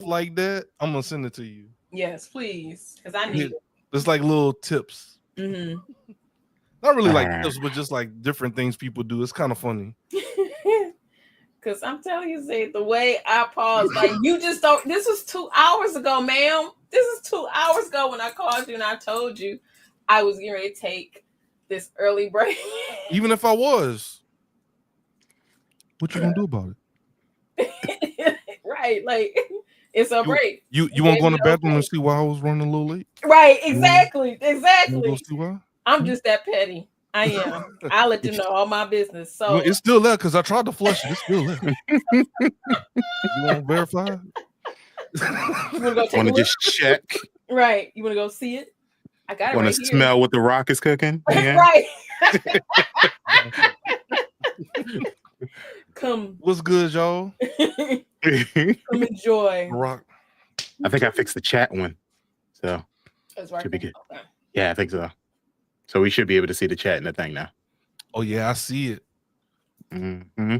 like that, I'm gonna send it to you. Yes, please, because I Yeah, need it. it's like little tips. Mm-hmm. Not really like tips, but just like different things people do. It's kind of funny. Because I'm telling you, Zay, the way I paused, like you just don't. This was 2 hours ago, ma'am. This is 2 hours ago when I called you and I told you I was getting ready to take this early break. Even if I was, what you gonna do about it? Right, like it's a it? break. You You want to gave go in me the the bathroom and okay. see why I was running a little late? Right, You exactly, want to go exactly. see why? I'm just that petty. I am. I'll let you know all my business. So It's still there because I tried to flush it. It's still there. You want to verify? you want to go take Want a to look? just check? Right. You want to go see it? I got it Want right to here. smell what the rock is cooking? Yeah. Right. Come. What's good, y'all? Come enjoy. Rock. I think I fixed the chat one, so That's right. should be good. Okay. Yeah, I think so. So we should be able to see the chat in the thing now. Oh yeah, I see it. Mm-hmm.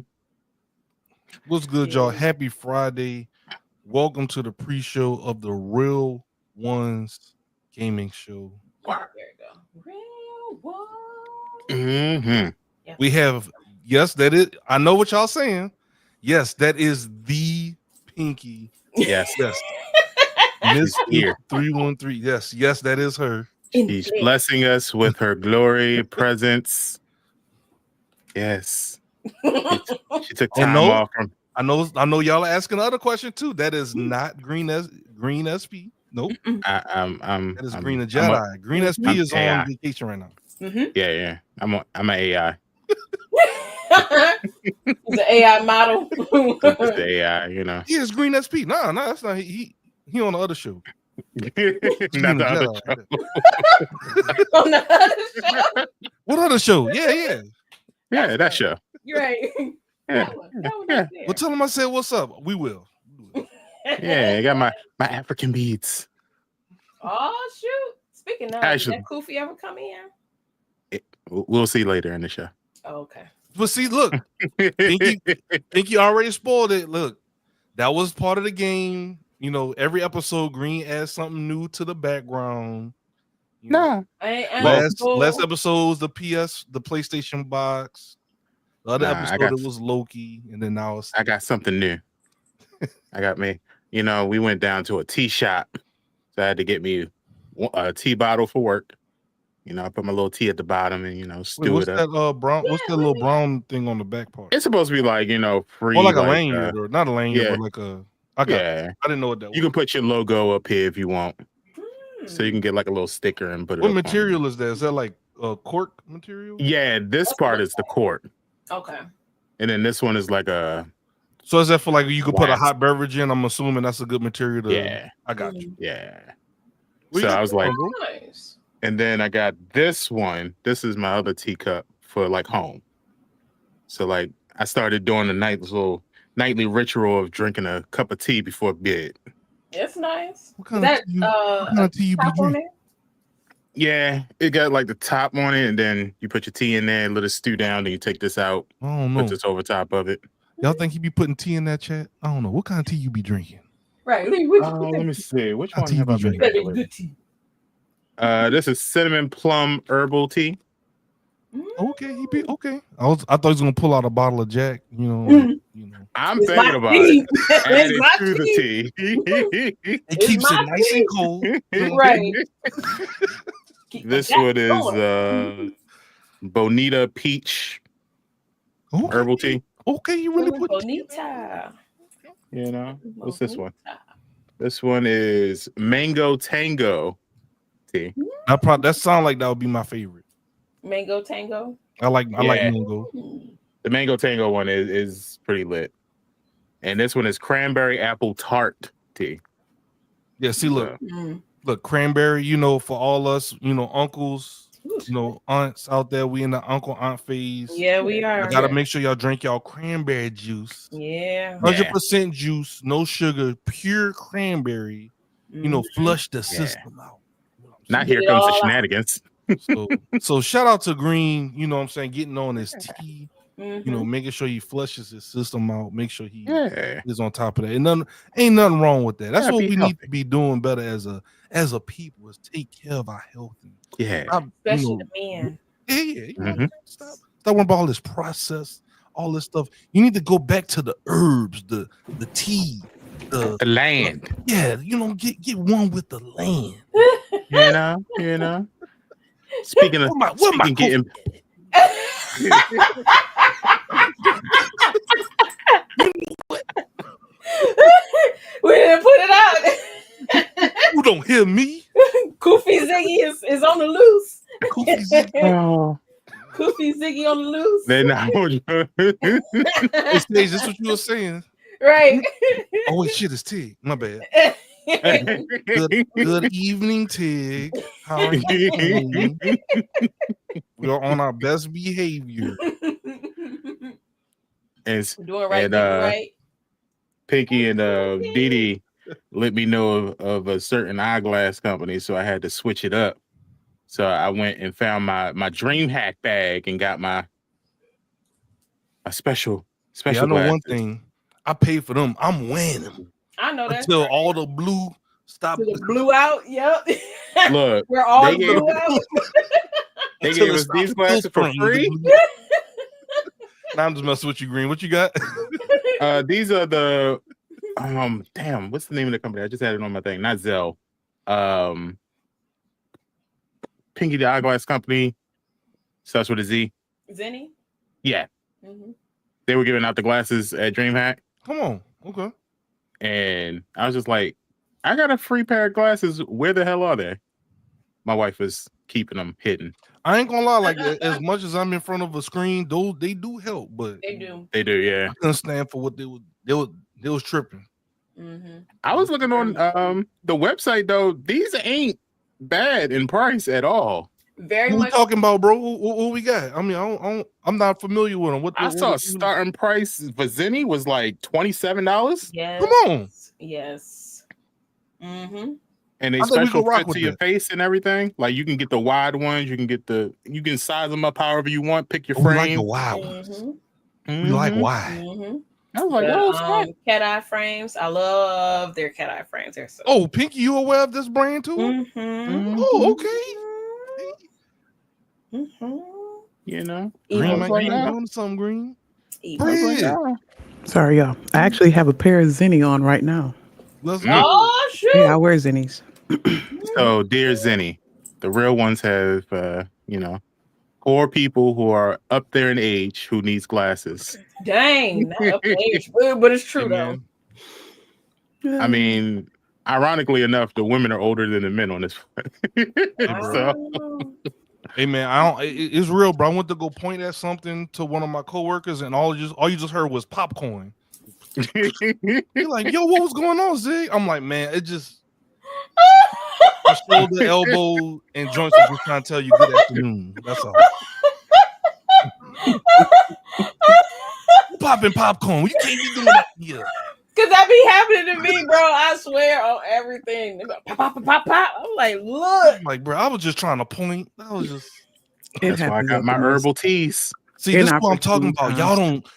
What's good, y'all? Happy Friday. Welcome to the pre-show of the Real Ones Gaming Show. There you go. Real one. Mm-hmm. Yeah. We have, yes, that is, I know what y'all saying. Yes, that is the Pinky. Yes. Yes. Miss She's here. 313. Yes, yes, that is her. She's blessing us with her glory, presence. Yes. She took time off from. I know y'all are asking the other question too. That is not Green SP. Nope. That is Green Jedi. Green SP is on vacation right now. Yeah. I'm an AI. He's an AI model. It's the AI, you know. He is Green SP. No, that's not he on the other show. Not the other show. On the other show. What other show? Yeah, that show. You're right. Yeah. Well, tell him I said what's up. We will. Yeah, I got my African beads. Oh shoot! Speaking of, did that Kofi ever come in? We'll see later in the show. Oh, okay. But see, look, think you already spoiled it. Look, that was part of the game. You know, every episode, Green adds something new to the background. No, last episodes, the PlayStation box. The other episode, it was Loki, and then now I got something new. I got me. You know, we went down to a tea shop, so I had to get me a tea bottle for work. You know, I put my little tea at the bottom and stew it up. What's that little brown thing on the back part? It's supposed to be like free, or like a lanyard, or not a lanyard, yeah. but like a. I didn't know what that was. You can put your logo up here if you want, so you can get like a little sticker and put it. What material is that? Is that like cork material? Yeah, this part is the cork. Okay. And then this one is like a. So is that for like you could put a hot beverage in? I'm assuming that's a good material to. Yeah, I got you. Yeah. So I was like, nice. And then I got this one. This is my other teacup for like home. So like I started doing the nightly ritual of drinking a cup of tea before bed. It's nice. What kind of tea you be drinking? Yeah, it got like the top on it, and then you put your tea in there, let it stew down, then you take this out. I don't know. Put this over top of it. Y'all think he be putting tea in that chat? I don't know. What kind of tea you be drinking? Right. Let me see. Which one have I been drinking? Good tea. This is cinnamon plum herbal tea. Okay, he be okay. I thought he was gonna pull out a bottle of Jack. I'm thinking about it. Add it to the tea. It keeps it nice and cold. Right. This one is Bonita peach herbal tea. Okay, you really put Bonita. What's this one? This one is mango tango tea. That sound like that would be my favorite. Mango tango. I like mango. The mango tango one is pretty lit. And this one is cranberry apple tart tea. Yeah, see, look, cranberry, for all us, uncles, aunts out there, we in the uncle aunt phase. Yeah, we are. I gotta make sure y'all drink y'all cranberry juice. Yeah. 100% juice, no sugar, pure cranberry. Flush the system out. Now here comes the shenanigans. So shout out to Green, getting on his tea. You know, making sure he flushes his system out, make sure he Yeah. is on top of that. And ain't nothing wrong with that. That's Yeah, what be we need healthy. to be doing better as a people, is take care of our health. And Yeah. stop, Especially the men. you know, stop worrying about all this process, all this stuff. You need to go back to the herbs, the tea, The land. you know, get one with the land. You know. Speaking of getting We didn't put it out. You don't hear me? Koofy Ziggy is on the loose. Koofy Ziggy. Koofy Ziggy on the loose. They're not. Hey, Stage, this is what you were saying. Right. Oh wait, shit, it's Tig. My bad. Good evening, Tig. How are you doing? We are on our best behavior. And doing right, right. Pinky and Dee Dee let me know of a certain eyeglass company, so I had to switch it up. So I went and found my dream hack bag and got my special. Yeah, I know glasses. one thing. I paid for them. I'm wearing them. I know that until all the blue stopped. The blue out. Yep. Look, we're all blue out. They gave us these glasses for free. Now I'm just messing with you, Green. What you got? These are the damn, what's the name of the company? I just had it on my thing. Not Zell. Pinky the Eyeglass Company. Starts with a Z. Zenny? Yeah. They were giving out the glasses at DreamHack. Come on. Okay. And I was just like, I got a free pair of glasses. Where the hell are they? My wife was keeping them hidden. I ain't gonna lie, like as much as I'm in front of a screen, they do help, but they do, yeah. I couldn't stand for what they was tripping. I was looking on the website though. These ain't bad in price at all. Very what much. We talking about, bro? What we got? I mean, I'm not familiar with them. I saw starting price for Zenny was like $27. Yes. Come on. Yes. And they special fit to your face and everything. Like you can get the wide ones, you can size them up however you want. Pick your frame. We like the wide ones. We like wide. I was like, cat eye frames. I love their cat eye frames. They're so oh, Pinky, you aware of this brand too? Oh, okay. You know, Green might be doing something. Green. Sorry, y'all. I actually have a pair of Zenny on right now. Let's go. Oh, shit. Yeah, I wear Zennies. So, dear Zenny, the real ones have, poor people who are up there in age who needs glasses. Dang, not up age, but it's true though. I mean, ironically enough, the women are older than the men on this. Hey man, it's real, bro. I went to go point at something to one of my coworkers, and all you just heard was popcorn. You're like, yo, what was going on, Zig? I'm like, man, it just my shoulder, elbow, and joints are just trying to tell you good afternoon. That's all. Popping popcorn. You can't be doing that here. Cause that be happening to me, bro. I swear on everything. Pop, pop, pop, pop. I'm like, look. I'm like, bro, I was just trying to point. That was just. That's why I got my herbal teas. See, this is what I'm talking about.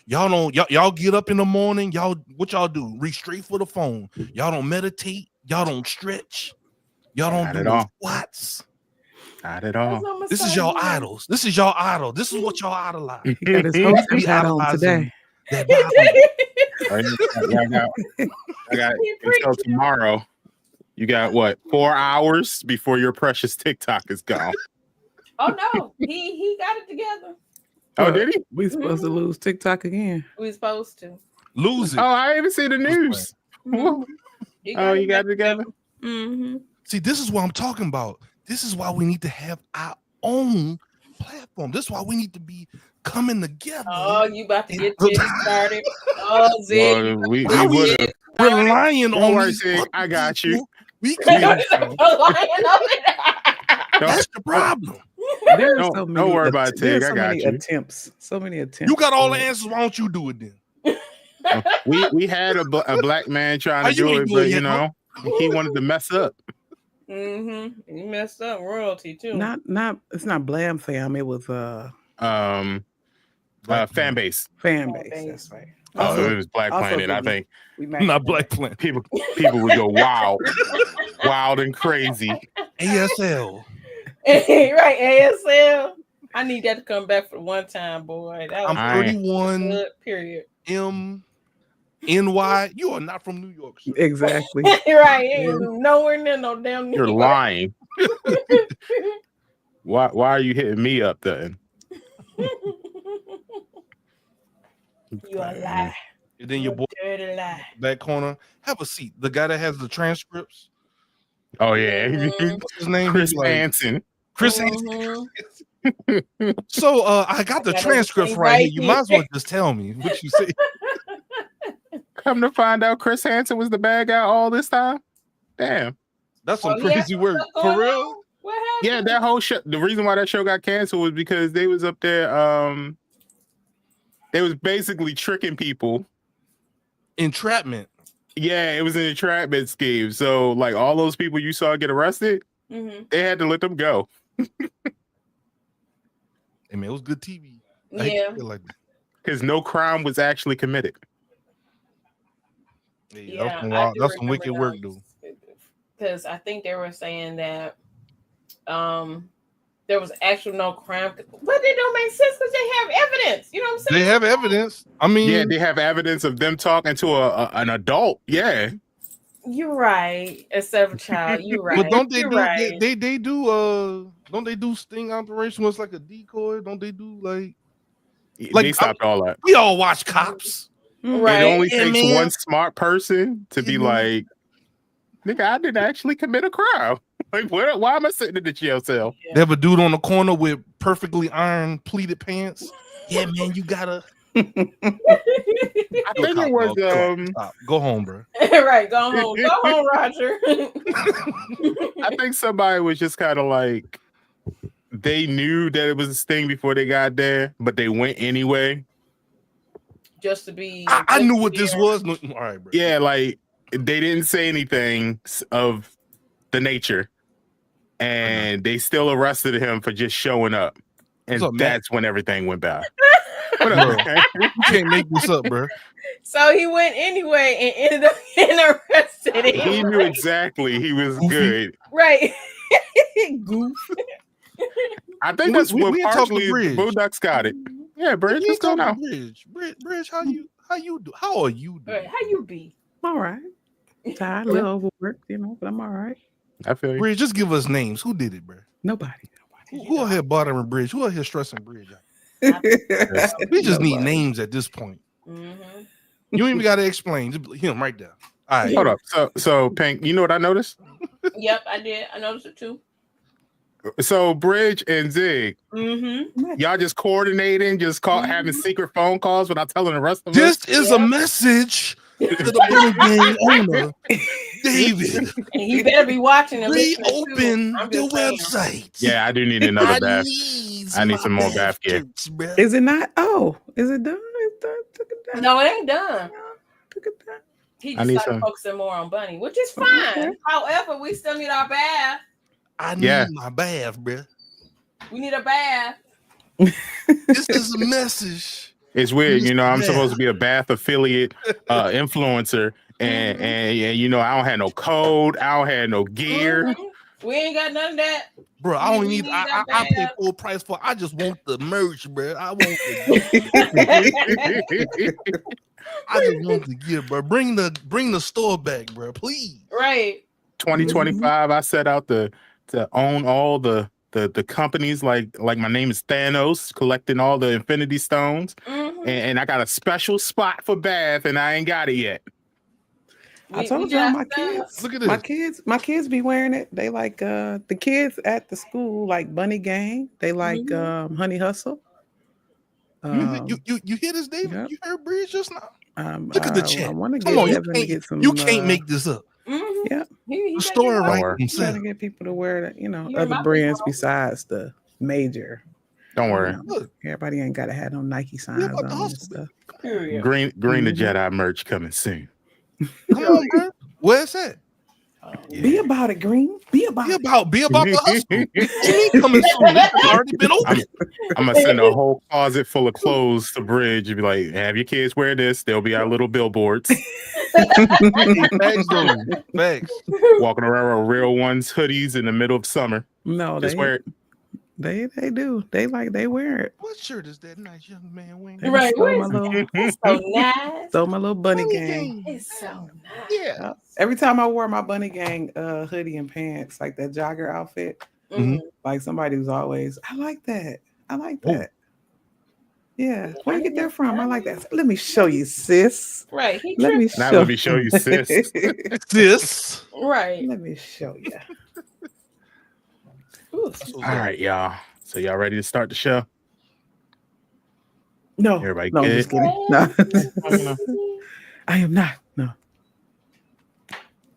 Y'all get up in the morning. What y'all do? Reach straight for the phone. Y'all don't meditate. Y'all don't stretch. Y'all don't do no squats. Not at all. This is y'all idols. This is y'all idol. This is what y'all idolize. You got his hostess hat on today. I got until tomorrow. You got what? 4 hours before your precious TikTok is gone. Oh no, he got it together. Oh, did he? We supposed to lose TikTok again. We supposed to lose it. Oh, I didn't see the news. You got it together. See, this is what I'm talking about. This is why we need to have our own platform. This is why we need to be coming together. Oh, you about to get this started? Oh, Zig. Well, we would have. Relying on these. I got you. We can't. That's the problem. Don't worry about it, Tig. I got you. So many attempts. You got all the answers. Why don't you do it then? We had a black man trying to do it, but he wanted to mess up. He messed up royalty too. Not it's not Blam Fam. It was Fan base. Fan base. That's right. Oh, Also- it was Black also Planet. I Biggie. think We matched Not that. Black Planet. people would go wild and crazy. ASL. Right, ASL. I need that to come back for one time, boy. That was I'm 31. good. Period. NY. You are not from New York. Sir. Exactly. Right, ain't nowhere near no damn. New You're York. lying. Why are you hitting me up then? You a lie. And then your boy Dirty lie. back corner. Have a seat. The guy that has the transcripts. Oh yeah, What's his name? Chris He's like, Hansen. Chris Mhm. Hansen. So I got the got transcripts everything right right here. You might as well just tell me what you say. Come to find out, Chris Hansen was the bad guy all this time. Damn. That's some Oh, yeah? crazy work. What's For going real? on? What happened? Yeah, that whole show. The reason why that show got canceled was because they was up there. They was basically tricking people. Entrapment. Yeah, it was an entrapment scheme. So, like all those people you saw get arrested, Mhm. they had to let them go Hey man, it was good TV. I hate Yeah. to feel like that. because no crime was actually committed. Hey, Yeah, that's some, wild, that's some wicked work, dude. Because I think they were saying that there was actually no crime, but it don't make sense because they have evidence. You know what I'm saying? They have evidence. I mean, Yeah, they have evidence of them talking to an adult. Yeah, You're right. Instead of a child, you're right. but don't they You're do? right. They do. Don't they do sting operation? Was like a decoy. Don't they do like? Like, they stopped all that. We all watch Cops. Right. It only Yeah, takes man. one smart person to be Mhm. like, "Nigga, I didn't actually commit a crime. Like, why am I sitting in the jail cell?" They have a dude on the corner with perfectly ironed pleated pants. Yeah, man, you gotta. I think it was Stop. Go home, bro. Right. Go home. Go home, Roger. I think somebody was just kind of like, they knew that it was a sting before they got there, but they went anyway. Just to be. I knew what this was. No, all right, bro. Yeah, like they didn't say anything of the nature, and they still arrested him for just showing up, and What's up, man? that's when everything went bad. Bro, you can't make this up, bro. So he went anyway and ended up getting arrested. He knew exactly he was Goofy. good. Right. Goof. I think We- that's we what ain't talked to partially Bridge. Boondocks got it. Yeah, Bridge, You let's go talking now. to Bridge, how you do? How are you doing? Right. How you be? All right. Tired, a little overworked, but I'm all right. I feel you. Bridge, just give us names. Who did it, bro? Nobody. Who out here bothering Bridge? Who out here stressing Bridge out? We just need Nobody. names at this point. Mm-hmm. You ain't even got to explain. Just him right there. All right. Hold up. So Pink, you know what I noticed? Yep, I did. I noticed it too. So Bridge and Zig, Mm-hmm. y'all just coordinating, just having secret phone calls without telling the rest of us. This is a message to the Bully Gang owner, David. And he better be watching and listening, too. Reopen I'm the just saying. website. Yeah, I do need another bath. I need my some more bath gear. shirts, bruh. Is it not? Oh, is it done? It's done. Took it down. No, it ain't done. Took it down. He I just need started some. focusing more on Bunny, which is fine. Okay. However, we still need our bath. I need Yeah. my bath, bruh. We need a bath. This is a message. It's weird, you know. I'm Yeah. supposed to be a bath affiliate influencer, and you know, I don't have no code, I don't have no gear. Mhm. We ain't got none of that. Bro, I don't We need. need I that pay bath. full price for. I just want the merch, bro. I want. I just want the gear, bro. Bring the store back, bro. Please. Right. 2025, I set out to own all the companies. Like my name is Thanos, collecting all the Infinity Stones, Mhm. and I got a special spot for bath, and I ain't got it yet. I told we y'all got my stuff. kids. Look at this. My kids be wearing it. They like the kids at the school like Bunny Gang. They like Honey Hustle. You hear this, David? Yep. You heard Bridge just now? Look at the chat. I want to Come get on, Devin to get some. you can't make this up. Mhm. Yeah. He The got story it right worry. himself. Trying to get people to wear that, You're other my brands people. besides the major. Don't worry. You know, Look, everybody ain't got to have no Nike signs about on the and hustle, stuff. Period. Green the Mhm. Jedi merch coming soon. come on, bro. Where's that? Oh, Be about it, Green. Be about it. Be about the hustle. What you mean coming soon? It's already been open. I'm gonna send a whole closet full of clothes to Bridge and be like, have your kids wear this. They'll be our little billboards. Thanks, though. Thanks. Walking around with Real Ones hoodies in the middle of summer. No, Just wear it. They do. They wear it. What shirt is that nice young man wearing? Right. Stole my little, It's so nice. stole my little bunny gang. It's so nice. Yeah. Every time I wore my bunny gang hoodie and pants, like that jogger outfit, Mhm. like somebody was always, I like that. I like Oh. that. Yeah. Where you get that from? I like that. Let me show you, sis. Right. He Let me Now show let me show you, sis. This. Right. Let me show you. Ooh. All right, y'all. So y'all ready to start the show? No, Everybody no, I'm good? just kidding. No, I am not. No.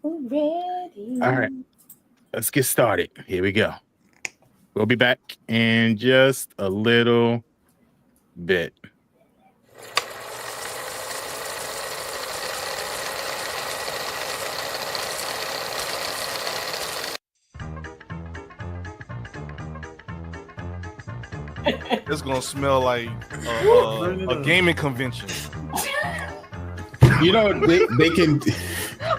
Ready. All right. Let's get started. Here we go. We'll be back in just a little bit. It's gonna smell like a gaming convention. You know, they can.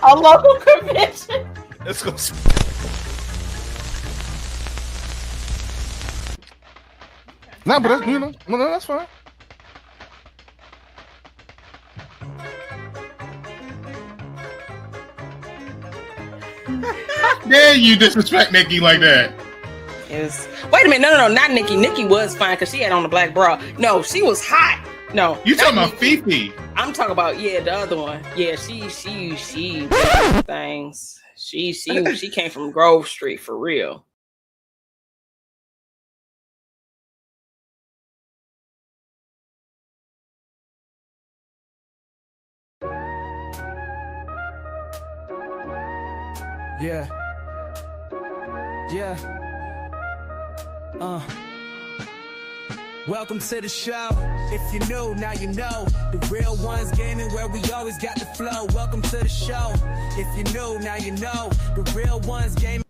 A local convention. It's gonna. Nah, but that's, no, that's fine. Dare you disrespect Nikki like that? Yes. Wait a minute. No, not Nikki. Nikki was fine because she had on the black bra. No, she was hot. No. You talking not about Nikki. Fifi? I'm talking about the other one. Yeah, she things. She came from Grove Street for real. Yeah. Welcome to the show. If you knew, now you know. The real ones gaming where we always got the flow. Welcome to the show. If you knew, now you know. The real ones gaming.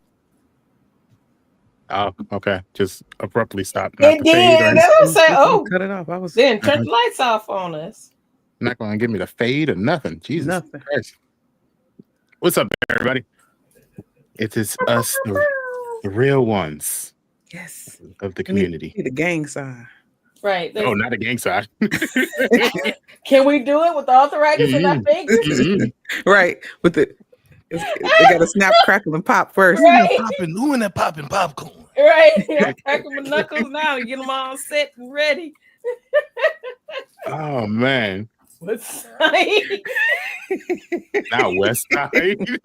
Oh, okay. Just abruptly stop. It did. I was saying, oh, Cut it off. I was then turn the lights off on us. Not gonna give me the fade or nothing. Jesus nothing. Christ. What's up, everybody? It is us, the real ones Yes. of the We need community. the gang side. Right. Oh, not a gang side. Can we do it with arthritis in our fingers? Mhm. Right. With the they got to snap, crackle, and pop first. Right. Who in that popping popcorn? Right. I'm cracking my knuckles now to get them all set and ready. Oh man. What's side? Not West Side.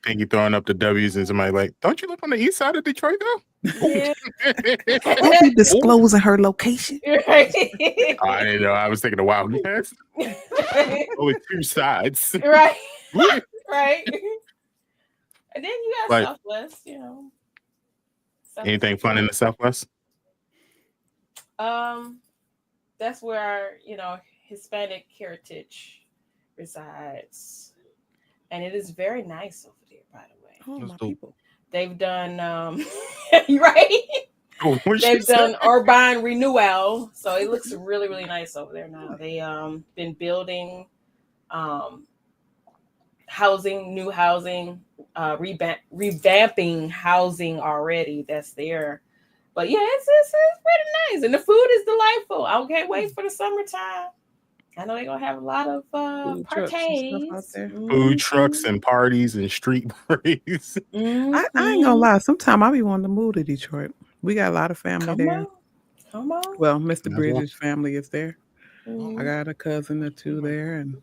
Pinky throwing up the W's and somebody like, don't you live on the east side of Detroit though? Yeah. Don't be disclosing her location. Right. Oh, I didn't know. I was thinking of Wildcats. Only two sides. Right. Right. And then you got Like- Southwest, you know. Anything fun in the Southwest? That's where our, Hispanic heritage resides. And it is very nice over there, by the way. Oh, Let's my do- people. They've done right? Oh, what They've she said? done urban renewal. So it looks really, really nice over there now. They been building housing, new housing, revamping housing already that's there. But yeah, it's pretty nice. And the food is delightful. I can't wait for the summertime. I know they're gonna have a lot of Food trucks and stuff out parties. there. Food trucks and parties and street parties. I ain't gonna lie. Sometimes I be wanting to move to Detroit. We got a lot of family Come there. on. Come on. Well, Mr. That's Bridges' family is there. Mhm. I got a cousin or two there, and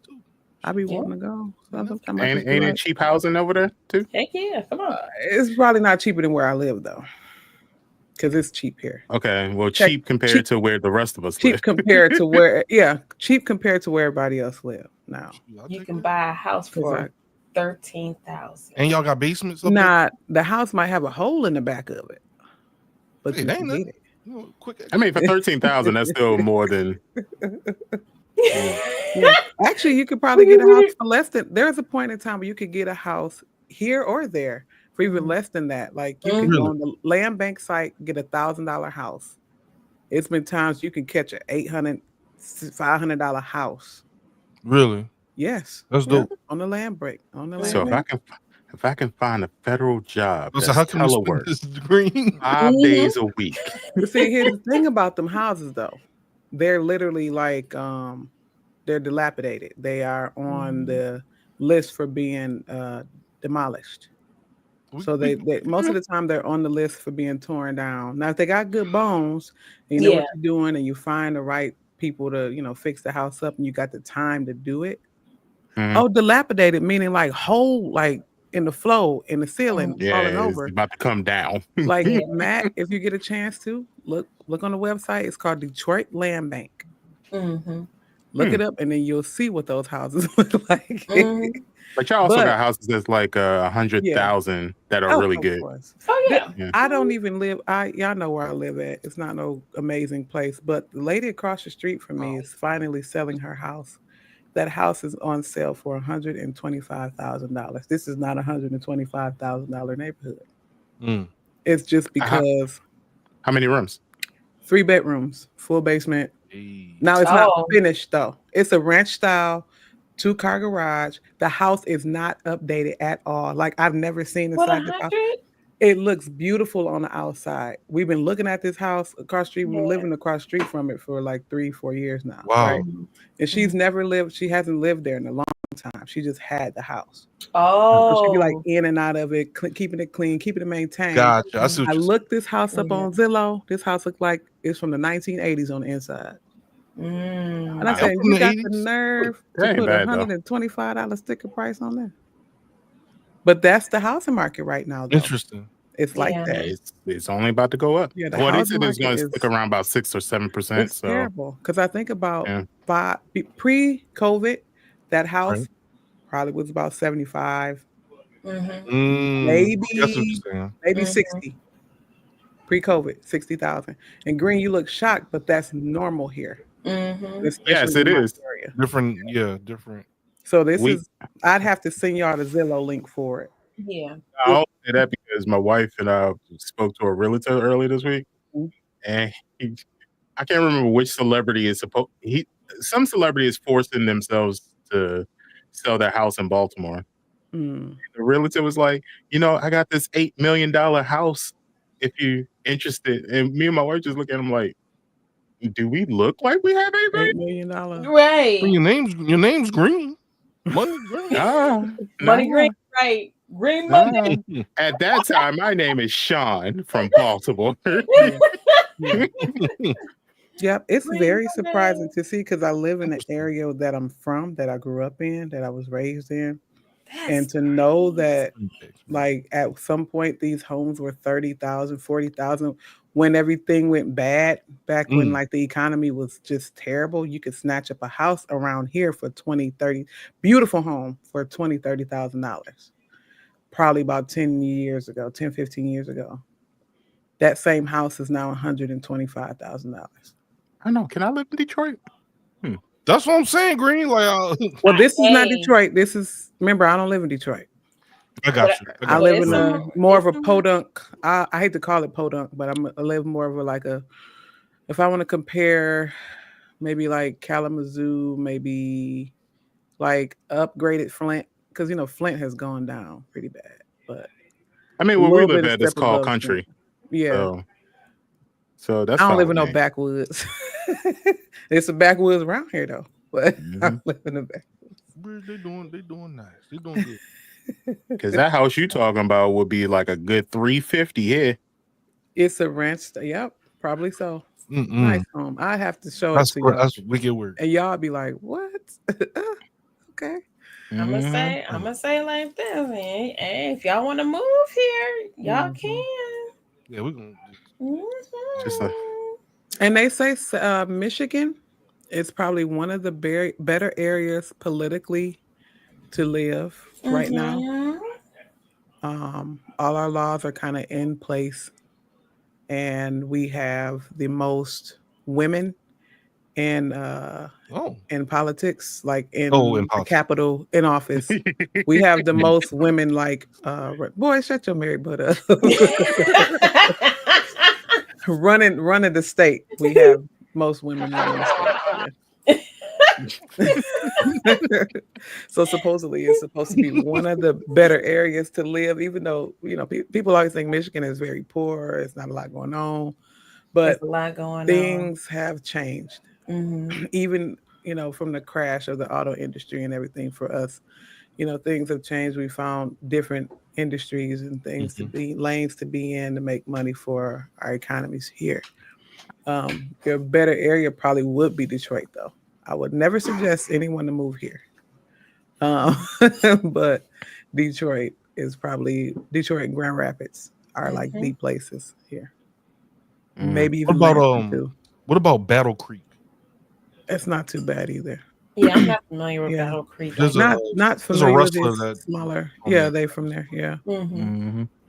I be wanting to go. So sometimes I just be Ain't like, it cheap housing over there too? Heck yeah, come on. it's probably not cheaper than where I live though, because it's cheap here. Okay, well, Check- cheap compared cheap- to where the rest of us Cheap live. compared to where, cheap compared to where everybody else live now. You can buy a house 'Cause for 13,000. And y'all got basements up Not the house might have a hole in the back of it, but Hey, you that can ain't get it. there? Quick. I mean, for 13,000, that's still more than Yeah. Actually, you could probably get a house for less than. There's a point in time where you could get a house here or there for even less than that. Like you can go Really? on the land bank site, get $1,000 house. It's been times you can catch an $800, $500 house. Really? Yes, That's yeah, dope. on the land break, on the So land bank. if I can find a federal job So that's how can we spend telework this green? 5 days a week, But see, here's the thing about them houses, though. They're literally like they're dilapidated. They are on the list for being demolished. So they most of the time they're on the list for being torn down. Now, if they got good bones, you know what you're doing, and you find the right people to fix the house up, and you got the time to do it. Oh, dilapidated meaning like hole, like in the floor, in the ceiling, falling yeah, it's over. about to come down. Like Matt, if you get a chance to look on the website, it's called Detroit Land Bank. Look it up, and then you'll see what those houses look like. But y'all also got houses that's like 100,000 that are really good. Oh yeah. I don't even live. Y'all know where I live at. It's not no amazing place, but the lady across the street from me is finally selling her house. That house is on sale for $125,000. This is not $125,000 neighborhood. It's just because. How many rooms? 3 bedrooms, full basement. Now it's not finished though. It's a ranch style, 2-car garage. The house is not updated at all. Like I've never seen inside the house. It looks beautiful on the outside. We've been looking at this house across the street. We've been living across the street from it for like 3-4 years now. Wow. Right? And she's never lived. She hasn't lived there in a long time. She just had the house. Oh. So she'd be like in and out of it, keeping it clean, keeping it maintained. Gotcha. I see what I you're looked this house up on Zillow. This house looked like it's from the 1980s on the inside. And I said, from you the got 80s? the nerve That to ain't put bad, though. $125 sticker price on there. But that's the housing market right now, though. Interesting. It's like that. It's only about to go up. Yeah, the Well, they housing said it's going market to stick around about 6 or 7%. It's So terrible because I think about pre-COVID, that house probably was about 75, maybe That's what you're saying. maybe 60. Pre-COVID, 60,000. And Green, you look shocked, but that's normal here. yes, especially it in my is. area. Different, yeah, different. So this is. I'd have to send y'all the Zillow link for it. Yeah. I'll say that because my wife and I spoke to a realtor earlier this week, and I can't remember which celebrity is supposed. Some celebrity is forcing themselves to sell their house in Baltimore. The realtor was like, I got this $8 million house. If you're interested, and me and my wife just look at him like, do we look like we have $8 million? Right. Well, your name's Green. Money Green. Money Green. Right. Green Money. At that time, my name is Sean from Baltimore. Yep, it's very surprising to see because I live in the area that I'm from, that I grew up in, that I was raised in. And to know that, like, at some point, these homes were 30,000, 40,000. When everything went bad, back when, like, the economy was just terrible, you could snatch up a house around here for 20, 30, beautiful home for $20,000, $30,000. Probably about 10, 15 years ago. That same house is now $125,000. I know. Can I live in Detroit? That's what I'm saying, Green. Like, well, this is not Detroit. This is, remember, I don't live in Detroit. I got you. I live in a more of a podunk. I hate to call it podunk, but I live more of a like a. If I want to compare, maybe like Kalamazoo, maybe like upgraded Flint, because Flint has gone down pretty bad. But I mean, where we live at is called country. Flint. Yeah. So that's. I don't live in no backwoods. It's a backwoods around here though, but I live in the backwoods. They doing nice. They doing good. Because that house you talking about would be like a good 350 here. It's a ranch. Yep, probably so. Nice home. I have to show it to you. That's wicked work. And y'all be like, "What?" Okay. I'm gonna say like this. Hey, if y'all want to move here, y'all can. Yeah, we're gonna. Just and they say Michigan is probably one of the better areas politically to live right now. All our laws are kind of in place, and we have the most women in politics, like in in the politics. Capitol, in office. We have the most women. Like, boy, shut your married butt up. running the state. We have most women running the state. Yeah. So supposedly it's supposed to be one of the better areas to live, even though people always think Michigan is very poor. It's not a lot going on, but There's a lot going things have changed. Mm-hmm. Even from the crash of the auto industry and everything for us, things have changed. We found different industries and things to be lanes to be in to make money for our economies here. Your better area probably would be Detroit, though. I would never suggest anyone to move here. But Detroit and Grand Rapids are like the places here. Maybe even what about Battle Creek? It's not too bad either. Yeah, I'm not familiar with Battle Creek. Not familiar with it. Smaller. Yeah, they from there. Yeah.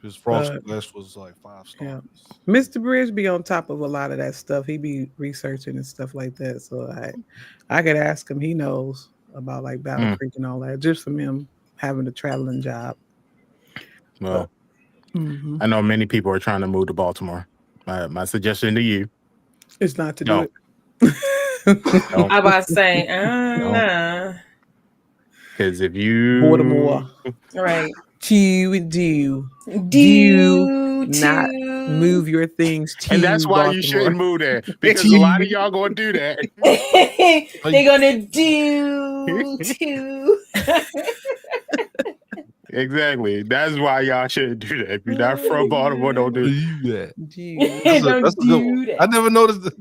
His Frosted West was like 5 stars. Yeah. Mr. Bridge be on top of a lot of that stuff. He be researching and stuff like that. So I could ask him. He knows about like Battle Creek and all that, just from him having a traveling job. Well, I know many people are trying to move to Baltimore. My suggestion to you is not to do it. I'm about to say, nah. Because if you Baltimore, right, do not move your things to and that's why Baltimore. you shouldn't move there, because a lot of y'all gonna do that. They're gonna do too. Exactly. That's why y'all shouldn't do that. If you're not from Baltimore, don't do that. Don't do that. I never noticed that.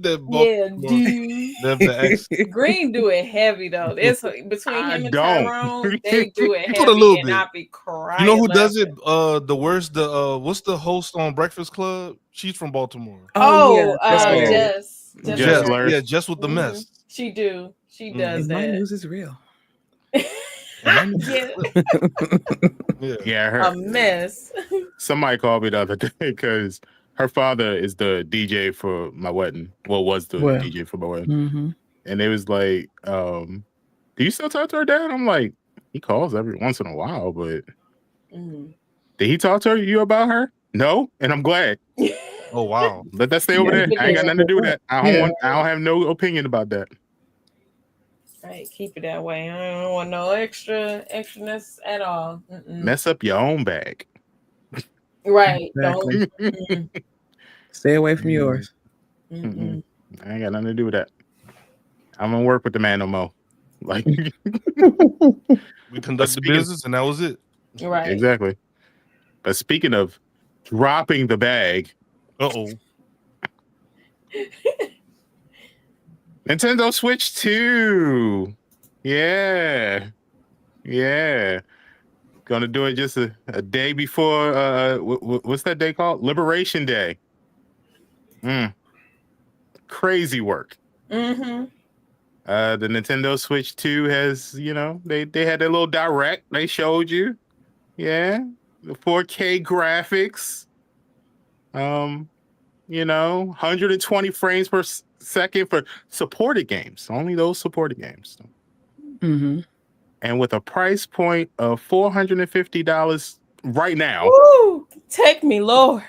Green do it heavy though. It's between him and Tyrone. They do it heavy, a little bit. I'll be crying. You know who does it? The worst. What's the host on Breakfast Club? She's from Baltimore. Jess. Yeah, Jess with the mess. She does that. My news is real. Yeah, a mess. Somebody called me the other day because her father is the DJ for my wedding. Well, was the DJ for my wedding. And it was like, do you still talk to her dad? I'm like, he calls every once in a while, but did he talk to you about her? No, and I'm glad. Oh wow. Let that stay over there. I ain't got nothing to do with that. I don't have no opinion about that. Right, keep it that way. I don't want no extraness at all. Mess up your own bag. Right. Exactly. Stay away from yours. I ain't got nothing to do with that. I'm gonna work with the man no more. Like we conducted business and that was it. Right. Exactly. But speaking of dropping the bag, Nintendo Switch 2. Yeah. Gonna do it just a day before what's that day called? Liberation Day. Crazy work. The Nintendo Switch 2 has, they had their little direct they showed you. Yeah. The 4K graphics. 120 frames per second for supported games. Only those supported games. And with a price point of $450 right now. Woo! Take me, Lord.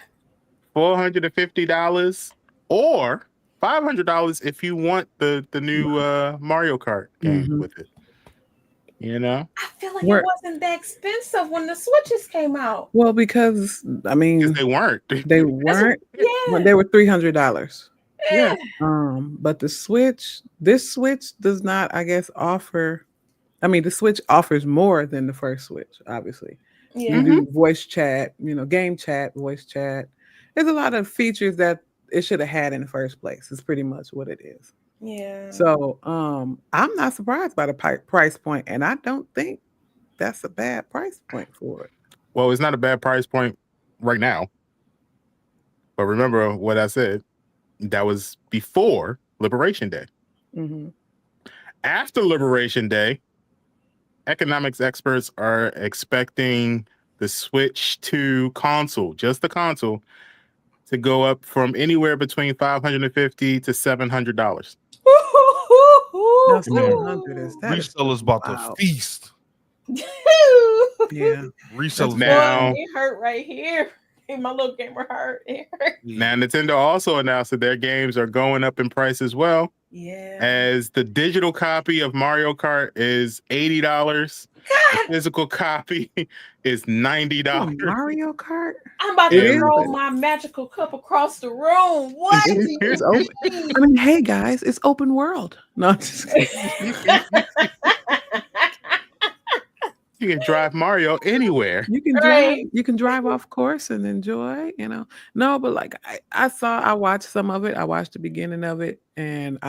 $450 or $500 if you want the new Mario Kart game with it. I feel like it wasn't that expensive when the Switches came out. Well, because they weren't. They weren't. They were $300. Yeah. But this Switch does not, I guess, offer. The Switch offers more than the first Switch, obviously. Yeah. You do voice chat, game chat, voice chat. There's a lot of features that it should have had in the first place. It's pretty much what it is. Yeah. So I'm not surprised by the price point, and I don't think that's a bad price point for it. Well, it's not a bad price point right now. But remember what I said. That was before Liberation Day. After Liberation Day, economics experts are expecting the Switch 2 console, just the console, to go up from anywhere between $550 to $700. Now 700 is that is Resellers about to wow. feast. Yeah. Resellers Now- it hurt right here. My little gamer hurt. It hurt. Now, Nintendo also announced that their games are going up in price as well. Yeah. As the digital copy of Mario Kart is $80, the physical copy is $90. Mario Kart? I'm about It to is, throw but- my magical cup across the room. What? It's open. I mean, hey guys, it's open world. No, I'm just kidding. You can drive Mario anywhere. You can Right. drive off course and enjoy, No, but like I watched some of it. I watched the beginning of it and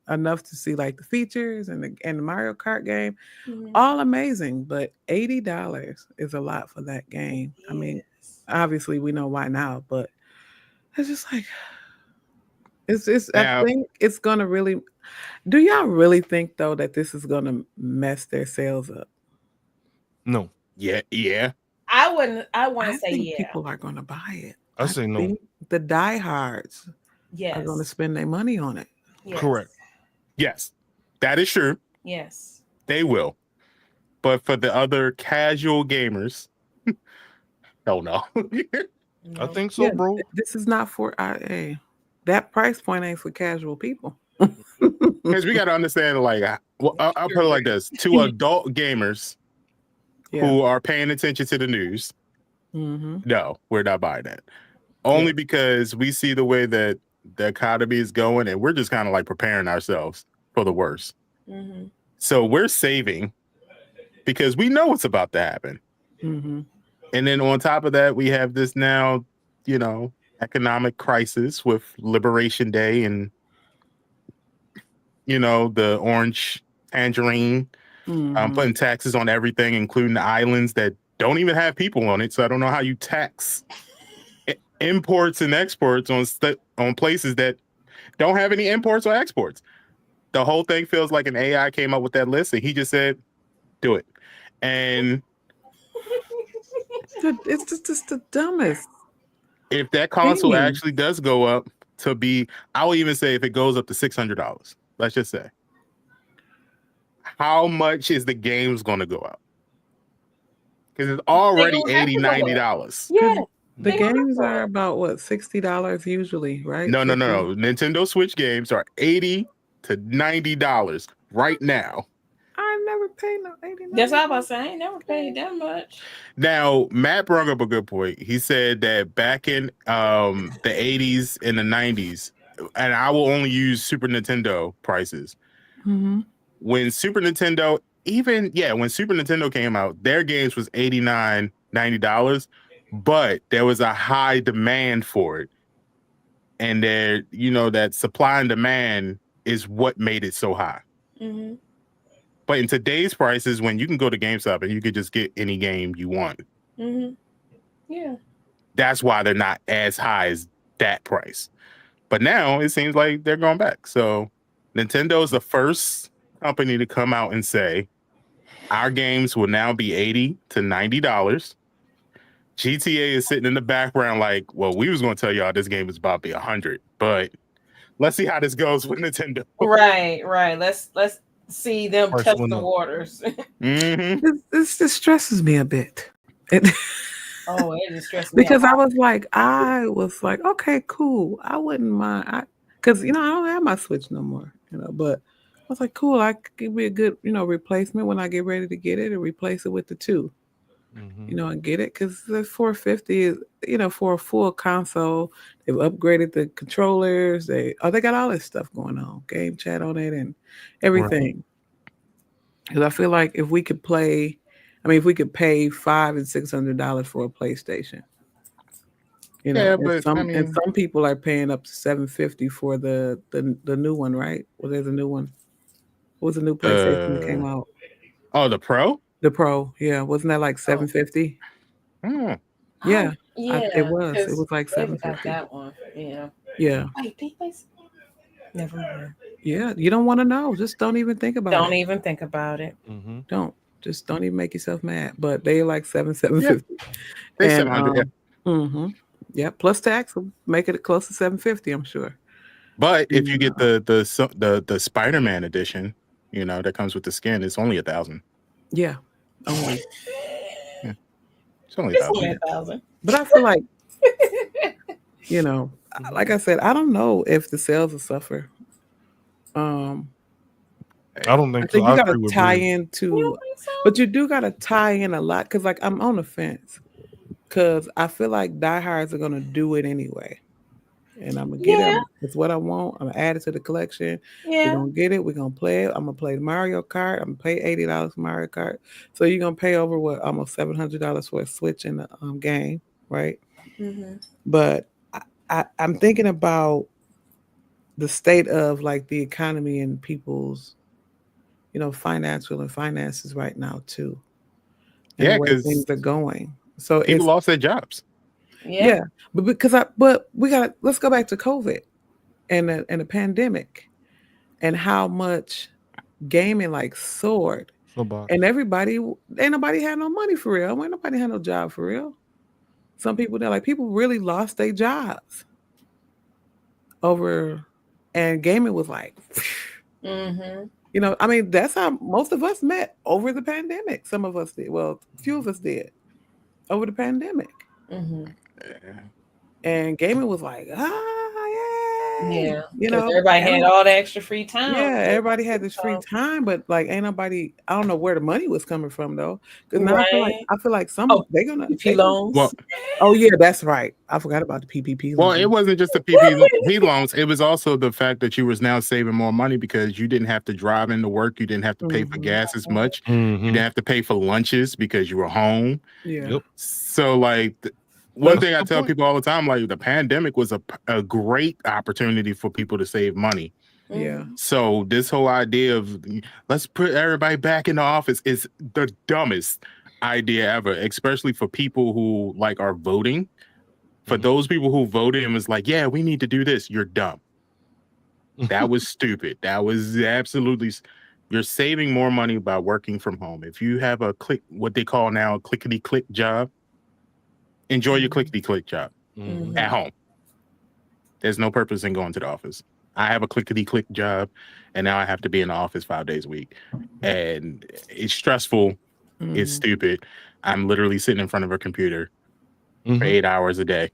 enough to see like the features and the Mario Kart game. Mhm. All amazing, but $80 is a lot for that game. I mean, obviously we know why now, but it's just like I Now- think it's gonna really. Do y'all really think though that this is gonna mess their sales up? No, Yeah. I want I to say think yeah. people are gonna buy it. I say no. think the diehards Yes. are gonna spend their money on it. Yes. Correct. Yes, that is true. Yes. They will. But for the other casual gamers, hell no. I think so, Yeah, bro. This is not for that price point ain't for casual people. Because we got to understand, like, I'll put it like this: to adult gamers Yeah. who are paying attention to the news, Mm-hmm. no, we're not buying that. Only because we see the way that the economy is going, and we're just kind of like preparing ourselves for the worst. Mm-hmm. So we're saving because we know what's about to happen. Mm-hmm. And then on top of that, we have this now, economic crisis with Liberation Day and, the orange tangerine, Mm-hmm. putting taxes on everything, including the islands that don't even have people on it. So I don't know how you tax imports and exports on places that don't have any imports or exports. The whole thing feels like an AI came up with that list and he just said, do it. And It's just the dumbest. if that console Dang. actually does go up to be, I would even say if it goes up to $600, let's just say, how much is the games going to go up? Because it's already gonna have to $80, go up. $90. Yeah. The They don't games have are to. about what, $60 usually, right? No. 50? Nintendo Switch games are $80 to $90 right now. I never paid no $89. That's what I was saying. I ain't never paid that much. Now, Matt brought up a good point. He said that back in the 80s and the 90s, and I will only use Super Nintendo prices. Mm-hmm. When Super Nintendo came out, their games was $89, $90, but there was a high demand for it. And there, that supply and demand is what made it so high. Mm-hmm. But in today's prices, when you can go to GameStop and you can just get any game you want, Mm-hmm. Yeah. that's why they're not as high as that price. But now it seems like they're going back. So Nintendo is the first company to come out and say our games will now be $80 to $90. GTA is sitting in the background like, well, we was going to tell y'all this game is about to be $100, but let's see how this goes with Nintendo. Right. Let's see them First test one the up. waters. Mm-hmm. This stresses me a bit. Oh, it just stressed me Because out. I was like, okay, cool. I wouldn't mind. Because, I don't have my Switch no more, but I was like, cool. I could be a good, replacement when I get ready to get it and replace it with the 2, Mhm. and get it. Because the $450 is, for a full console. They've upgraded the controllers. They got all this stuff going on, game chat on it and everything. Because I feel like if we could pay $500 and $600 for a PlayStation, and some people are paying up to $750 for the new one, right? Well, there's a new one. What was the new PlayStation that came out? Oh, the Pro? The Pro, yeah, wasn't that like $750? Mm. Yeah, Yeah, it was. It 'cause was like David got $750. that one. Yeah. Yeah, Wait, did he play? Never mind. yeah. You don't want to know. Just don't even think about Don't it. even think about it. Mhm. Just don't even make yourself mad. But they like $750. They And, 700. Yeah, plus tax will make it close to $750, I'm sure. But if you get the Spider-Man edition, you know, that comes with the skin, it's only 1,000. Yeah. Only. It's only It's 1,000. only 1,000. But I feel like, you know, like I said, I don't know if the sales will suffer. I don't I think so. think you I gotta agree with tie Bridge. You into, don't think so? but you do gotta tie in a lot because, like, I'm on the fence because I feel like diehards are gonna do it anyway, and I'm gonna get Yeah. it. It's what I want. I'm gonna add it to the collection. We're Yeah. gonna get it. We're gonna play it. I'm gonna play Mario Kart. I'm gonna pay $80 for Mario Kart. So you're gonna pay over what almost $700 for a Switch in the game, right? Mm-hmm. But I'm thinking about the state of like the economy and people's, you know, finances right now too, and Yeah, the way 'cause things are going. So People it's lost their jobs. yeah, but let's go back to COVID and the pandemic and how much gaming like soared, Somebody. and ain't nobody had no money for real. Ain't nobody had no job for real. Some people people really lost their jobs over, and gaming was like, Mm-hmm. you know, I mean, that's how most of us met over the pandemic. Some of us did. Well, a few of us did over the pandemic. Mm-hmm. And gaming was like, yay. Yeah. You know, everybody had all the extra free time. yeah, everybody had this free time, but like ain't nobody, I don't know where the money was coming from though. Because now I feel like some they're gonna PPP loans. Well, oh yeah, that's right. I forgot about the PPP well, loan. it wasn't just the PPP loans. It was also the fact that you was now saving more money because you didn't have to drive into work. You didn't have to pay for gas as much. You didn't have to pay for lunches because you were home. Yeah. Yep. So like one thing I tell people all the time, like the pandemic was a great opportunity for people to save money. Yeah. So this whole idea of let's put everybody back in the office is the dumbest idea ever, especially for people who like are voting. For those people who voted and was like, yeah, we need to do this, you're dumb. That was stupid. That was absolutely, you're saving more money by working from home. If you have what they call now a clickety-click job, enjoy your clickety-click job at home. There's no purpose in going to the office. I have a clickety-click job, and now I have to be in the office 5 days a week. And it's stressful. It's stupid. I'm literally sitting in front of a computer for 8 hours a day.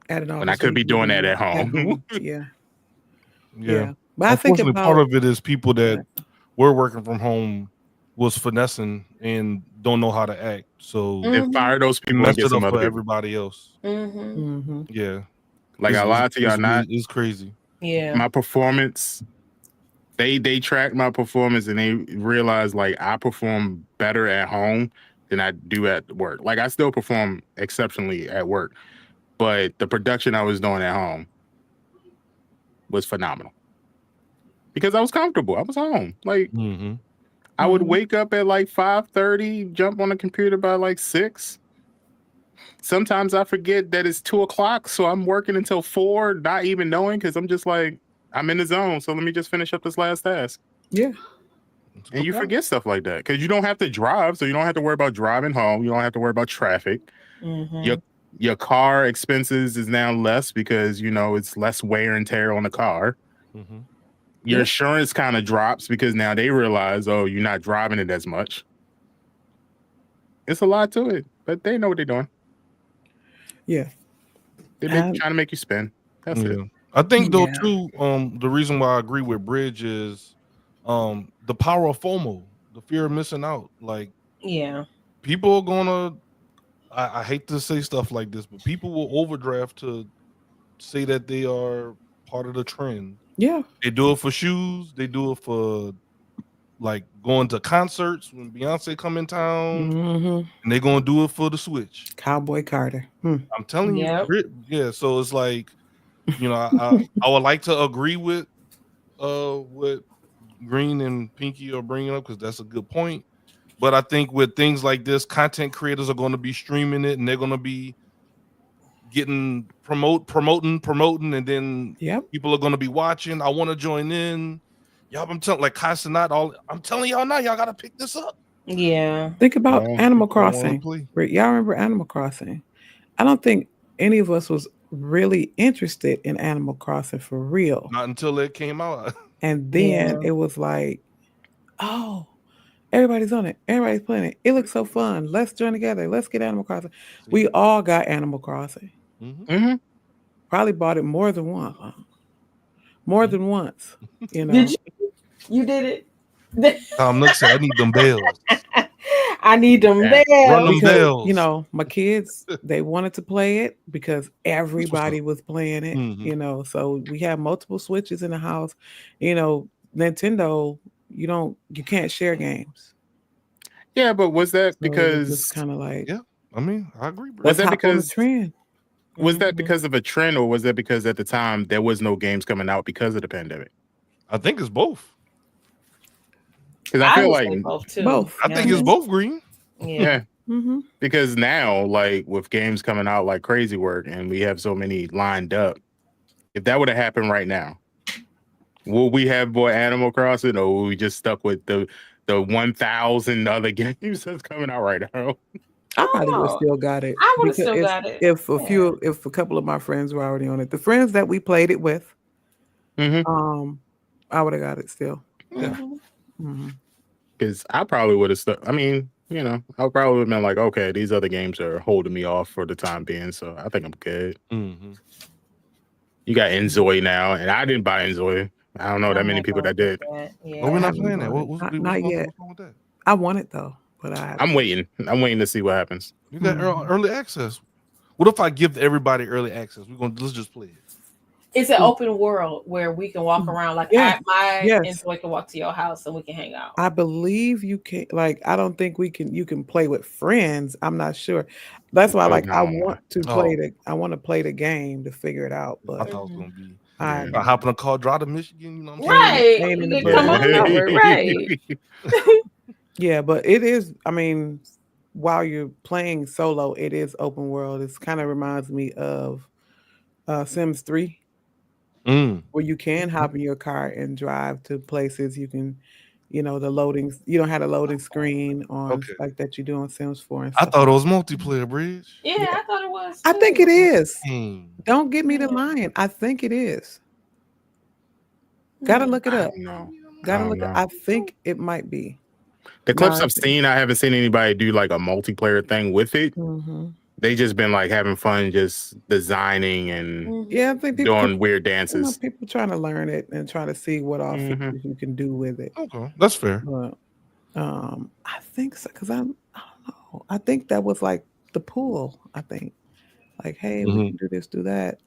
When I could be doing that at home. Yeah. But I think part of it is people that were working from home was finessing and don't know how to act. So and fire those people and messed get it some up other for people. everybody else. Yeah. Like I lied to y'all not. It's crazy. Yeah. My performance, they track my performance and they realize like I perform better at home than I do at work. Like I still perform exceptionally at work, but the production I was doing at home was phenomenal because I was comfortable. I was home. Like I would wake up at like 5:30, jump on the computer by like 6. Sometimes I forget that it's 2:00, so I'm working until 4, not even knowing because I'm just like, I'm in the zone. So let me just finish up this last task. Yeah. And you forget stuff like that because you don't have to drive, so you don't have to worry about driving home. You don't have to worry about traffic. Your car expenses is now less because you know it's less wear and tear on the car. Your insurance kind of drops because now they realize, oh, you're not driving it as much. It's a lot to it, but they know what they're doing. Yeah. They're trying to make you spend. That's it. I think though too, the reason why I agree with Bridge is the power of FOMO, the fear of missing out. Like people are gonna I hate to say stuff like this, but people will overdraft to say that they are part of the trend. Yeah. They do it for shoes, they do it for like going to concerts when Beyonce come in town, and they're gonna do it for the Switch. Cowboy Carter. I'm telling you, yeah. So it's like, you know, I would like to agree with what Green and Pinky are bringing up because that's a good point. But I think with things like this, content creators are going to be streaming it, and they're going to be getting promoting, and then people are going to be watching. I want to join in. Y'all, I'm telling like Casanat, I'm telling y'all now, y'all got to pick this up. Yeah. Think about Animal Crossing. Y'all remember Animal Crossing? I don't think any of us was really interested in Animal Crossing for real. Not until it came out. And then it was like Oh, everybody's on it. Everybody's playing it. It looks so fun. Let's join together. Let's get Animal Crossing. We all got Animal Crossing. Mm-hmm. Probably bought it more than once. More than once. You know. Did you? You did it. Tom Nook said, "I need them bells. I need them Yeah. Run them bells. Because, bells." you know, my kids, they wanted to play it because everybody was playing it, Mhm. you know. So we have multiple Switches in the house. You know, Nintendo, you can't share games. Yeah, but was that So it was just because kind of like, Yeah. I mean, I agree, bro. Was let's that hop on the because- trend. was that Mhm. because of a trend, or was that because at the time there was no games coming out because of the pandemic? I think it's both. Because I feel would like say both too. Both. I think it's both, Green. yeah. Mm-hmm. Because now, like with games coming out like crazy work, and we have so many lined up, if that would have happened right now, will we have more Animal Crossing, or will we just stuck with the 1,000 other games that's coming out right now? I probably would have Oh, still got it. I would've because still got it. If Yeah. if a couple of my friends were already on it, the friends that we played it with, Mm-hmm. I would have got it still. Yeah. Mhm. Mm-hmm. Because I probably would have stuck. I mean, you know, I probably would have been like, okay, these other games are holding me off for the time being, so I think I'm good. Mm-hmm. You got Enzoy now, and I didn't buy Enzoy. I don't know that I'm many not people gonna that did. do that. Yeah. Oh, we're not haven't playing that. bought What's it. Not yet. what's wrong with that? I want it though, but I I'm waiting. I'm waiting to see what happens. You got Mhm. early access. What if I give everybody early access? Let's just play it. It's an open world where we can walk around. Like Yes. my Yes. Enjoy can walk to your house and we can hang out. I believe you can. Like, I don't think you can play with friends. I'm not sure. That's why, Oh, I no. want to I want to play the game to figure it out. I But thought it was gonna be I Yeah. hop in a car, drive to Michigan. You know what I'm saying? Right. ain't in the You can come on over. Right. yeah, but it is. I mean, while you're playing solo, it is open world. It kind of reminds me of Sims 3, Mm. where you can hop in your car and drive to places. You can, the loadings. You don't have a loading screen on Okay. like that you do on Sims 4 and I stuff. thought it was multiplayer, Bridge. Yeah, I thought it was. I think it too. is. Dang. Don't get me to Yeah. lying. I think it is. Gotta look it I up. don't know. Gotta don't look it. know. I think it might be. The clips No, I've seen, I haven't seen anybody do like a multiplayer thing with it. Mhm. They just been like having fun, just designing and Mhm. Yeah, I think people, doing weird you know, dances. people trying to learn it and trying to see what all Mhm. features you can do with it. Okay, that's fair. But I think so because I don't know. I think that was like the pool. I think like, hey, we Mhm. can do this, do that.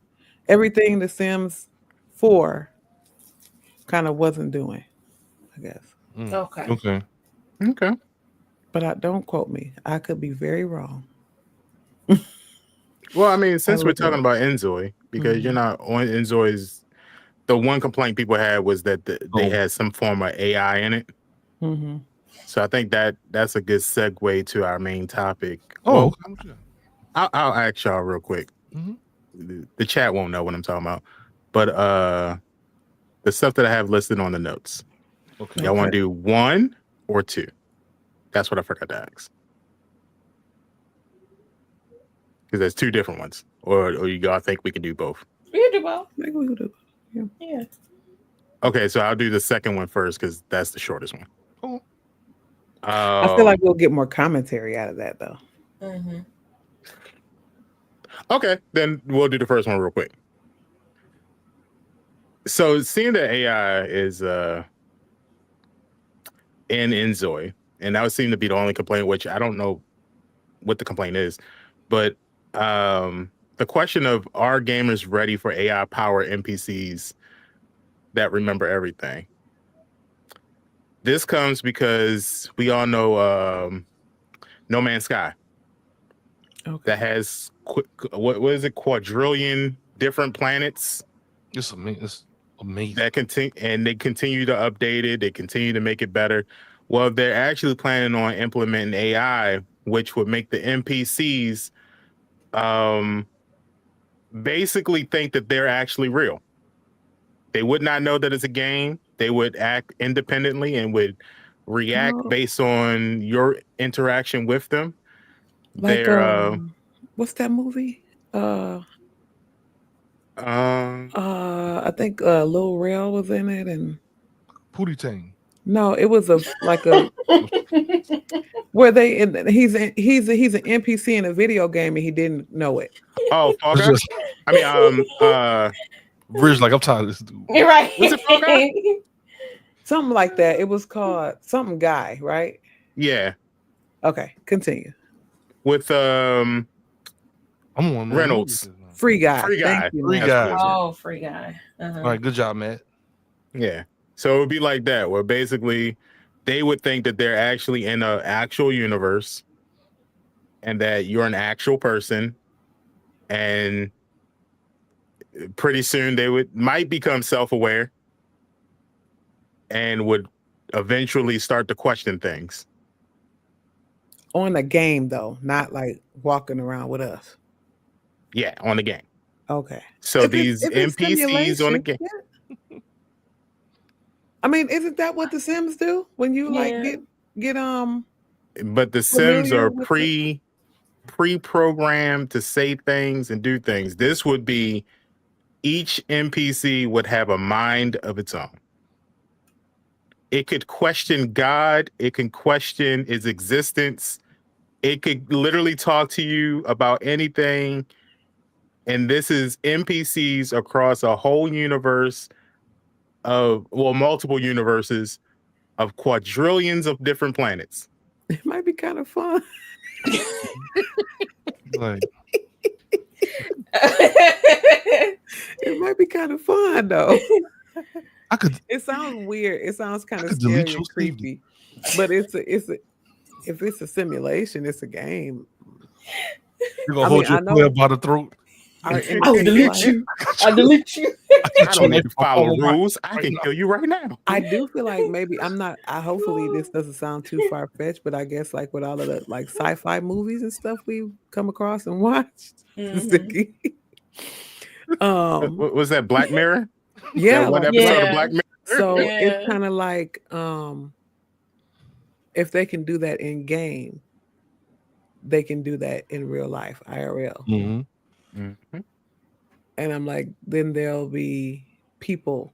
Everything the Sims 4 kind of wasn't doing, I guess. Mm. Okay. Okay. Okay. But don't quote me. I could be very wrong. Well, I mean, since we're look it talking up. about Enzoy, because you're Mhm. not on Enzoy's, the one complaint people had was that they Oh. had some form of AI in it. Mm-hmm. So I think that's a good segue to our main topic. Oh, Well, okay. I'll ask y'all real quick. Mhm. The chat won't know what I'm talking about, but the stuff that I have listed on the notes. Okay. Y'all want to do 1 or 2? That's what I forgot to ask. Because there's 2 different ones, or you all think we can do both? We can do both. Maybe we could do. Yeah. Okay, so I'll do the second one first because that's the shortest one. Oh. I feel like we'll get more commentary out of that though. Mm-hmm. Okay, then we'll do the first one real quick. So seeing that AI is in Enzoy, and that would seem to be the only complaint, which I don't know what the complaint is, but the question of are gamers ready for AI powered NPCs that remember everything? This comes because we all know No Man's Sky. Okay. That has what is it, quadrillion different planets It's amazing. It's amazing. that continue, and they continue to update it. They continue to make it better. Well, they're actually planning on implementing AI, which would make the NPCs basically think that they're actually real. They would not know that it's a game. They would act independently and would react Oh. based on your interaction with them. Like They're what's that movie? I think Lil Rel was in it, and Pootie Tang. No, it was like a where he's an NPC in a video game and he didn't know it. Oh, Fall It's Guys? just I mean, Bridge like I'm tired of this dude. You're right. Was it Fall Guys? Something like that. It was called something Guy, right? Yeah, Okay, continue. with I'm one Reynolds. Free Guy. Free Guy. Thank you, Free Matt. Guy. Oh, free guy. Uh-huh. All right, good job, Matt. Yeah. So it would be like that, where basically they would think that they're actually in an actual universe and that you're an actual person. And pretty soon they might become self-aware and would eventually start to question things. On a game though, not like walking around with us. Yeah, on the game. Okay. So If these it's NPCs on the simulation, game. yeah. I mean, isn't that what the Sims do when you like Yeah. get But the Sims familiar are with pre-programmed to say things and do things. This would be each NPC would have a mind of its own. It could question God. It can question its existence. It could literally talk to you about anything. And this is NPCs across a whole universe of, well, multiple universes of quadrillions of different planets. it might be kind of fun. Like, It might be kind of fun though. I could It sounds weird. It sounds kind of could delete scary your and save. creepy. But it's a if it's a simulation, it's a game. you're gonna I hold mean, your I know- player by the throat. Our I'll instinct delete like- you. I'll delete you. I don't need to follow Oh my- rules. I can kill you right now. I do feel like maybe hopefully this doesn't sound too far fetched, but I guess like with all of the like sci-fi movies and stuff we've come across and watched. Mhm. Sticky. What was that, Black Mirror? Yeah, That one like- episode Yeah. of Black Mirror? so Yeah. it's kind of like if they can do that in game, they can do that in real life, IRL. Mhm. Mhm. And I'm like, then there'll be people,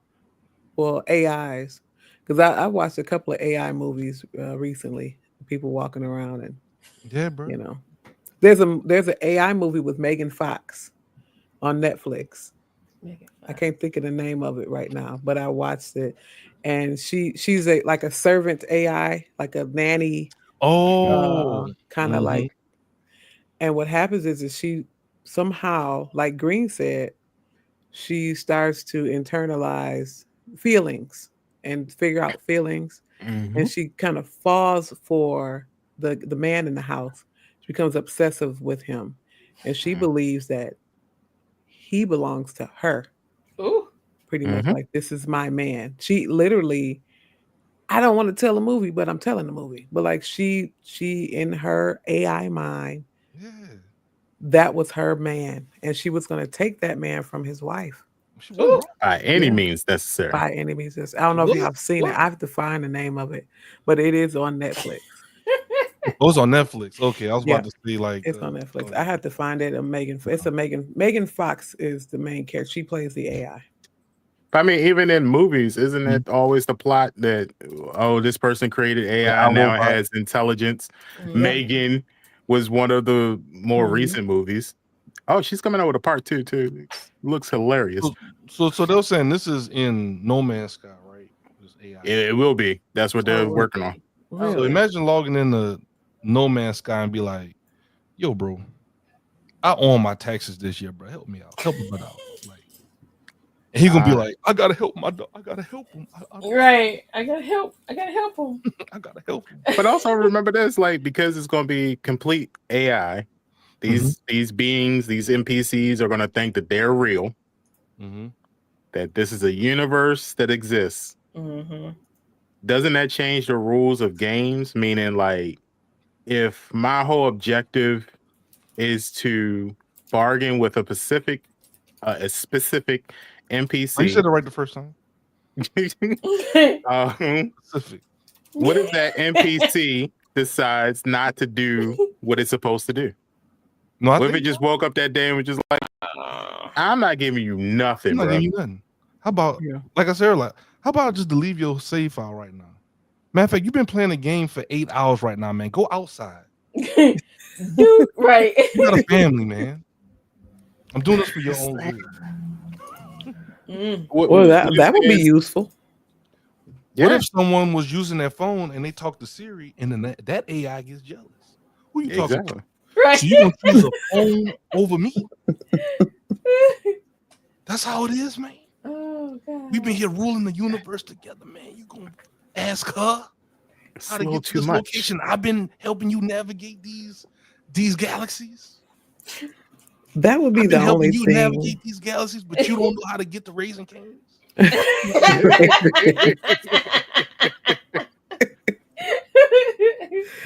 well, AIs, because I watched a couple of AI movies recently. People walking around and Yeah, bro. you know, there's an AI movie with Megan Fox on Netflix. I can't think of the name of it right now, but I watched it, and she's like a servant AI, like a nanny, Oh, kind of Mhm. like. And what happens is she somehow, like Green said, she starts to internalize feelings and figure out feelings, and she kind of falls for the man in the house. She becomes obsessive with him, and she Mhm. believes that he belongs to her. Ooh. Pretty much Mhm. like, this is my man. She literally, I don't want to tell a movie, but I'm telling the movie. But like she in her AI mind, yeah. that was her man, and she was going to take that man from his wife She was wrong. By any Yeah. means necessary. by any means. I don't know if What? y'all have seen What? it. I have to find the name of it, but it is on Netflix. Oh, it's on Netflix. Okay, I was Yeah. about to see like It's on Netflix. oh, I had to find it. Megan Fox is the main character. She plays the AI. I mean, even in movies, isn't Mm-hmm. it always the plot that, oh, this person created AI, I now love it that. has intelligence? Mhm. Megan was one of the more Mhm. recent movies. Oh, she's coming out with a part 2 too. Looks hilarious. So they were saying this is in No Man's Sky, right? This AI. It will be. That's what they're Oh, working on. So Really? imagine logging into No Man's Sky and be like, "Yo, bro, I own my taxes this year, bro. Help me out. Help me out." Like, and he gonna be like, "I gotta help my dog. I gotta help him. Right. I gotta help. I gotta help him. I gotta help him." But also remember this, like, because it's going to be complete AI, these beings, these NPCs are going to think that they're real, Mm-hmm. that this is a universe that exists. Mm-hmm. Doesn't that change the rules of games? Meaning, like, if my whole objective is to bargain with a specific NPC, Oh, you said it right the first time. Specific. what if that NPC decides not to do what it's supposed to do? No, I What if think it just woke up that day and was just like, I'm not giving you nothing, I'm not bro. giving you nothing. How about, Yeah. like I said, like, how about just delete your save file right now? Matter of fact, you've been playing a game for 8 hours right now, man. Go outside. Dude, right. You got a family, man. I'm doing this for your own good. Well, that would be useful. What if someone was using their phone and they talk to Siri and then that AI gets jealous? Who you talking to? Right. So you gonna choose a phone over me? That's how it is, man. Oh God. We've been here ruling the universe together, man. You gonna ask her how to get to this location? I've been helping you navigate these galaxies. That would be the only you thing. Navigate these galaxies, but you don't know how to get to Raising Cane's.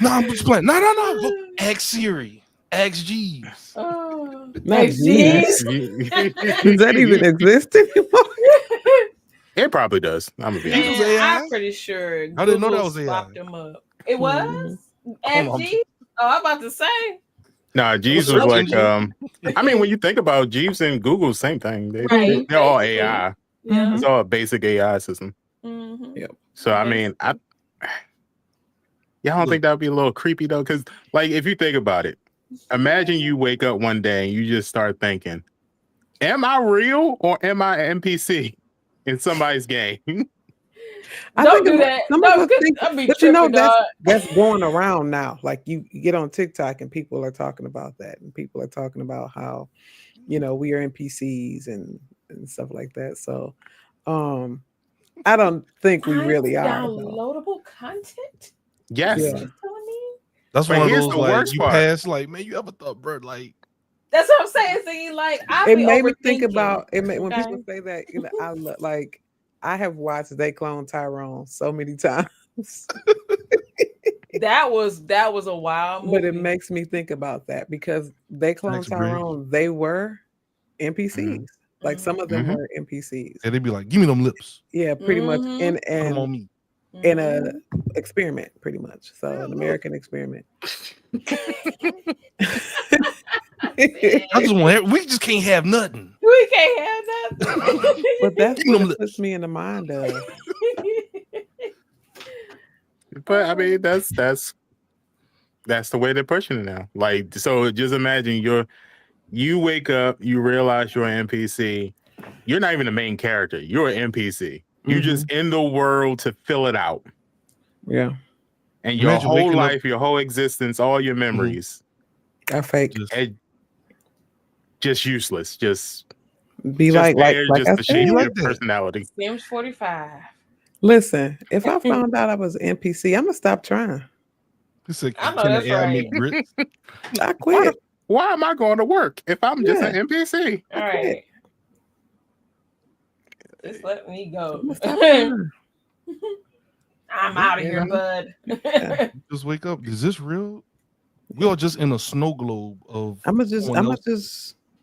No, I'm just playing. No. Look, ask Siri. Ask Jeeves. Not Jeeves. Does that even exist anymore? It probably does. I'm gonna be honest. I'm pretty sure. I didn't know that was AI. Swapped them up. It was. Ask Jeeves. Oh, I'm about to say. Nah, Jeeves was like, I mean, when you think about Jeeves and Google, same thing. They're all AI. Yeah. It's all a basic AI system. Mm-hmm. Yep. So I mean, y'all don't think that would be a little creepy though? Because like, if you think about it, imagine you wake up one day and you just start thinking, "Am I real or am I an NPC in somebody's game?" Don't do that. But you know that's going around now. Like you get on TikTok and people are talking about that, and people are talking about how, we are NPCs and stuff like that. So, I don't think we really are. Downloadable content. Yes. Yeah. That's But one of here's those the like worst you part. pass like, man, you ever thought, bro, like That's what I'm saying. See, like It made me think about it. When people say that, I have watched They Clone Tyrone so many times. that was a wild movie. But it makes me think about that because They Clone Tyrone, they were NPCs. Mm-hmm. Like some of them were NPCs. And they'd be like, give me them lips. Yeah, pretty much. Put them on me. In a experiment, pretty much. So an American experiment. We just can't have nothing. We can't have nothing. But that's what it puts me in the mind of. But I mean, that's the way they're pushing it now. Like, so just imagine you wake up, you realize you're an NPC. You're not even the main character. You're an NPC. You're just in the world to fill it out. Yeah. And your whole life, your whole existence, all your memories are fake. Just useless. Just be like just to shape your personality. Sims 45. Listen, if I found out I was an NPC, I'm gonna stop trying. I know that's right. I quit. Why am I going to work if I'm just an NPC? All right. Just let me go. I'm out of here, bud. Just wake up. Is this real? We are just in a snow globe of. I'm gonna just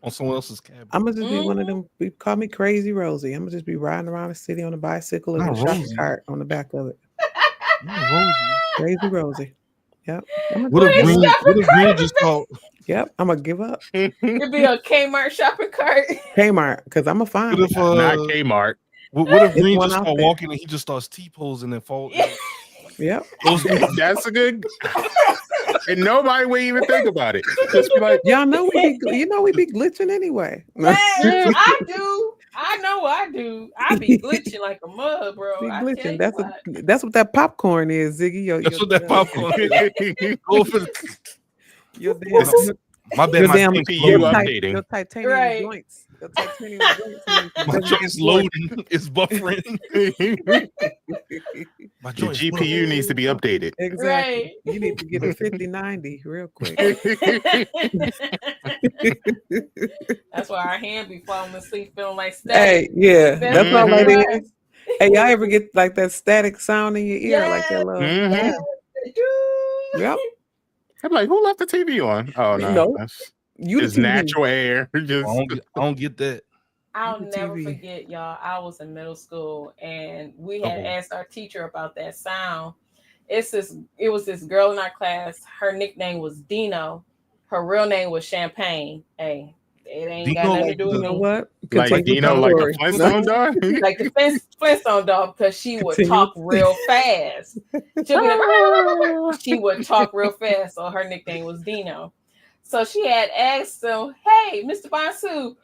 on someone else's cabin. I'm gonna just be one of them. Call me Crazy Rosie. I'm gonna just be riding around the city on a bicycle and a shopping cart on the back of it. Crazy Rosie. Yep. What if Green just called? Yep. I'm gonna give up. It'd be a Kmart shopping cart. Kmart, because I'm a fine. Not Kmart. What if Green just start walking and he just starts T-posing and fall? Yep. That's a good. And nobody would even think about it. Just be like, y'all know we be glitching anyway. I do. I know I do. I be glitching like a mud, bro. Be glitching. That's what that popcorn is, Ziggy. That's what that popcorn is. Go for my bad. My CPU updating. Your titanium joints. Your titanium joints. My joint's loading. It's buffering. My GPU needs to be updated. Exactly. Right. You need to get a 5090 real quick. That's why our hand be falling asleep feeling like static. Hey, yeah, that's all it is. Hey, y'all ever get like that static sound in your ear, like that little? Yep. I'm like, who left the TV on? Oh no, it's natural air. Just I don't get that. I'll never forget, y'all. I was in middle school and we had asked our teacher about that sound. It was this girl in our class. Her nickname was Dino. Her real name was Champagne. Hey, It ain't got nothing to do with You know me. what? Like Continue Dino, the like story. a Flintstone dog. Like the Flintstone dog, because she would Continue. talk real fast. She'll be like, she would talk real fast, so her nickname was Dino. So she had asked him, "Hey, Mr. Bonsu,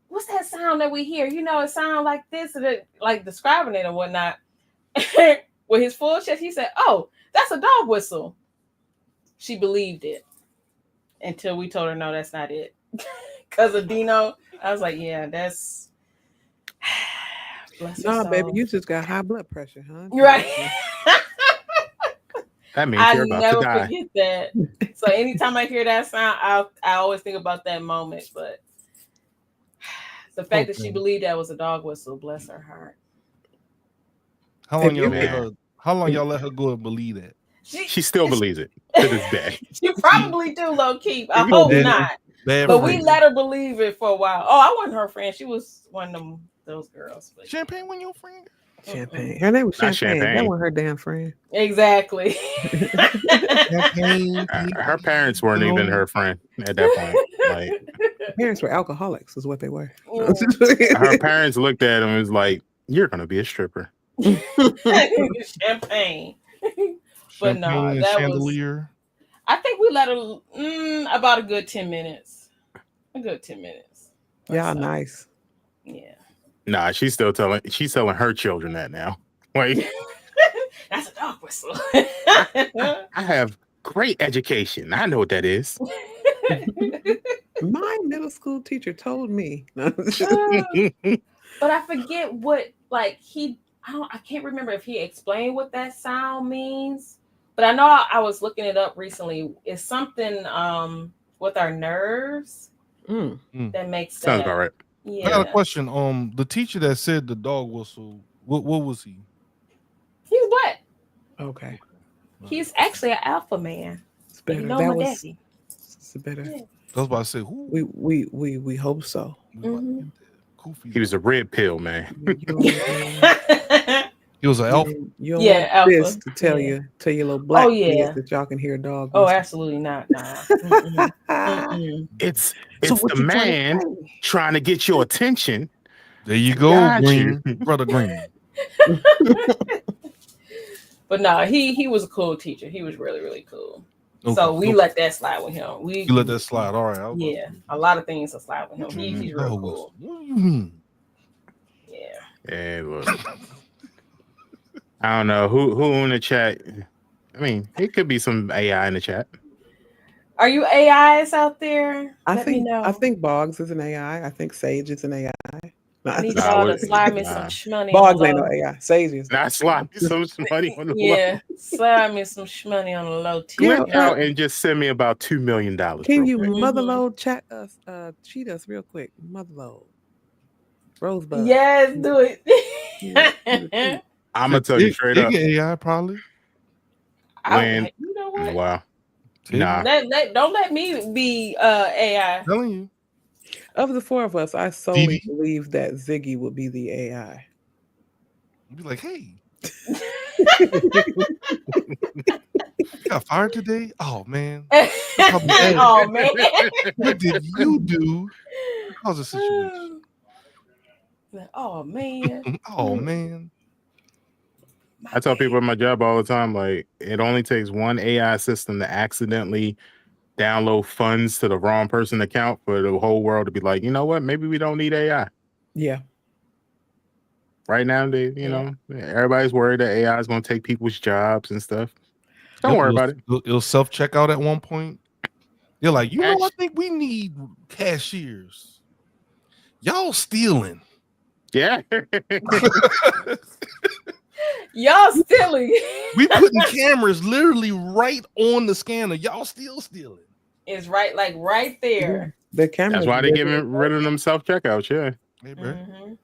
what's that sound that we hear? You know, it sounds like this," and like describing it or whatnot. With his full chest, he said, "Oh, that's a dog whistle." She believed it until we told her, "No, that's not it." Because of Dino, I was like, "Yeah, that's." Bless her No, soul. baby, you just got high blood pressure, huh? You're right. That means I you're about to never die. forget that. So anytime I hear that sound, I always think about that moment. But the fact that she believed that was a dog whistle, bless her heart. How long If y'all you- let her? How long y'all let her go and believe that? She still believes it to this day. She probably do, low key. I You hope did it. not. Bad But we friend. let her believe it for a while. Oh, I wasn't her friend. She was one of those girls. But Champagne when your friend. Champagne. Her name was Not Champagne. That Champagne. wasn't her damn friend. exactly. Champagne. Her parents weren't even her friend at that point. Like Her parents were alcoholics, is what they were. her parents looked at him and was like, "You're gonna be a stripper." Champagne. But no, Champagne and that was. chandelier. I think we let her about a good 10 minutes. A good 10 minutes. or Yeah, so. nice. Yeah. Nah, she's telling her children that now. Like, That's a dog whistle. I have great education. I know what that is. My middle school teacher told me. But I forget what I can't remember if he explained what that sound means. But I know I was looking it up recently. It's something with our nerves that makes Sounds that. about right. Yeah. I got a question. The teacher that said the dog whistle, what was he? He's what? Okay. He's actually an alpha man. It's better. You know That my was daddy. it's better. Yeah. I was about to say who? We hope so. We about to Mhm. get that. Goofy. He was a red pill man. He was an alpha. You don't Yeah, want alpha. this to tell Yeah. your little black yeah. kids that y'all can hear a dog. Oh, whistle. absolutely not. Nah. Mm-mm. Mm-mm. It's So the what you trying to man say? trying to get your attention. There you go, Got Green. you. Brother Green. But no, he was a cool teacher. He was really, really cool. Okay. So we let that slide with him. You let that slide. All right. I was about to Yeah, say, a lot of things will slide with him. He's real dog cool. whistle. What do you mean? Yeah. Yeah, look. I don't know who in the chat. I mean, it could be some AI in the chat. Are you AIs out there? I Let me think know. I think Boggs is an AI. I think Sage is an AI. I need Nah, y'all to what- slide me nah. some shmoney. Boggs on ain't the no low. AI. Sage is. Not slide me some money on the Yeah, slide me some shmoney on the low tier. Yeah, Click out and just send me about $2 million. Can you real quick. motherload chat us? Cheat us real quick. Motherload. Rosebud. Yes, do it. Yeah. I'm gonna tell you It- straight it up. get AI probably. When- You know what? Wow. See? Nah. Don't let me be AI. I'm telling you. Of the four of us, I solely Dee Dee? believe that Ziggy would be the AI. You'd be like, hey, got fired today? Oh man. Oh man. What did you do to cause a situation? Oh man. Oh man. I tell people at my job all the time, like, it only takes one AI system to accidentally download funds to the wrong person account for the whole world to be like, you know what? Maybe we don't need AI. Yeah. Right now, everybody's worried that AI is going to take people's jobs and stuff. Don't worry about it. It'll self check out at one point. You're like, I Actu- think we need cashiers. Y'all stealing. Yeah. Y'all stealing. We putting cameras literally right on the scanner. Y'all still stealing. It's right there. The camera. That's why they're getting rid of them self-checkouts. Yeah. Hey, bro. Mhm.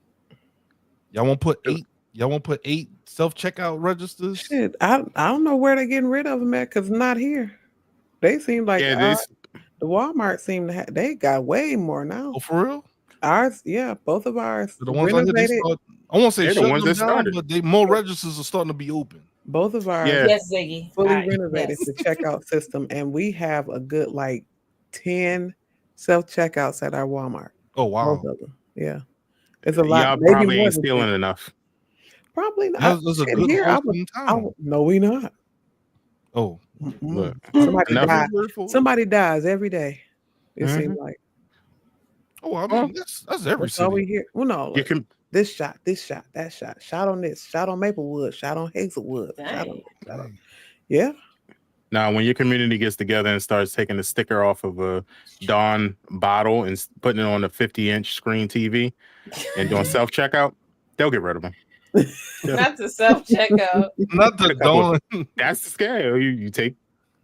Y'all won't put 8. Y'all won't put 8 self checkout registers. Shit, I don't know where they're getting rid of them at because not here. They seem like Yeah, the Walmart seem to have. They got way more now. Oh, for real? Ours, yeah, both of ours The ones out here, renovated. I won't say They're the shutting ones them that down, started. but more registers are starting to be open. Both of ours Yeah. Yes, Ziggy. fully All right, renovated yes. the checkout system, and we have a good like 10 self-checkouts at our Walmart. Oh wow, Both of them. Yeah. It's a lot. Y'all Maybe probably more ain't than stealing 10. enough. Probably not. that's a Shit, good here, wholesome town. no, we not. Oh, Look, Somebody enough. dies. word for it. Somebody dies every day. It seems Mhm. like Oh, I mean that's every that's all we city. hear. Well, no, You like, can this shot, that shot on this, shot on Maplewood, shot on Hazelwood, Dang. yeah. now when your community gets together and starts taking the sticker off of a Dawn bottle and putting it on a 50-inch screen TV and doing self checkout, they'll get rid of them. Not the self checkout. Not the A couple of- Dawn. That's the scale. You take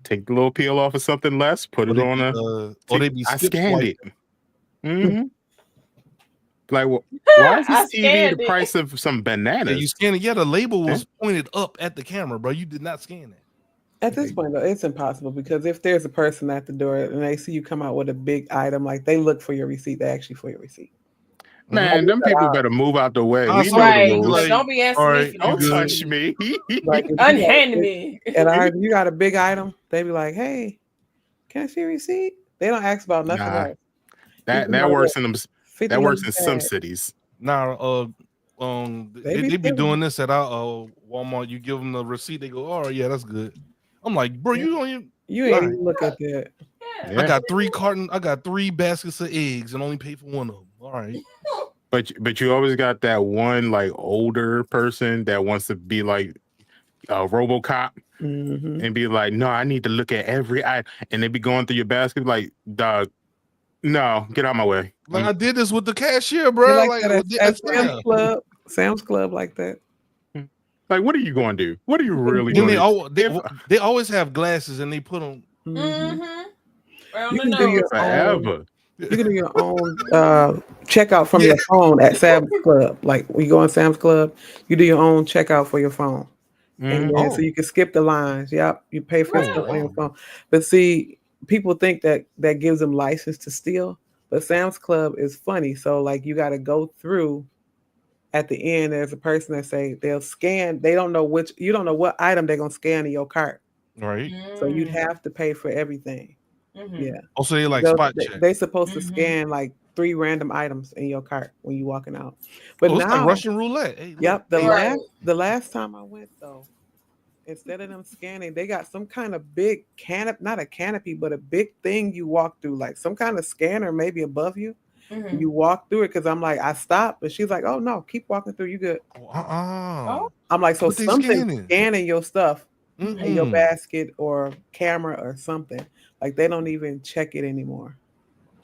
the little peel off of something less, put it on a. Or they be I skip scanned swiping. it. Mm-hmm. Like, why is I this TV scanned the it. price of some Yeah, bananas? you scan it. Yeah, the label was pointed up at the camera, bro. You did not scan it. At this point, though, it's impossible because if there's a person at the door and they see you come out with a big item, like they look for your receipt, they actually for your receipt. Man, them people better move out the way. I We saw know it, the Right. rules. like, Don't be asking all me right, for Don't no touch receipt. me. Like if Unhand me. and you got a big item, they be like, "Hey, can I see your receipt?" They don't ask about nothing Nah. else. that works in them. That works in some $50 cities. Nah, They they be be stealing. doing this at our Walmart. You give them the receipt, they go, "Oh yeah, that's good." I'm like, bro, you don't even. You ain't Right. even look at that. Yeah. I got 3 baskets of eggs and only paid for one of them. All right. But you always got that one like older person that wants to be like a RoboCop Mhm. and be like, no, I need to look at every item, and they be going through your basket like, dog, no, get out of my way. Like I did this with the cashier, They bro. like Like, that at yeah. Sam's Club. Sam's Club like that. Like, what are you going to do? What are you really Then going to do? they always have glasses and they put them. Mhm. Mm-hmm. Right on You the can do nose. your Forever. You can do your own checkout from your phone at Sam's Club. Like when you go on Sam's Club, you do your own checkout for your phone. And then, so you can skip the lines. Yep, you pay for stuff on your phone. But see, people think that gives them license to steal. But Sam's Club is funny. So like you got to go through. At the end, there's a person that say they'll scan. They don't know you don't know what item they're gonna scan in your cart. Right. So you'd have to pay for everything. Mm-hmm. Yeah. Also, they like spot check. They're supposed to Mhm. scan like 3 random items in your cart when you're walking out. But It's like now, Russian roulette. Hey, look. yep, Right. the last time I went though, instead of them scanning, they got some kind of big canopy, not a canopy, but a big thing you walk through, like some kind of scanner maybe above you. Mm-hmm. You walk through it because I'm like, I stopped, but she's like, oh no, keep walking through, you good. Oh. I'm like, so What they something scanning? scanning your stuff in your Mm-mm. basket or camera or something. Like they don't even check it anymore.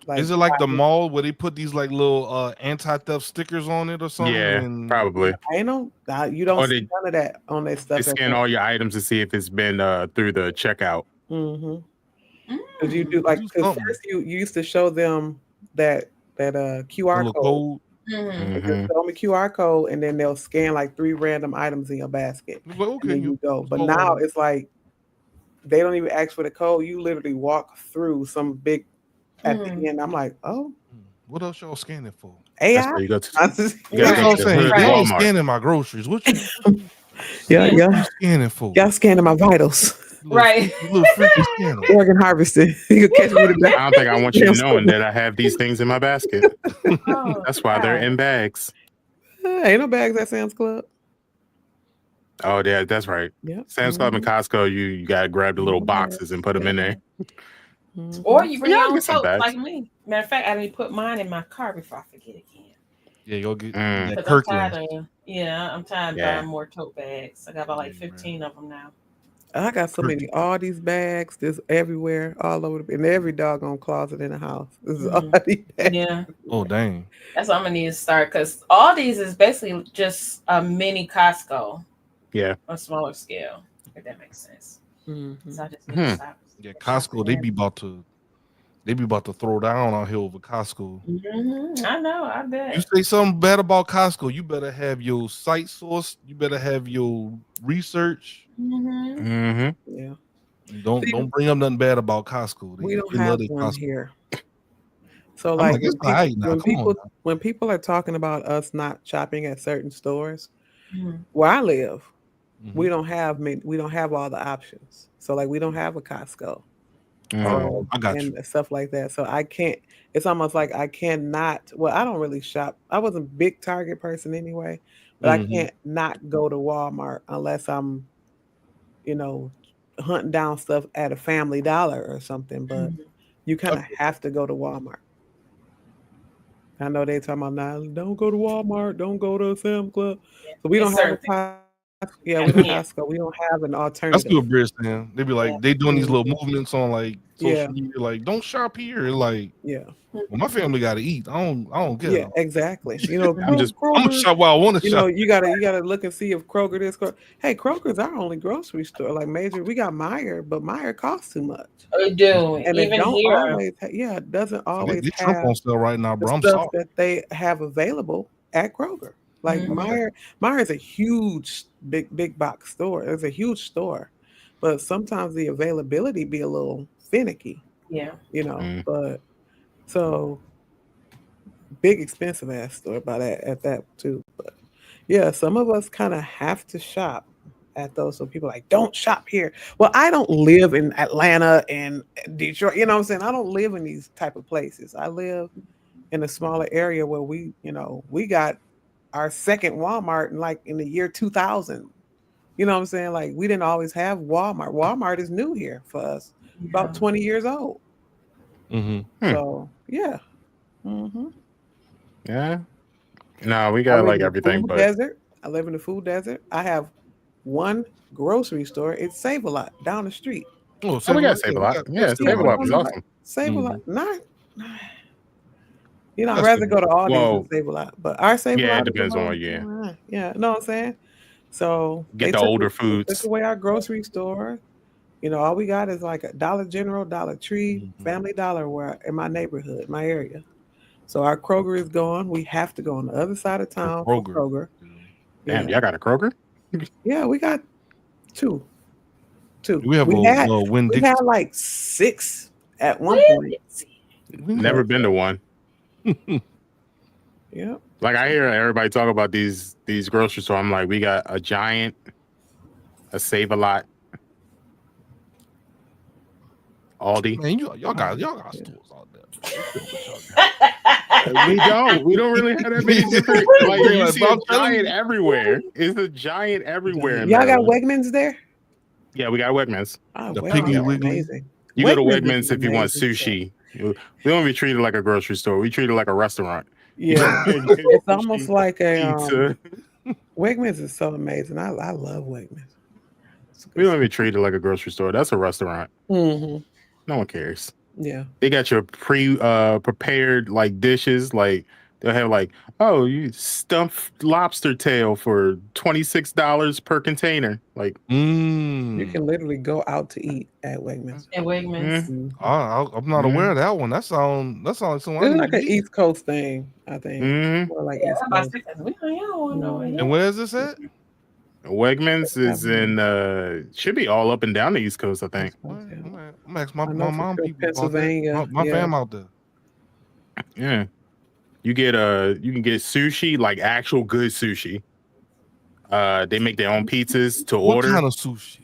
Like, Is it like the mall where they put these like little anti-theft stickers on it or something? Yeah, And probably. I know you don't Or see none of that on that stuff. They scan all your items to see if it's been through the checkout. Mm-hmm. Because you do like Do because something. first you used to show them that QR little code. code. Mm-hmm. They just show me QR code and then they'll scan like 3 random items in your basket. It's like, And okay, then you go. But go now on. it's like they don't even ask for the code. You literally walk through some big at the end. I'm like, oh, What else y'all scanning for? That's AI. where you go to. I just- You gotta That's go what I'm to the saying. hood They ain't Walmart. scanning my groceries. What you yeah, what yeah. you scanning for? Y'all scanning my vitals. Right. You little freaky scanner. Organ harvesting. You can catch me with I don't think I want you knowing that I have these things in my basket. Oh, That's why they're God. in bags. Ain't no bags at Sam's Club. Oh, yeah, that's right. Yeah. Sam's Club and Costco, you gotta grab the little boxes and put them in there. Or you bring Yeah, your I'll own get some tote bags. like me. Matter of fact, I didn't put mine in my car before I forget again. Yeah, you'll get Mm. that Because I'm Kirkland. tired I'm tired of Yeah. buying more tote bags. I got about like Yeah, 15 of them now. I got so many, all these bags, there's everywhere, all over, in every doggone closet in the house. This is all these bags. Yeah. Oh dang. That's what I'm gonna need to start because all these is basically just a mini Costco. Yeah. On a smaller scale, if that makes sense. Mhm. So I just need to stop. Yeah, Costco, they be about to throw down out here over Costco. I know, I You bet. say something bad about Costco, you better have your site source, you better have your research. Mm-hmm. Yeah. Don't bring up nothing bad about Costco. We don't they have love their one Costco. here. So I'm like like, it's all right now. Come on now. when people are talking about us not shopping at certain stores, Mhm. where I live, Mhm. we don't have all the options. So like we don't have a Costco. So, I got you. and stuff like that. So I can't. It's almost like I cannot. Well, I don't really shop. I was a big Target person anyway, but I can't not go to Walmart unless I'm, hunting down stuff at a Family Dollar or something. But you kind of have to go to Walmart. I know they talking about now. Don't go to Walmart. Don't go to Sam's Club. So we don't have a Costco. Yeah, we don't Costco. We don't have an alternative. That's what Bridge saying. They be like, they doing these little movements on like social media, like don't shop here. Like, well, my family got to eat. I don't get it. Yeah, exactly. I'm gonna shop where I want to shop. You gotta look and see if Kroger this. Hey, Kroger's our only grocery store. Like major, we got Meijer, but Meijer costs too much. They do, and even they don't here. always. It doesn't always They have on sale right now, bro. the I'm stuff sorry. that they have available at Kroger. Like Meijer is a huge, big box store. It's a huge store, but sometimes the availability be a little finicky. Yeah, but so big, expensive ass store by that at that too. But yeah, some of us kind of have to shop at those. So people like, don't shop here. Well, I don't live in Atlanta and Detroit. You know what I'm saying? I don't live in these type of places. I live in a smaller area where we got our second Walmart in the year 2000. You know what I'm saying? Like we didn't always have Walmart. Walmart is new here for us, about 20 years old. So yeah. Yeah. No, we got like everything, but desert. I live in the food desert. I have one grocery store. It's Save-A-Lot down the street. Oh, we got Save-A-Lot. Yeah, Save-A-Lot is awesome. Save-A-Lot, not. I'd rather go to Aldi's than Save-A-Lot, but our Save-A-Lot. Yeah, it depends on what. Yeah, know what I'm saying. So get the older foods. Took away our grocery store. All we got is like a Dollar General, Dollar Tree, Family Dollar in my neighborhood, my area. So our Kroger is gone. We have to go on the other side of town for Kroger. Damn, y'all got a Kroger? Yeah, we got two. We had like 6 at one point. Never been to one. Yeah. Like I hear everybody talk about these grocery stores. I'm like, we got a Giant, a Save-A-Lot, Aldi. Man, y'all got stores out there. We don't really have that many different. Like you see a Giant everywhere. It's a Giant everywhere. Y'all got Wegmans there? Yeah, we got Wegmans. Oh, the Piggly Wiggly. Amazing. You go to Wegmans if you want sushi. We don't be treated like a grocery store. We treat it like a restaurant. Yeah, it's almost like a Wegmans is so amazing. I love Wegmans. We don't even treat it like a grocery store. That's a restaurant. Mm-hmm. No one cares. Yeah, they got your prepared like dishes. Like they'll have like, oh, you stuffed lobster tail for $26 per container. Like, you can literally go out to eat at Wegmans. At Wegmans, I'm not aware of that one. That sounds like something. It's like an East Coast thing, I think. More like East Coast. And where is this at? Wegmans is in should be all up and down the East Coast, I think. I'm gonna ask my mom people Pennsylvania. My fam out there. Yeah. You can get sushi, like actual good sushi. They make their own pizzas to order. What kind of sushi?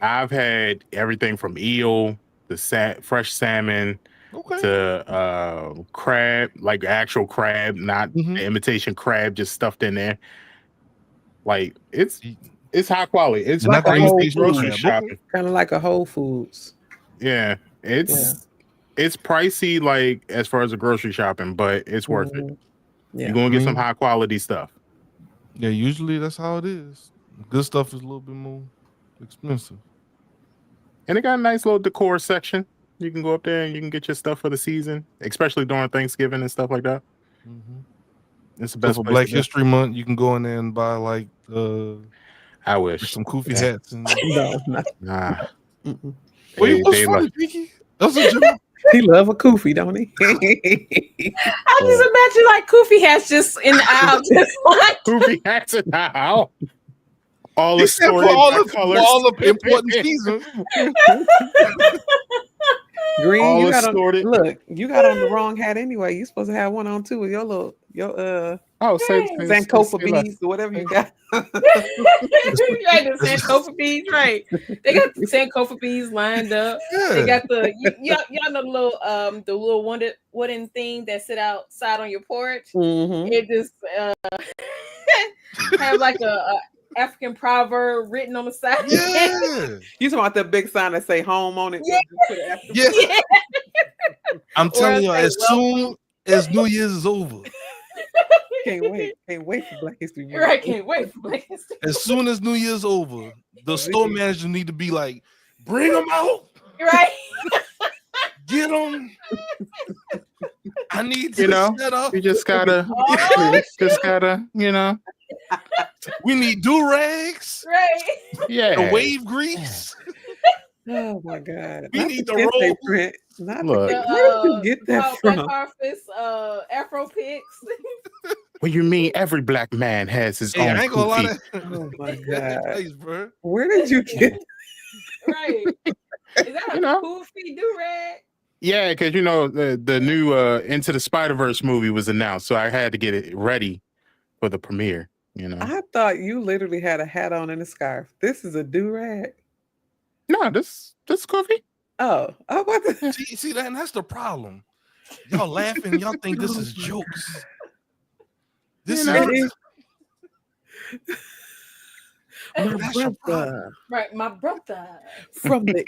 I've had everything from eel to fresh salmon to crab, like actual crab, not the imitation crab, just stuffed in there. Like it's high quality. It's like like a Whole grocery shopping. Kind of like a Whole Foods. Yeah, it's pricey, like as far as the grocery shopping, but it's worth it. Yeah. You're gonna get some high quality stuff. Yeah, usually that's how it is. Good stuff is a little bit more expensive. And they got a nice little decor section. You can go up there and you can get your stuff for the season, especially during Thanksgiving and stuff like that. It's the best for Black History Month. You can go in there and buy like I wish some kufi hats and nah. Wait, what's funny, Pinky? That's a joke. He love a kufi, don't he? I just imagine like kufi hats just in the aisle, just like kufi hats in the aisle. All the colors, all the important seasons. Green, you got on the wrong hat anyway. You supposed to have one on too with your Oh, say Sankofa beads or whatever you got. Right, the Sankofa beads, right? They got the Sankofa beads lined up. They got the y'all know the little wooden thing that sit outside on your porch. Mm-hmm. It just have like a African proverb written on the side. Yeah. You talking about that big sign that say home on it? Yeah. Yeah. I'm telling you, Or as soon as New Year's is over, Can't wait for Black History Month. Right, can't wait for Black History. as soon as New Year's over, the store manager need to be like, bring them out, Right. get them. I need to set up. You just gotta, We need do-rags, Right. the wave grease. Oh my God! We need the Kente roll. print. Not Look. where did you get that Black from? Harvest, Afro Picks. What you mean? Every black man has his Hey, own I ain't gonna lie. kufi. Oh my God! Thanks, bro. Where did you get? Right. Is that a Koofy do-rag? Yeah, because the new Into the Spider-Verse movie was announced, so I had to get it ready for the premiere. I thought you literally had a hat on and a scarf. This is a do-rag. No, this kufi. Oh, what? See that? And that's the problem. Y'all laughing. Y'all think this is jokes. This is my brother. Right, my brother. From the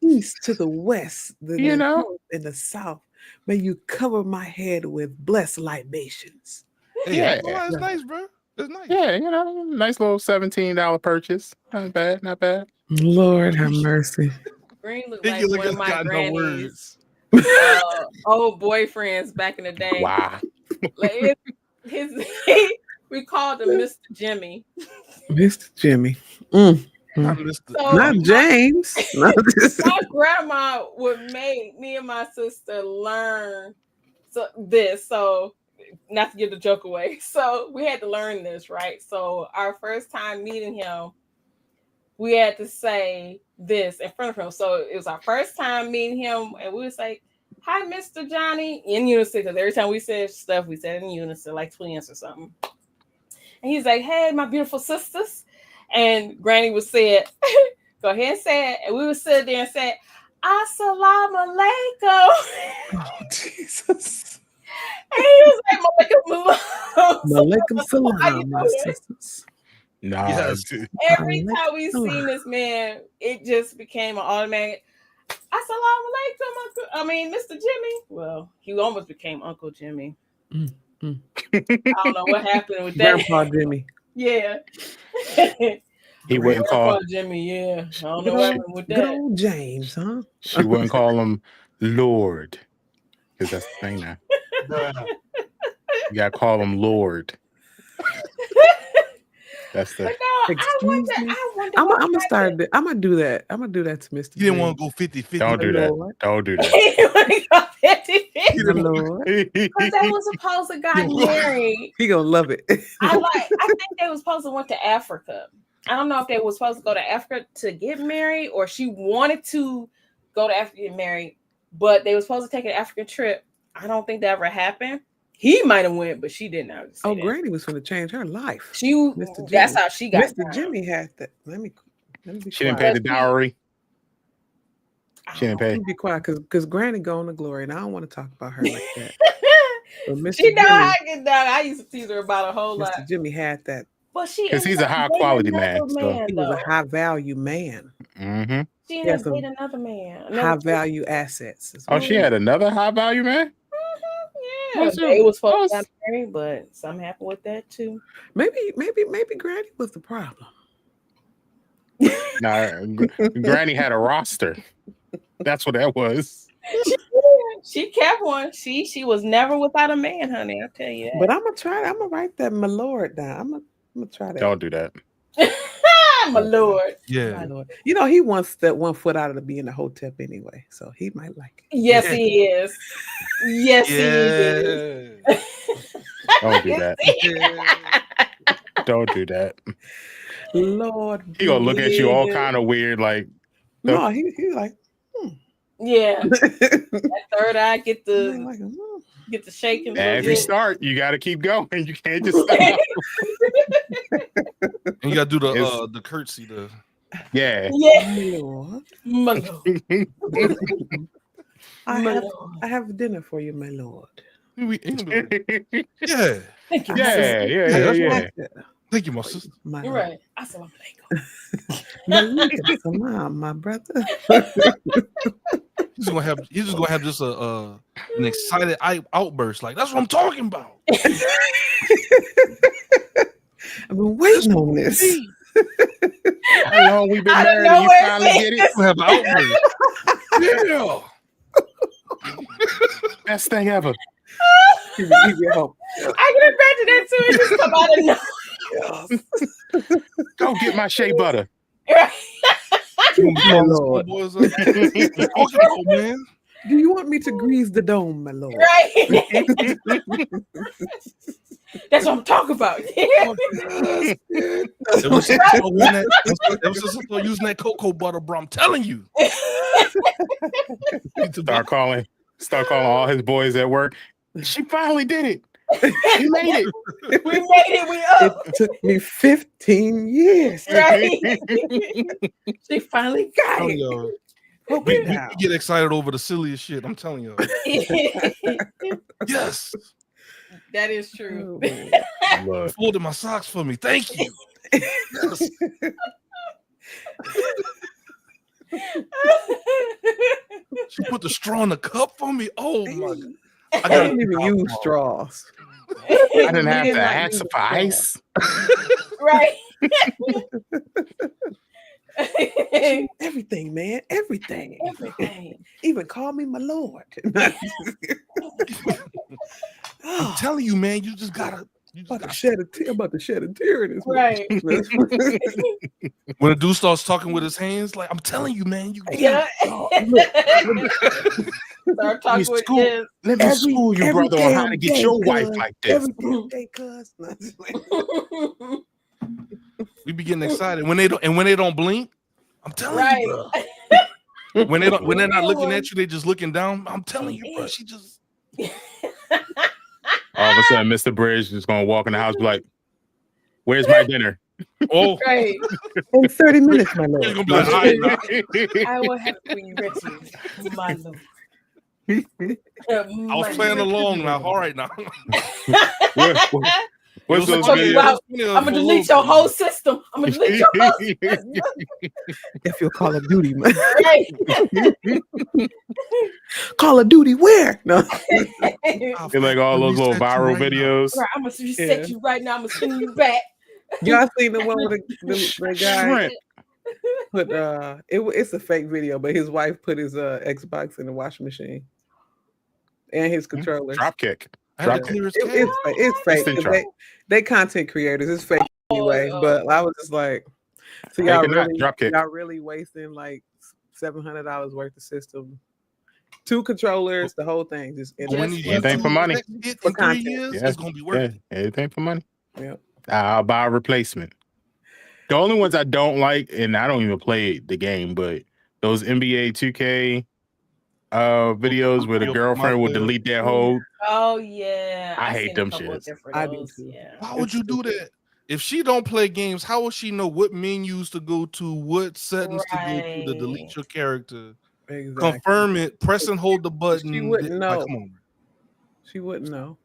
east to the west, the north and the south. May you cover my head with blessed libations. Hey, Yeah. it's nice, bro. It's nice. Yeah, nice little $17 purchase. Not bad, not bad. Lord have mercy. Green look Think like you look one of like my got no granny's words. old boyfriends back in the day. Wow. Like we called him Mr. Jimmy. Mr. Jimmy. I missed it. So Not James. No, my grandma would make me and my sister learn this. So not to give the joke away. So we had to learn this, right? So our first time meeting him, we had to say this in front of him. So it was our first time meeting him, and we would say, "Hi, Mr. Johnny," in unison, because every time we said stuff, we said in unison, like twins or something. And he's like, "Hey, my beautiful sisters." And Granny would say it. Go ahead and say it. And we would sit there and say, "Assalamu alaikum." oh, Jesus. And he was like, Malaikum salam, my sisters. No. Yes. Every time we seen this man, it just became an automatic. Assalamu alaikum, Mr. Jimmy. Well, he almost became Uncle Jimmy. I don't know what happened with that. Grandpa Jimmy. Yeah. He wouldn't call. Grandpa Jimmy, yeah. I don't know what happened with Good that. old James, huh? She wouldn't call him Lord, because that's the thing now. You gotta call him Lord. That's the. Excuse me. I'm gonna start. I'm gonna do that. I'm gonna do that to Mr. You didn't want to go 50-50. Don't do that. Lord. Don't do that. The Lord. Because they was supposed to got married. He gonna love it. I think they was supposed to went to Africa. I don't know if they was supposed to go to Africa to get married, or she wanted to go to Africa to get married, but they were supposed to take an African trip. I don't think that ever happened. He might have went, but she didn't. Oh, Granny was going to change her life. That's how she got. Mr. Jimmy had that. Let me be She didn't quiet. pay the dowry. She didn't pay. Let me be quiet because Granny going to glory, and I don't want to talk about her like that. But Mr. She know Jimmy, how I get down. I used to tease her about a whole lot. Mr. Jimmy had that. But she, Because he's a high quality man. So. He was a high value man. Mm-hmm. She Yes, had another man. High value assets. Oh, she had another high value man? Yeah, they was supposed to get married, but something happened with that too. Maybe Granny was the problem. Nah, Granny had a roster. That's what that was. She kept one. She was never without a man, honey. I'll tell you that. But I'm gonna try. I'm gonna write that my lord down. I'm gonna try that. Don't do that. My lord. Yeah. My lord. You know he wants that 1 foot out of the being a hotep anyway, so he might like it. Yes, he is. Yes, he is. Don't do that. Don't do that. Lord, He gonna look at you all kind of weird, like. No, he like. Yeah. That third eye get the. Like, Get the shaking. As you start, you got to keep going. You can't just stop. And you gotta do the curtsy. Yeah. Yeah. My lord. My lord. I have dinner for you, my lord. Yeah. Thank you. Yeah. Thank you, my sister. My You're lord. right. Assalamu alaikum. Malika salam, my brother. He's just gonna have just an excited outburst. Like, that's what I'm talking about. I've been waiting on this. How long we been I don't married know and you where finally it's get it? He's gonna have an outburst. Yeah. Best thing ever. I can imagine that too. It just come out of nowhere. Go get my shea butter. Right. My lord. Boys up. Talking about, man. Do you want me to grease the dome, my lord? Right. That's what I'm talking about. Yeah. Ever since I started using that cocoa butter, bro, I'm telling you. Start calling all his boys at work. She finally did it. She made it. We made it. We up. It took me 15 years. Right. She finally got it. Yo, we get excited over the silliest shit. I'm telling you. Yes. That is true. You folded my socks for me. Thank you. Yes. She put the straw in the cup for me. Oh my God. I didn't even use straws. I didn't have to ask for ice. Right. Everything, man. Everything. Everything. Even call me my lord. I'm telling you, man, you just gotta about to shed a tear in this. Right. When a dude starts talking with his hands, like, I'm telling you, man, you Yeah. Start talking with kids. Let me school you, brother, on how to get your wife like this. Every damn day, cuz. We be getting excited when they don't blink. I'm telling you, bro. When they're not looking at you, they just looking down. I'm telling you, bro. She just all of a sudden, Mr. Bridge is gonna walk in the house, be like, "Where's my dinner?" Oh, right. In 30 minutes, my lord. He's gonna be like, all right, now. I will have to bring ready, my lord. I was playing along now. All right, now. What's those I'm gonna delete your whole system. I'm gonna delete your whole system. If you'll Call of Duty, man. Right. Call of Duty, where? No. You're like all those little viral videos. Right, I'm gonna reset you right now. I'm gonna send you back. Y'all seen the one with the guy put it's a fake video, but his wife put his Xbox in the washing machine and his controller. Dropkick. It's fake. They content creators. It's fake anyway. But I was just like, so y'all really wasting like $700 worth of system, 2 controllers, the whole thing. Just anything for money. For 3 years, it's gonna be worth it. Anything for money. Yeah. I'll buy a replacement. The only ones I don't like, and I don't even play the game, but those NBA 2K videos where the girlfriend will delete their whole. Oh yeah, I hate them shit. I do too. Yeah. Why would you do that? If she don't play games, how will she know what menus to go to, what settings to go to delete your character? Exactly. Confirm it, press and hold the button. She wouldn't know. Like, come on. She wouldn't know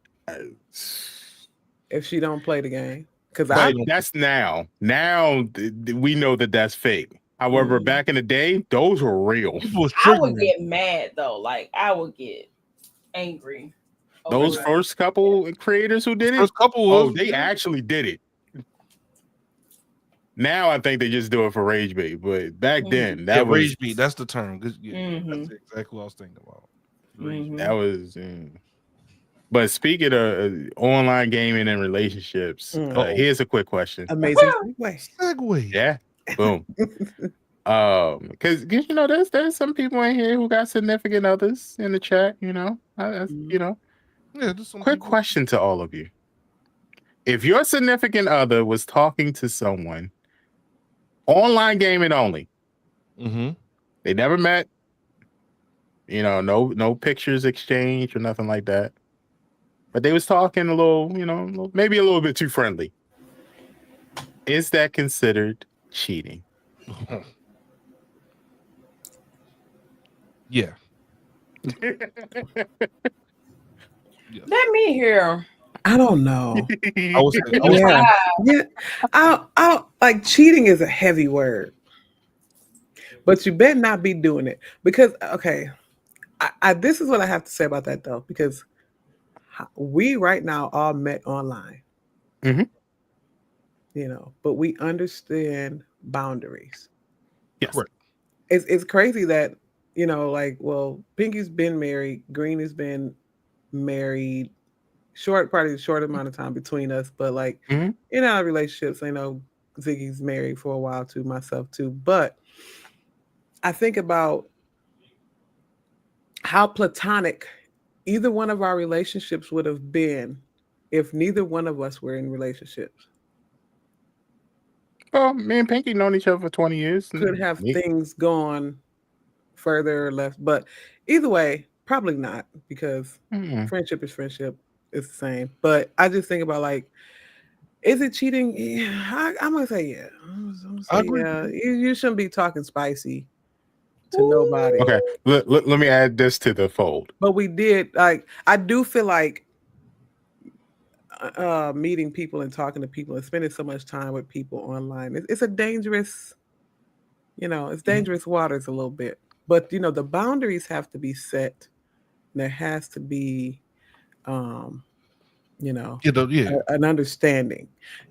if she don't play the game. Because that's now. Now we know that that's fake. However, back in the day, those were real. I would get mad though. Like I would get angry. Those first couple creators who did it, they actually did it. Now I think they just do it for rage bait, but back then that was rage bait. That's the term. That's exactly what I was thinking about. That was. But speaking of online gaming and relationships, here's a quick question. Amazing segue. Yeah, boom. Because you know, there's some people in here who got significant others in the chat. You know, you know. Yeah. Quick question to all of you: if your significant other was talking to someone, online gaming only, they never met. You know, no pictures exchanged or nothing like that. but they was talking a little, maybe a little bit too friendly. Is that considered cheating? Yeah. Let me hear. I don't know. I was Yeah. Yeah. I like cheating is a heavy word. But you better not be doing it. Because okay, I this is what I have to say about that though, because we right now all met online. Mhm. But we understand boundaries. Yes. Right. It's crazy that, Pinky's been married, Green has been married, short amount of time between us, but like Mhm. in our relationships, I know Ziggy's married for a while too, myself too. But I think about how platonic either one of our relationships would have been if neither one of us were in relationships. Well, me and Pinky known each other for 20 years. Could have things gone further or left, but either way, probably not, because friendship is friendship. It's the same. But I just think about like, is it cheating? Yeah, I'm gonna say yeah. I'm gonna say I agree. yeah. You shouldn't be talking spicy to nobody. Okay, let me add this to the fold. But we did, like, I do feel like meeting people and talking to people and spending so much time with people online, it's a dangerous, it's dangerous waters a little bit. But the boundaries have to be set. There has to be an understanding.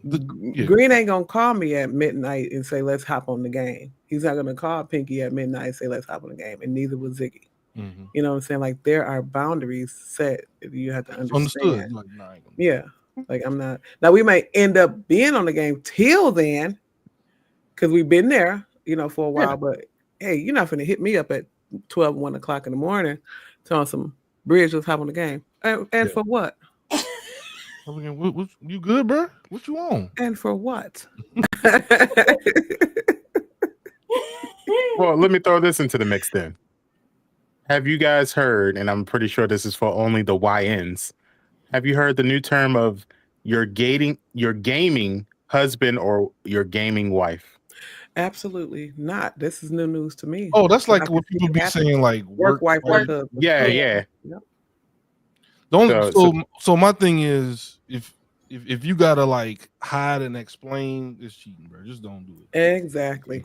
Green ain't gonna call me at midnight and say let's hop on the game. He's not gonna call Pinky at midnight and say let's hop on the game, and neither will Ziggy. Mhm. You know what I'm saying? Like, there are boundaries set. You have to understand. Understood. Like, nah, I ain't gonna- Yeah. Like, I'm not. Now, we may end up being on the game till then, because we've been there, for a while. Yeah. But hey, you're not gonna hit me up at 12, 1 o'clock in the morning, telling some bridge, let's hop on the game. And for what? I'm thinking, what, you good, bro? What you on? And for what? Well, let me throw this into the mix then. Have you guys heard, and I'm pretty sure this is for only the YNs, have you heard the new term of your gaming husband or your gaming wife? Absolutely not. This is new news to me. Oh, that's like what people be saying, like work wife, work husband. Yeah. Yep. So my thing is, if you gotta like hide and explain, it's cheating, bro. Just don't do it. Exactly.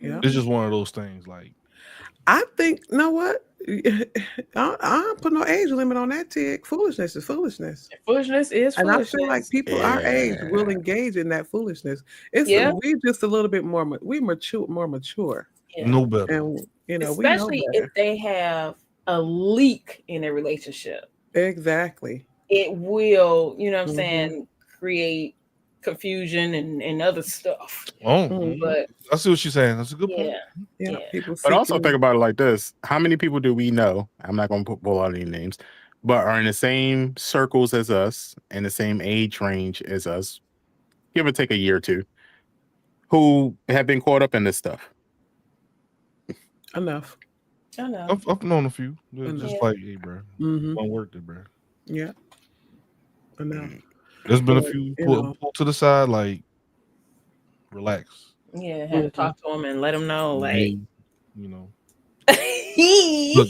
Yeah. It's just one of those things. Like, I think, you know what? I don't put no age limit on that, Tig. Foolishness is foolishness. Foolishness is foolishness. And I feel like people our age will engage in that foolishness. We just a little bit more. We more mature. Yeah. No better. And especially we know if they have a leak in their relationship. Exactly. It will, what I'm saying, create confusion and other stuff. But I see what she's saying. That's a good point. Yeah. People but also think about it like this: how many people do we know? I'm not going to pull out any names, but are in the same circles as us, in the same age range as us, give or take a year or two, who have been caught up in this stuff. Enough. I know. I've known a few. Just like, hey, bro, don't work it, bro. Yeah. Enough. There's been a few pull to the side, like, relax. Yeah, had to talk to him and let him know, like, look,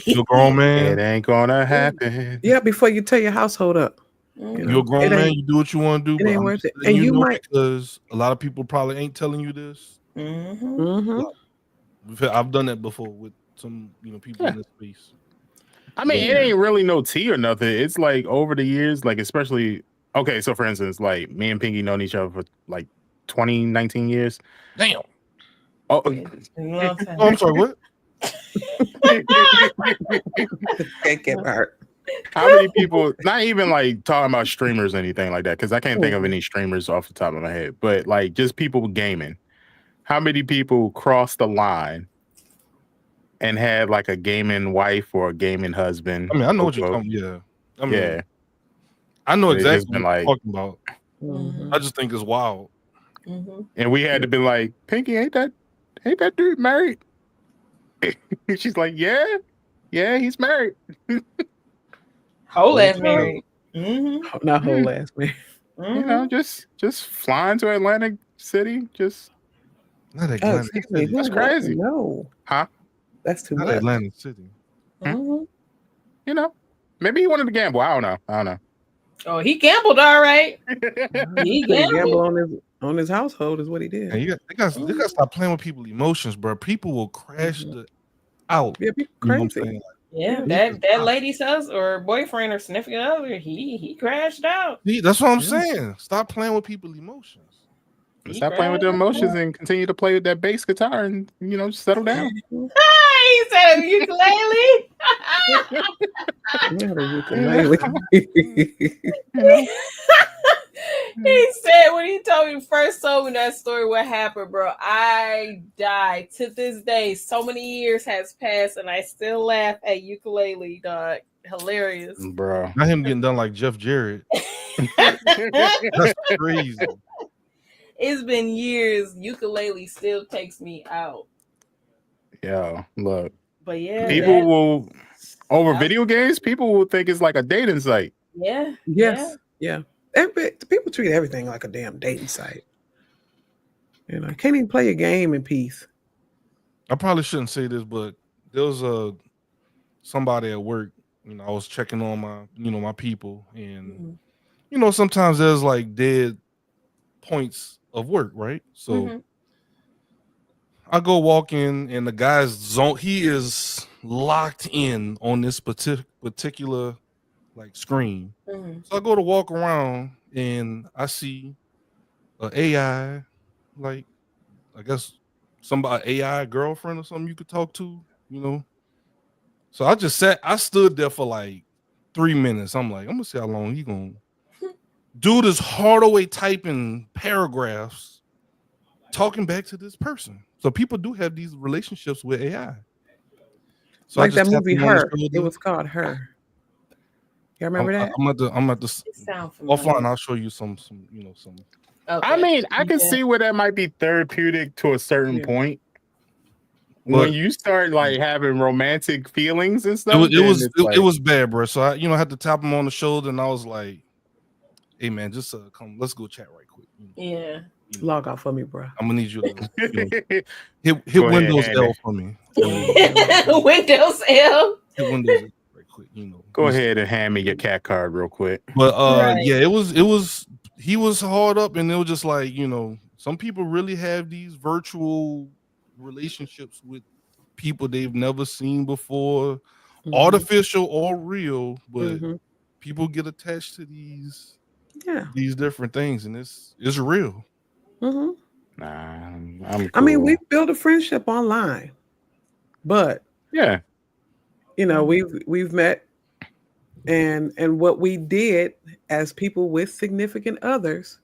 you're a grown man. It ain't gonna happen. Yeah, before you tear your household up. You're a grown man. You do what you want to do. It ain't worth it. And you might, because a lot of people probably ain't telling you this. I've done that before with some, people in this space. I mean, it ain't really no tea or nothing. It's like over the years, like especially. Okay, so for instance, like me and Pinky known each other for like 20, 19 years. Damn. Oh, I'm sorry, what? Can't get hurt. How many people, not even like talking about streamers or anything like that, because I can't think of any streamers off the top of my head, but like just people gaming. How many people crossed the line and had like a gaming wife or a gaming husband? I mean, I know what you're talking about. Yeah. I mean, I know exactly what you're talking about. I just think it's wild. And we had to be like, Pinky, ain't that dude married? She's like, yeah, he's married. Whole ass married. Mm-hmm. Not whole ass man. You know, just flying to Atlantic City, just Not Oh, Atlantic excuse me. City. That's crazy. No, huh? that's too Not much. Atlantic City. Mm-hmm. You know, maybe he wanted to gamble. I don't know. Oh, he gambled all right. He He gamble gambled. on his household is what he did. And they got to stop playing with people's emotions, bro. People will crash the out. Yeah, people You know what I'm crazy. saying? Yeah, Yeah. that lady's husband or boyfriend or significant other, he crashed out. See, that's what I'm Yeah. saying. Stop playing with people's emotions. Stop playing with the emotions and continue to play with that bass guitar and just settle down. He said a ukulele. Yeah, the ukulele. He said when he first told me that story, what happened, bro, I died. To this day, so many years has passed, and I still laugh at ukulele, dog. Hilarious. Bro. Not him getting done like Jeff Jarrett. That's crazy. It's been years. Ukulele still takes me out. Yo, look. But yeah, People will over video games, people will think it's like a dating site. Yeah. Yes. Yeah. People treat everything like a damn dating site. You know, can't even play a game in peace. I probably shouldn't say this, but there was somebody at work. I was checking on my people, and sometimes there's like dead points of work, right? So I go walk in, and the guy's zone. He is locked in on this particular like screen. So I go to walk around, and I see an AI, like I guess somebody AI girlfriend or something you could talk to, So I stood there for like 3 minutes. I'm like, I'm gonna see how long he gonna do this hard away typing paragraphs, talking back to this person. So people do have these relationships with AI. So like that movie Her. It was called Her. You remember that? I'm at the offline. I'll show you some. Okay. I mean, I can see where that might be therapeutic to a certain point. When you start like having romantic feelings and stuff, it was bad, bro. So I had to tap him on the shoulder, and I was like, "Hey, man, just come, let's go chat right quick." Yeah. Log out for me, bro. I'm gonna need you to hit Windows L for me. Windows L. Hit Windows L right quick. Go ahead and hand me your cat card real quick. But yeah, it was. He was hard up, and it was just like some people really have these virtual relationships with people they've never seen before, artificial or real, but people get attached to these different things, and it's real. Nah, I'm cool. I mean, we built a friendship online, but we've met, and what we did as people with significant others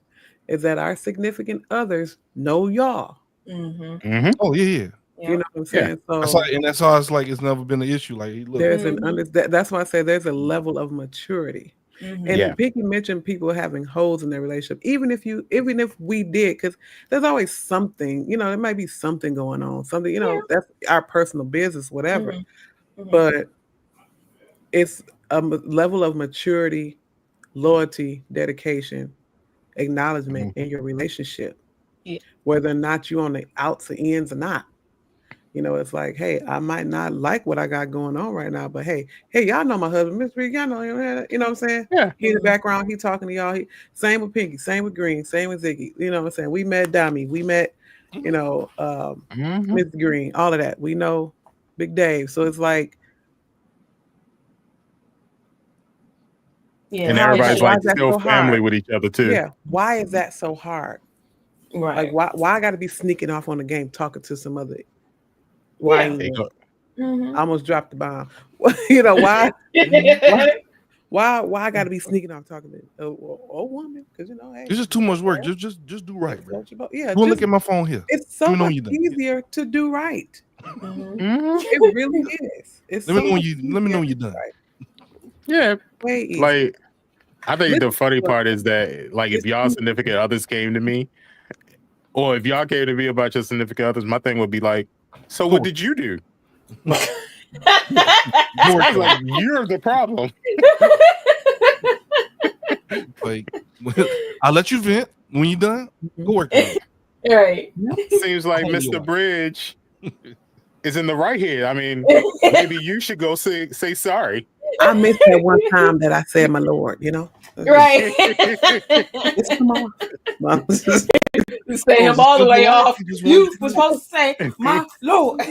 is that our significant others know y'all. Oh yeah. You know what I'm saying? Yeah. So that's how it's like. It's never been an issue. Like, look, there's that's why I say there's a level of maturity. And Pinky mentioned people having holes in their relationship. Even if we did, because there's always something. There might be something going on. Something that's our personal business, whatever. But it's a level of maturity, loyalty, dedication, acknowledgement in your relationship. Yeah. Whether or not you on the outs or ends or not. It's like, hey, I might not like what I got going on right now, but hey, y'all know my husband, Mr. Reed, y'all know him. You know what I'm saying? Yeah. He in the background, he talking to y'all. Same with Pinky, same with Green, same with Ziggy. You know what I'm saying? We met Dami, we met, Mr. Green, all of that. We know Big Dave. So it's like, and everybody's like still family with each other too. Yeah. Why is that so hard? Right. Like why I got to be sneaking off on the game talking to some other? Why? I almost dropped the bomb. Why? Why I got to be sneaking off talking to a woman? Because hey, it's just too much work. Just do right, bro. Yeah. Look at my phone here. It's so much easier to do right. It really is. Let me know when you're done. Right. Yeah. Way like, I think the funny part is that, like, if y'all significant others came to me, or if y'all came to me about your significant others, my thing would be like, so what did you do? Like, you're the problem. Like, I'll let you vent. When you done, go work. Right. Seems like Tell me Mr. why. Bridge is in the right here. I mean, maybe you should go say sorry. I missed that one time that I said, "My Lord," you know. Right. It's tomorrow. You say him all the way off. You were supposed to say, "My Lord."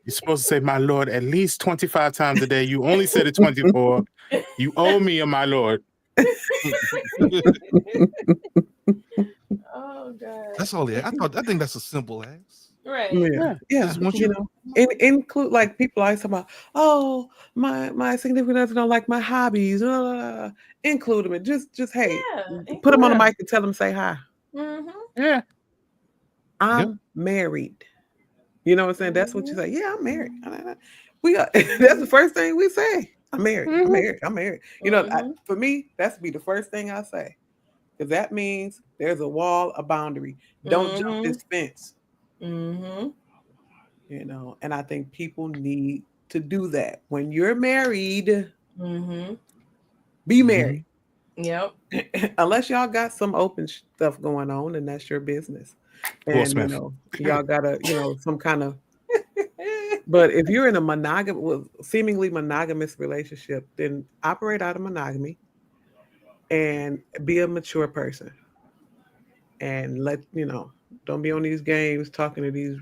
You're supposed to say "my Lord" at least 25 times a day. You only said it 24. You owe me a "my Lord." Oh God. That's all. I think that's a simple ask. Right. Yeah. Just want You know, include like people always talk about, oh, my significant other don't like my hobbies. Include them. And just hey, put them on the mic and tell them say hi. Mm-hmm. Yeah. I'm married. You know what I'm saying? That's what you say. Yeah, I'm married. We are. That's the first thing we say. I'm married. I'm married. I'm married. You know, for me, that's be the first thing I say, because that means there's a wall, a boundary. Don't jump this fence. Mm-hmm. You know, and I think people need to do that. When you're married, be married. Yep. Unless y'all got some open stuff going on, and that's your business. And you know, y'all gotta, you know, some kind of. But if you're in a seemingly monogamous relationship, then operate out of monogamy and be a mature person. And don't be on these games talking to these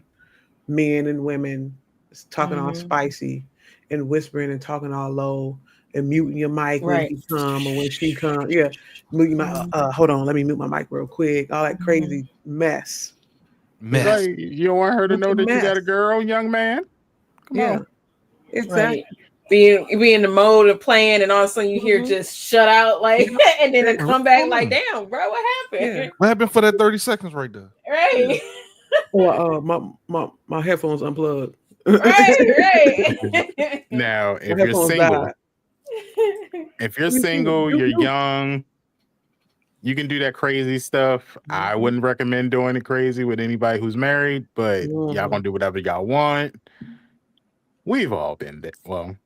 men and women, talking all spicy and whispering and talking all low and muting your mic when he come or when she come. Yeah, muting my. Hold on, let me mute my mic real quick. All that crazy mess. Like, you don't want her to know that you got a girl, young man. Come on. Exactly. Right. Be in the mode of playing, and all of a sudden you hear just shut out, like, and then come back like, damn, bro, what happened? Yeah. What happened for that 30 seconds right there? Right. Or my headphones unplugged. Right. Now, if you're single, you're young, you can do that crazy stuff. I wouldn't recommend doing it crazy with anybody who's married, but y'all gonna do whatever y'all want. We've all been there. Well,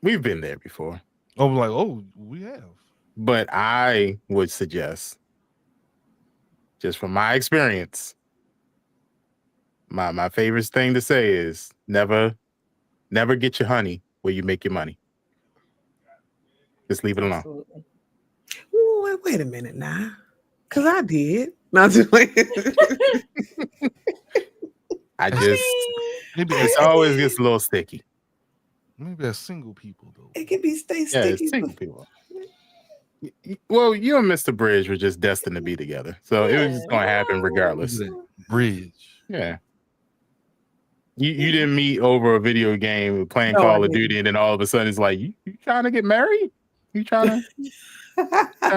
we've been there before. I'm like, oh, we have. But I would suggest, just from my experience, my favorite thing to say is never get your honey where you make your money. Just leave it alone. Absolutely. Wait a minute now, because I did. Not just like I just it always gets a little sticky. Maybe that's single people though. It can be sticky. It's single people. Well, you and Mr. Bridge were just destined to be together, so it was just going to happen regardless. Bridge. Yeah. You didn't meet over a video game playing Call of Duty, and then all of a sudden it's like, you trying to get married? You trying to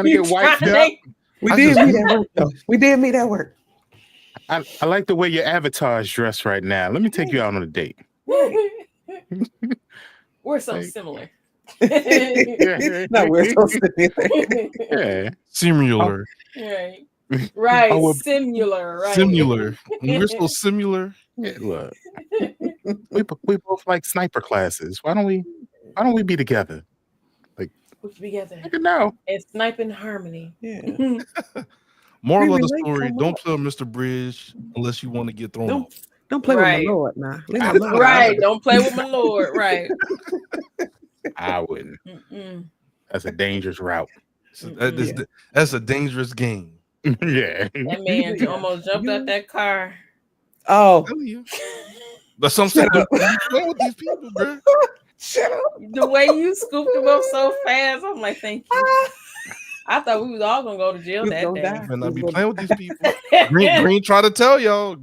get wiped up? We did meet at work, though. We did meet at work. I like the way your avatar is dressed right now. Let me take you out on a date. We're so similar. No, we're so similar. Yeah. Similar. Right. Right. Similar. Right. Similar. We're so similar. Yeah, look. we both like sniper classes. Why don't we be together? We're together. I can know. And snipe in harmony. Yeah. Moral of the story: don't play with Mr. Bridge unless you want to get thrown off. Don't play with my Lord now. Right. Don't play with my Lord. Right. I wouldn't. That's a dangerous route. That's a dangerous game. Yeah. That man almost jumped out that car. Oh. But some say don't play with these people, bro. Shut up. The way you scooped him up so fast, I'm like, thank you. I thought we was all gonna go to jail that day. And I be playing with these people. Green trying to tell y'all.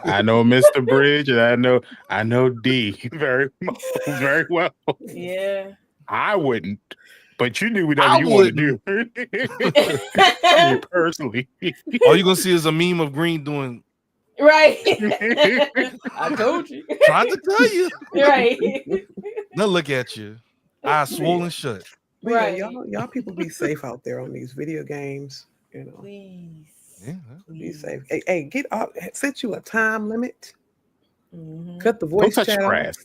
I know Mr. Bridge, and I know D very well. Yeah. I wouldn't, but you knew whatever you want to do. Personally, all you gonna see is a meme of Green doing. Right. I told you. Trying to tell you. Right. Now look at you. Eyes swollen shut. Right. Y'all people be safe out there on these video games. You know. Please. Yeah. Be safe. Hey, get off. Set you a time limit. Mm-hmm. Cut the voice chat off.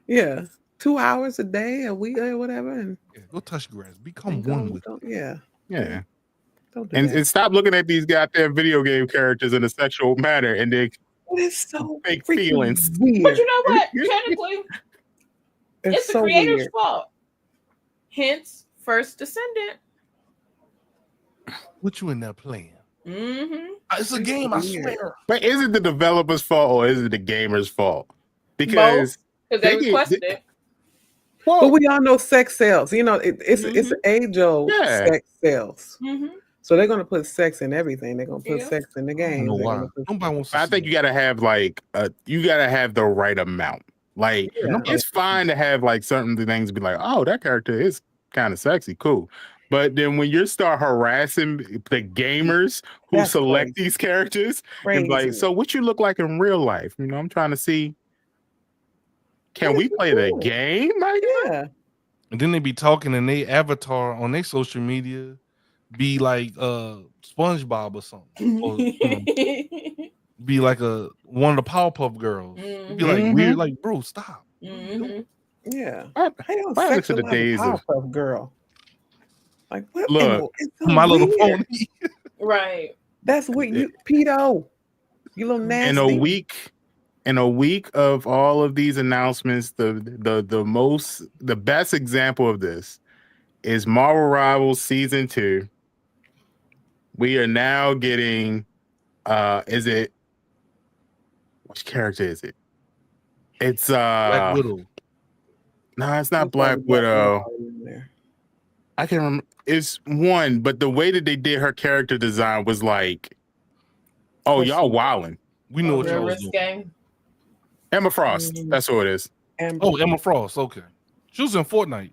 Yeah. 2 hours a day, a week, or whatever, and Go touch grass. Become and one go, with it. yeah, don't do And that. stop looking at these goddamn video game characters in a sexual manner and they It's so fake freaking feelings. weird. But you know what? Technically, it's the so creator's weird. fault. Hence, First Descendant. What you in there playing? Mm-hmm. It's a game, I weird. swear. But is it the developer's fault or is it the gamer's fault? Because Because they They get- requested it. But we all know sex sells. You know, it's Mhm. age old. Yeah. Sex sells. Mm-hmm. So they're gonna put sex in everything. They're gonna put Yeah. sex in the I game. don't know why. Nobody wants to I see think that. you gotta have like you gotta have the right amount. Like Yeah. it's fine to have like certain things be like, oh, that character is kind of sexy, cool. But then when you start harassing the gamers who That's select crazy. these characters, Crazy. and like, so what you look like in real life? You know, I'm trying to see. Can we play the game? Like, Yeah. And then they be talking and they avatar on their social media be like SpongeBob or something. Or, be like one of the Powerpuff Girls. It'd be like Mhm. weird, like, bro, stop. Mm-hmm. Yeah. what I don't What happened to the sexualize a days of- Powerpuff Girl. Like what? Look, it's so My Little weird. Pony. Right. That's what you pedo. You little nasty. in a week of all of these announcements, the best example of this is Marvel Rivals Season 2. We are now getting which character is it? It's Black Widow. no, it's not It's Black like Widow. in there. I can't remember. It's one, but the way that they did her character design was like, oh, y'all wilding. We know what Real y'all was risk doing. game. Emma Frost. Mhm. That's who it is. And Oh, Emma Frost. Okay. She was in Fortnite.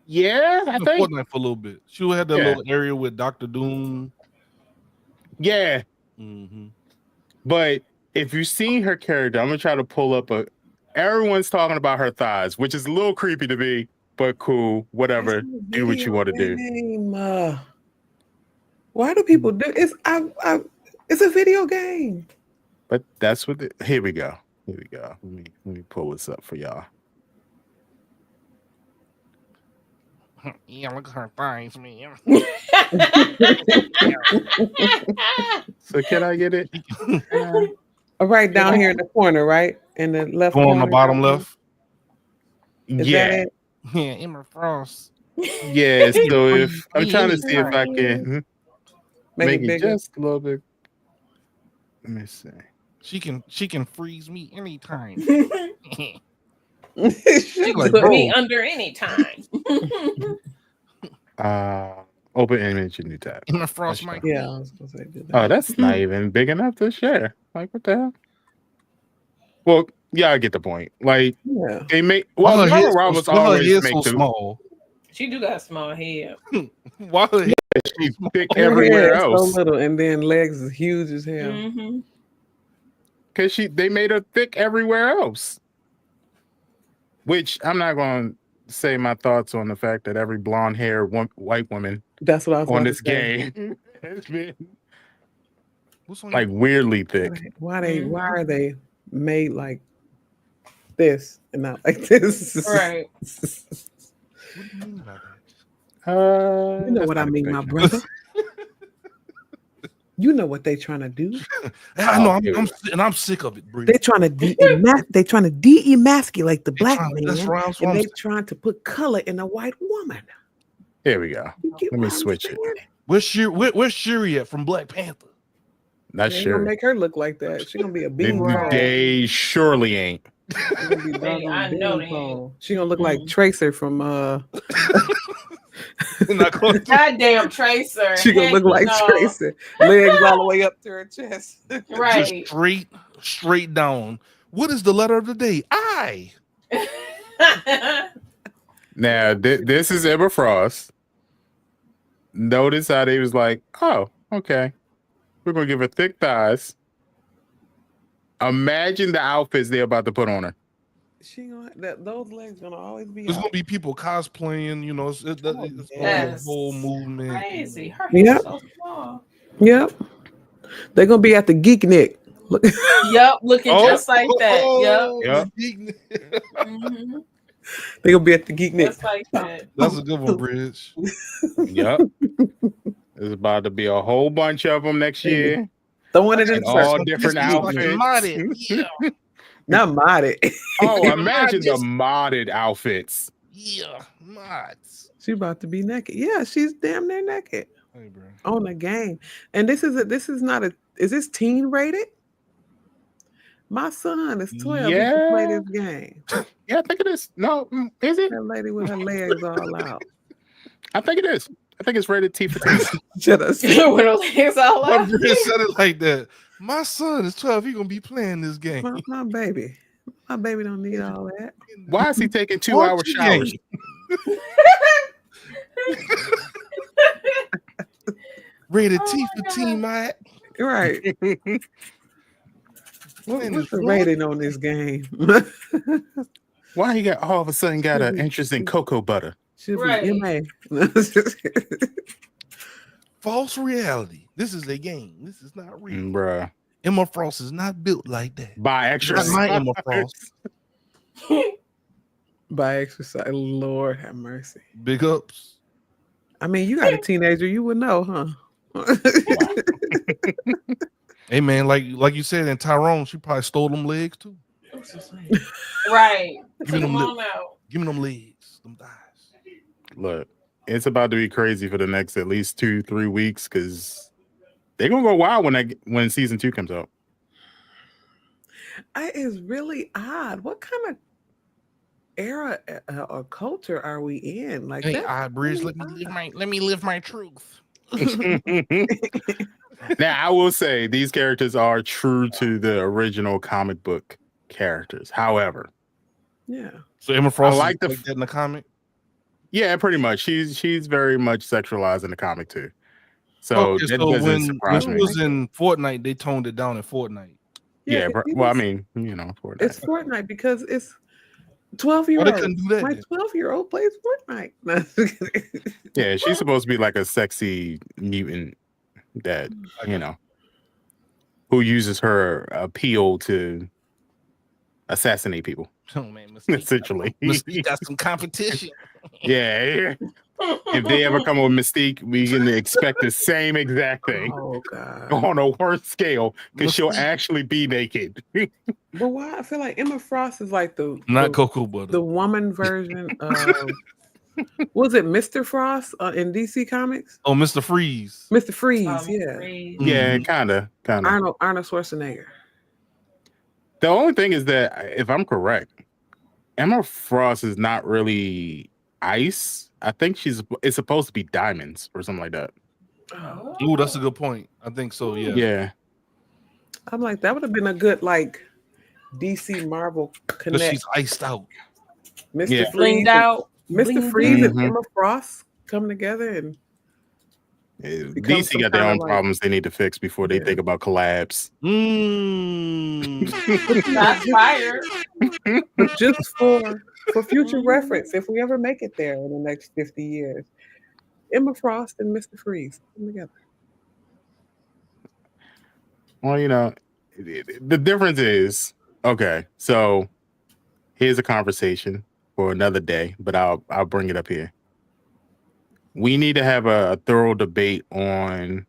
Yeah, She I was in think. Fortnite for a little bit. She had that Yeah. little area with Dr. Doom. Yeah. Mm-hmm. But if you've seen her character, I'm gonna try to pull up everyone's talking about her thighs, which is a little creepy to me, but cool, whatever. It's a Do what you want to do. video game. Why do people do it's it's a video game. But that's what here we go. Here we go. Let me pull this up for y'all. Yeah, look at her thighs, man. So can I get it? Right down here in the corner, right? In the left Go on the corner bottom down there? left. Is Yeah. that it? Yeah, Emma Frost. Yeah. So if I'm trying to see if I can make it bigger. just a little bit. Let me see. She can freeze me anytime. She can Like, put bro. me under any time. Open image in new tab. Emma Frost, That's Mike. Yeah, I was gonna say do that. Oh, that's not even big enough to share. Like, what the hell? Well, yeah, I get the point. Like, Yeah. they make Why her Marvel head Rivals so, why her always head make so the small? She do got a small head. Why her head she's thick Her everywhere head is else so little, and then legs is huge as hell. Mm-hmm. because they made her thick everywhere else. Which I'm not going to say my thoughts on the fact that every blonde hair white woman That's what I was on about this to say. game has been What's on like weirdly thick. Why Mm-hmm. are they made like this and not like this? Right. What do you mean by that? You know That's what I not a mean, my picture. brother. You know what they trying to do? I know, here we I'm sick of it, Bree. They trying to de-emasculate the black That's man, right. That's what and I'm they saying. trying to put color in a white woman. Here we go. You get Let me what I'm switch it. saying? Where's Shuri at from Black Panther? Not They ain't sure. gonna make her look like that. She gonna be a They, bean Right. they surely ain't. Hey, I know they ain't. She gonna look like Mhm. Tracer from Not going to- Goddamn Tracer. She gonna Heck look like no. Tracer. Legs all the way up to her chest. Right. just straight down. What is the letter of the day? I. Now, this is Emma Frost. Notice how they was like, oh, okay. We're going to give her thick thighs. Imagine the outfits they're about to put on her. She gonna those legs gonna always be. There's out. gonna be people cosplaying. You know, it's Oh, part of the yes. whole movement. Crazy. Her Yeah. head's so small. Yep. They're gonna be at the Geek Nick Look, Yep, looking just like that. Yep. Mhm. they gonna be at the Geek Nick. Just like that. That's a good one, Bridge. Yep. There's about to be a whole bunch of them next year. Throwing it in In all different This is like outfits. modded. Yeah. not modded. Oh, imagine the modded outfits. Yeah. Mods. She about to be naked. Yeah, she's damn near naked Hey, bro. on the game. And this is not a. Is this teen rated? My son is 12. He can play Yeah. this game. Yeah, I think it is. No, is it? That lady with her legs all out. I think it is. I think it's rated T for teen. Shut up. With her legs all My out. Bridge said it like that. My son is 12. He gonna be playing this game. My baby. My baby don't need all that. Why is he taking 2-hour Watch the showers? game. Rated T for teen, my. Right. Man, What's it's the wrong. rating on this game? Why he got all of a sudden got an interest in cocoa butter? Should Right. be MA. False reality. This is a game. This is not real. Bruh. Emma Frost is not built like that. By extra. Not my Emma Frost. By exercise. Lord have mercy. Big ups. I mean, you got a teenager, you would know, huh? Hey man, like you said in Tyrone, she probably stole them legs too. Right. Give Took me them them, all out. give me them legs, them thighs. Look, it's about to be crazy for the next at least 2-3 weeks because they're gonna go wild when season 2 comes out. It is really odd. What kind of era or culture are we in? Like Hey, that. I Bridge, really let me live my truth. Now I will say these characters are true to the original comic book characters. However, Yeah. So Emma Frost like is the like that in the comic. yeah, pretty much. She's very much sexualized in the comic too. So Okay, that so doesn't when surprise she me. was in Fortnite, they toned it down in Fortnite. Yeah, it well, I is- mean, you know, for it's that. Fortnite because it's Why 12-year-old. they couldn't do that? My then? 12-year-old plays Fortnite. Yeah, she's supposed to be like a sexy mutant that, you know, who uses her appeal to assassinate people, Oh man, essentially. Mystique got some competition. Yeah. If they ever come with Mystique, we can expect the same exact thing Oh God. on a worse scale because she'll Mystique. actually be naked. But why I feel like Emma Frost is like Not the, cocoa butter. the woman version of was it Mr. Frost in DC Comics? Oh, Mr. Freeze. Mr. Freeze, yeah. Freeze. Yeah, Mhm. kind of. Arnold Schwarzenegger. The only thing is that if I'm correct, Emma Frost is not really ice. I think it's supposed to be diamonds or something like that. Oh. Ooh, that's a good point. I think so. Yeah. Yeah. I'm like, that would have been a good like DC Marvel Because connect. she's iced out. Mr. Yeah. Freeze, Blinged out. Mr. Bling, Freeze and bling. Emma Frost come together and become DC some got their kinda own like- problems they need to fix before they Yeah. think about collabs. Shots fired. but just for future reference, if we ever make it there in the next 50 years, Emma Frost and Mr. Freeze come together. Well, you know, the difference is okay. So here's a conversation for another day, but I'll bring it up here. We need to have a thorough debate on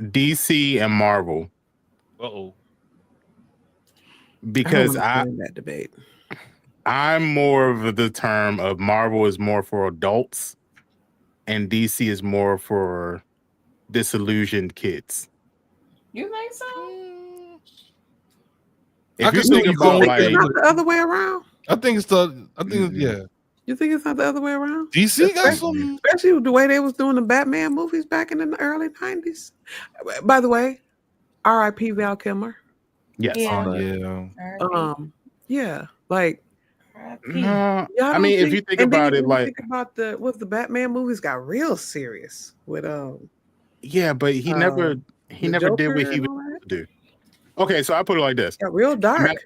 DC and Marvel Uh-oh. because I don't understand that debate. I'm more of the term of Marvel is more for adults and DC is more for disillusioned kids. You think so? I If can you see think you about going with like It's not the other way around. I think it's yeah. You think it's not the other way around? DC got Especially- some. Especially the way they was doing the Batman movies back in the early 90s. By the way, R.I.P. Val Kilmer. yes. Yeah. Yeah. Yeah, like No, y'all I don't mean, if think- you think and then about it, when you like, think about the Batman movies got real serious with yeah, but he the never did what Joker he and would all that. do. Okay, so I put it like this. Got real dark.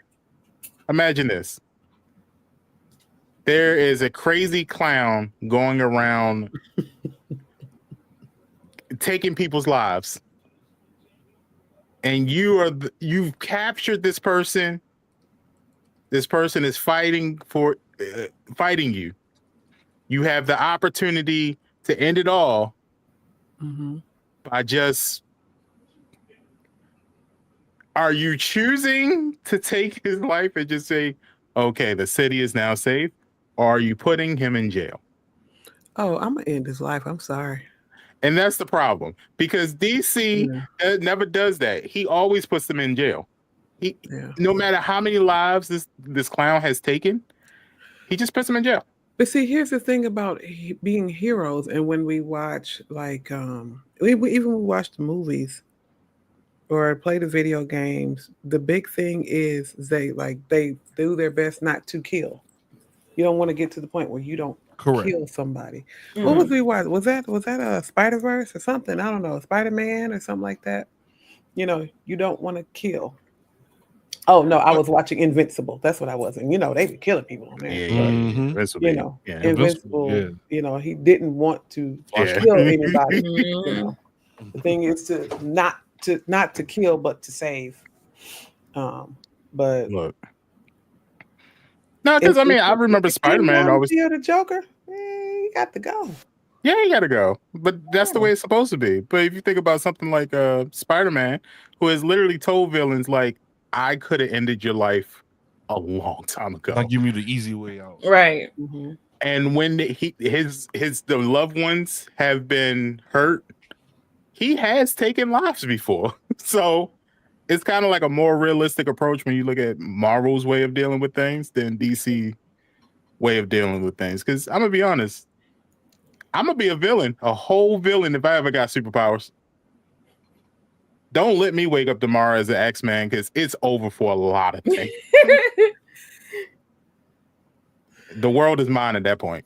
Imagine this. There is a crazy clown going around taking people's lives. and you've captured this person. This person is fighting you. You have the opportunity to end it all by just. Are you choosing to take his life and just say, okay, the city is now safe? Or are you putting him in jail? Oh, I'm going to end his life. I'm sorry. And that's the problem. Because DC never does that. He always puts them in jail. No matter how many lives this clown has taken, he just puts them in jail. But see, here's the thing about being heroes. And when we watch, like, even when we watch the movies, or play the video games, the big thing is they do their best not to kill. You don't want to get to the point where you don't kill somebody. Mm-hmm. What was we watching? Was that a Spider-Verse or something? I don't know, Spider-Man or something like that. You know, you don't want to kill. Oh no, I was watching Invincible. That's what I was. And they were killing people on there. Invincible. You know, he didn't want to kill anybody. The thing is to not to kill, but to save. But look, no, because I remember Spider-Man always kill the Joker. He got to go. Yeah, he got to go. But that's the way it's supposed to be. But if you think about something like Spider-Man, who has literally told villains like, "I could have ended your life a long time ago. I'll give you the easy way out." Right. Mm-hmm. And when the loved ones have been hurt, he has taken lives before. So it's kind of like a more realistic approach when you look at Marvel's way of dealing with things than DC way of dealing with things. Because I'm going to be honest, I'm going to be a villain, a whole villain if I ever got superpowers. Don't let me wake up tomorrow as an X-Man because it's over for a lot of things. The world is mine at that point.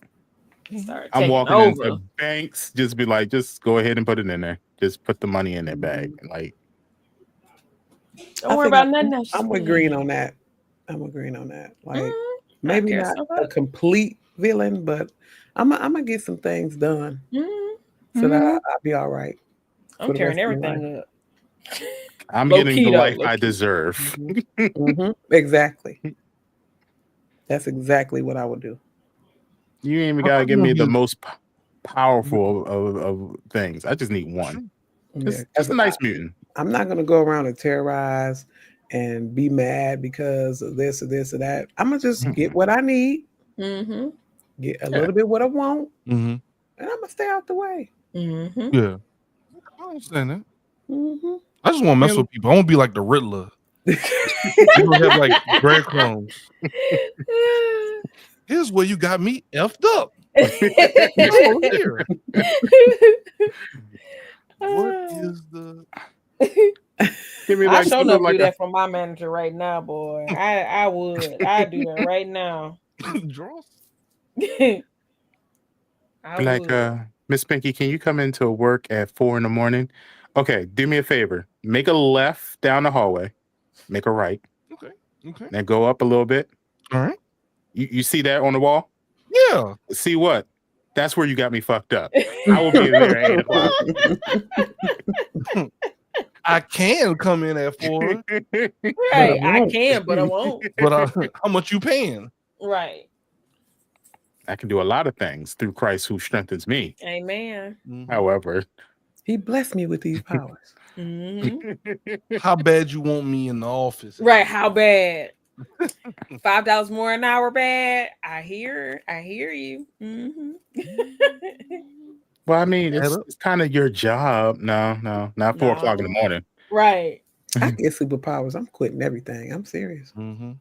I'm walking into banks, just be like, just go ahead and put it in there. Just put the money in their bag. Like, don't worry about nothing else. I'm agreeing on that. Like, maybe not a complete villain, but I'm gonna get some things done so that I'll be all right. I'm tearing everything up. I'm getting the life I deserve. Exactly. That's exactly what I would do. You ain't even gotta give me the most powerful of things. I just need one. Just a nice mutant. I'm not gonna go around and terrorize and be mad because of this or this or that. I'm gonna just get what I need, get a little bit what I want, and I'm gonna stay out the way. Yeah, I understand that. I just want to mess with people. I want to be like the Riddler. You don't have like breadcrumbs. Here's where you got me effed up. Here. What is the? Give me like, I sure enough do that for my manager right now, boy. I would. I'd do that right now. Draws. Like, Miss Pinky, can you come into work at 4 a.m? Okay, do me a favor. Make a left down the hallway. Make a right. Okay. And go up a little bit. All right. You see that on the wall? Yeah. See what? That's where you got me fucked up. I will be there at 8:00. I can come in at 4. Right, I can, but I won't. But how much you paying? Right. I can do a lot of things through Christ who strengthens me. Amen. However, he blessed me with these powers. How bad you want me in the office? Right, how bad? $5 more an hour bad? I hear you. Well, I mean, it's kind of your job. No, not 4 o'clock in the morning. Right. I get superpowers. I'm quitting everything. I'm serious. I know.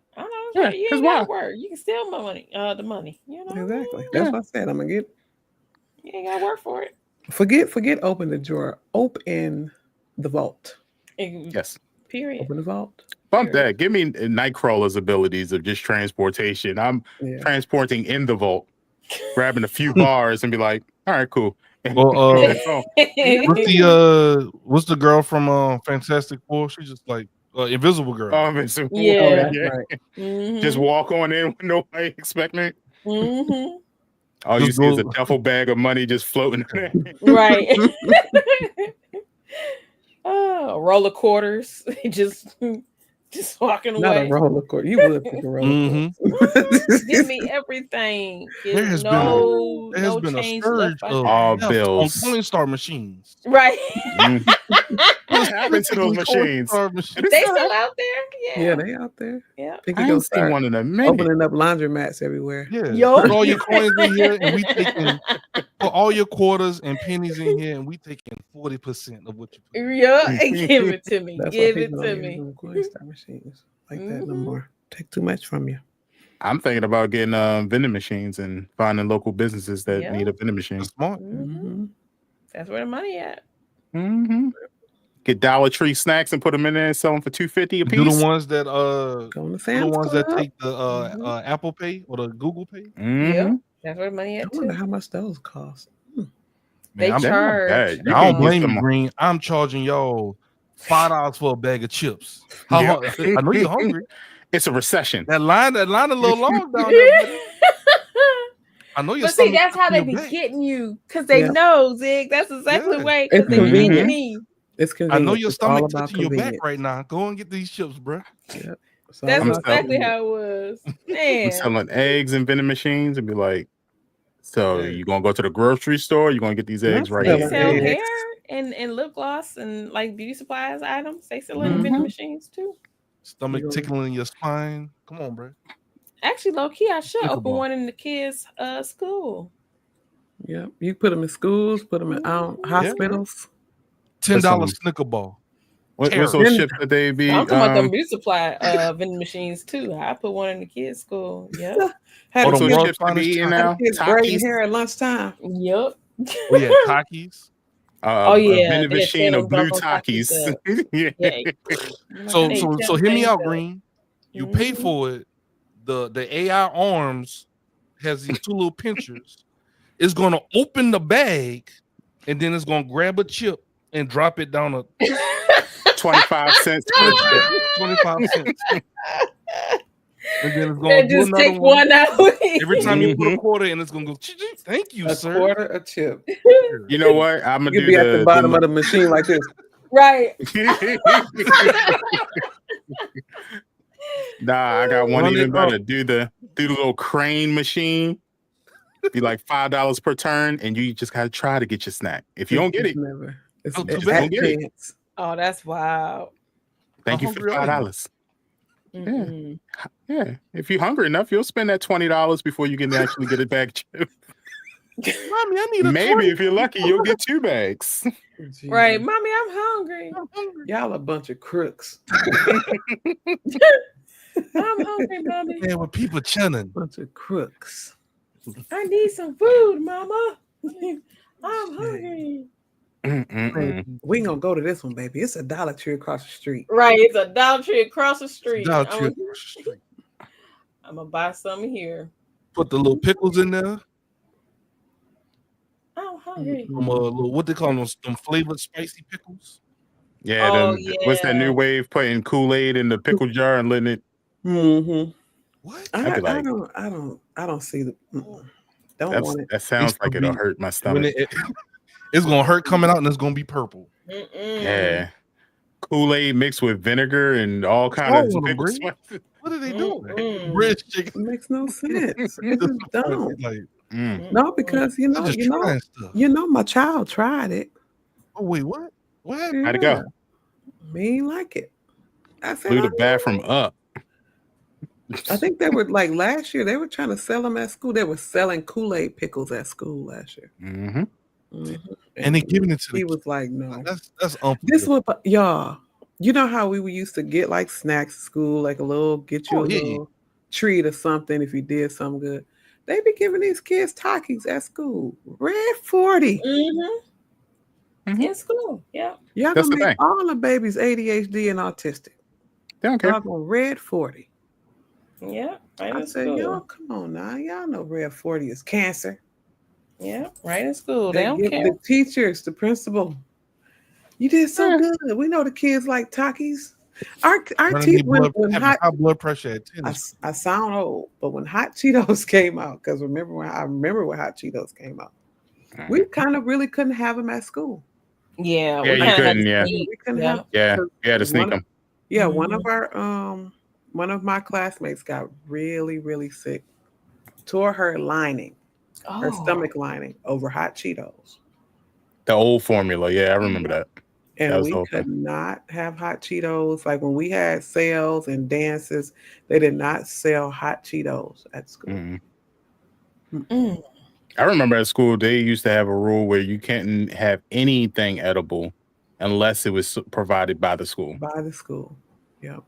Yeah, you ain't gotta work. You can steal my money. The money. You know. Exactly. That's what I said. I'm gonna get. You ain't gotta work for it. Forget. Open the drawer. Open the vault. Yes. Period. Open the vault. Bump that. Give me Nightcrawler's abilities of just transportation. I'm transporting in the vault, grabbing a few bars and be like, all right, cool. Well, what's the girl from Fantastic Four? She's just like Invisible Girl. Invisible. Yeah. Right. Just walk on in with nobody expecting it. All you see is a duffel bag of money just floating there. Right. Oh, roller quarters. just walking Not a away. roller coaster. You would pick a roller coaster. Give me everything. There has No been a change surge left of behind. All theft on bills. Coinstar machines. Right. What happened to those machines? Coinstar machines. They still out there? Yeah, Yeah. they out there. Yeah. Pinky I gonna ain't seen start one in a minute. opening up laundromats everywhere. Yeah, Yo. put all your coins in here, and we taking put all your quarters and pennies in here, and we taking 40% of what you put. Yeah. Give it to me. That's Give why it people to don't use me. them Coinstar machines like that no Mhm. more. Take too much from you. I'm thinking about getting vending machines and finding local businesses that Yeah. need a vending machine. That's smart. Mhm. That's where the money at. Mm-hmm. Get Dollar Tree snacks and put them in there and sell them for $2.50 a Do piece. the ones that Go on the the Sam's ones that Club. take the Mhm. Apple Pay or the Google Pay. Mhm. Yeah. That's where the money I at wonder too. how much those cost. They Man, I'm, They're not charge. bad. You I can don't get blame you, some- Green. I'm charging y'all $5 for a bag of chips. How Yeah. I know you're hungry. It's a recession. That line a little long down there. Buddy. I know you're. But see, that's how they be getting you because they Yeah. know, Zig. That's exactly Yeah. the way It's because they getting convenient. me. It's I convenient. know your It's all stomach about touching your back convenience. right now. Go and get these chips, bro. Yep. It's all That's I'm about exactly convenience. how it was. I'm Man. selling eggs and vending machines and be like, so Yeah. you gonna go to the grocery store? You gonna get these eggs right They selling here? sell eggs. hair and lip gloss and like beauty supplies items. They sell in Mhm. vending machines too. Stomach You gonna- tickling your spine. Come on, bro. Actually, low key, I should Think open about one in the kids' school. Yep. You put them in schools, put them in hospitals. $10 some- Snicker ball. What's Terrible. those chips that they be? I'm talking about them beauty supply vending machines too. I put one in the kids' school. Yep. Had Oh, the the What's kids, those world's chips they be finest eating chocolate. now? kids braiding Takis. hair at lunchtime. Yep. Oh yeah, Takis. Oh, A yeah, vending they machine had of blue those Takis. Takis, Yeah. Yeah. So They so tell so hear me things out, up. Green. You pay Mhm. for it. The AI arms has these two little pinchers. It's gonna open the bag, and then it's gonna grab a chip and drop it down 25 cents per chip. 25 cents. And then it's They gonna do just another take one. one out. Every time you put a Mhm. quarter in, it's gonna go. "Chee-chee, thank you, A sir." quarter a chip. You know what? I'm gonna You'd do be at the bottom of the machine like this. Right. Nah, I got one Run even it up. better. Do the little crane machine. Be like $5 per turn, and you just gotta try to get your snack. If you don't get It's it, never. It's Oh, too it's bad. at Don't get it. chance. Oh, that's wild. thank How you for hungry are you? $5. Mm-mm. Yeah, if you're hungry enough, you'll spend that $20 before you can actually get a bag. Chip. Mommy, I need a Maybe 20. if you're lucky, you'll get 2 bags. Jesus. Right, mommy, I'm hungry. I'm hungry. Y'all a bunch of crooks. I'm hungry, mommy. Man, with people chilling. Bunch of crooks. I need some food, mama. I'm hungry. Mm-mm-mm. We ain't gonna go to this one, baby. It's a Dollar Tree across the street. Right, it's a Dollar Tree across the street. Dollar I'm, Tree across the street. I'm gonna buy some here. Put the little pickles in there. I'm hungry. Some little, what they call them flavored spicy pickles. Yeah, Oh, what's that yeah. new wave? Putting Kool-Aid in the pickle jar and letting it. Mm-hmm. What? I'd be like- I don't see the. Don't want it. That sounds Used to like it'll be- hurt my When stomach. it's gonna hurt coming out and it's gonna be purple. Mm-mm. Yeah, Kool-Aid mixed with vinegar and all kind wrong of with 'em, pickle Bree? spices. What are they doing? Mm-mm. Bridge It chicken. makes no sense. It just don't. Like, Mm. No, because you they're know, just you know, trying stuff. my child tried it. Oh wait, what? What happened? How'd it go? Me ain't like it. I said, Blew the "Oh, bathroom up. I think they were like last year. They were trying to sell them at school. They were selling Kool-Aid pickles at school last year. Mm-hmm. Mhm. And they giving it to He the was like, no. That's This unbelievable. what y'all. You know how we used to get like snacks at school, like get you Oh, a yeah. little treat or something if you did something good. They be giving these kids Takis at school. Red 40. Mm-hmm. Mhm. In school, yeah. Y'all That's gonna the make thing. all the babies ADHD and autistic. They don't care. Y'all gonna Red 40. Yeah, right I in said, school. y'all, come on now. Y'all know Red 40 is cancer. Yeah, right in school. They don't give care. the teachers, the principal. You did so Yeah. good. We know the kids like Takis. Our Running teeth their when having hot high blood pressure at tennis. I sound old, but when Hot Cheetos came out, because remember when Hot Cheetos came out, we kind of really couldn't have them at school. Yeah, Yeah, we you kind of couldn't, yeah. We couldn't Yeah. have. Yeah, because you had to sneak one- them. Yeah, Mhm. one of my classmates got really, really sick. Tore her lining, her Oh, stomach lining over hot Cheetos. The old formula. Yeah, I remember that. That And was the we whole could thing. not have hot Cheetos. Like when we had sales and dances, they did not sell hot Cheetos at school. Mhm. mm. I remember at school they used to have a rule where you can't have anything edible unless it was provided by the school. By the school. Yep.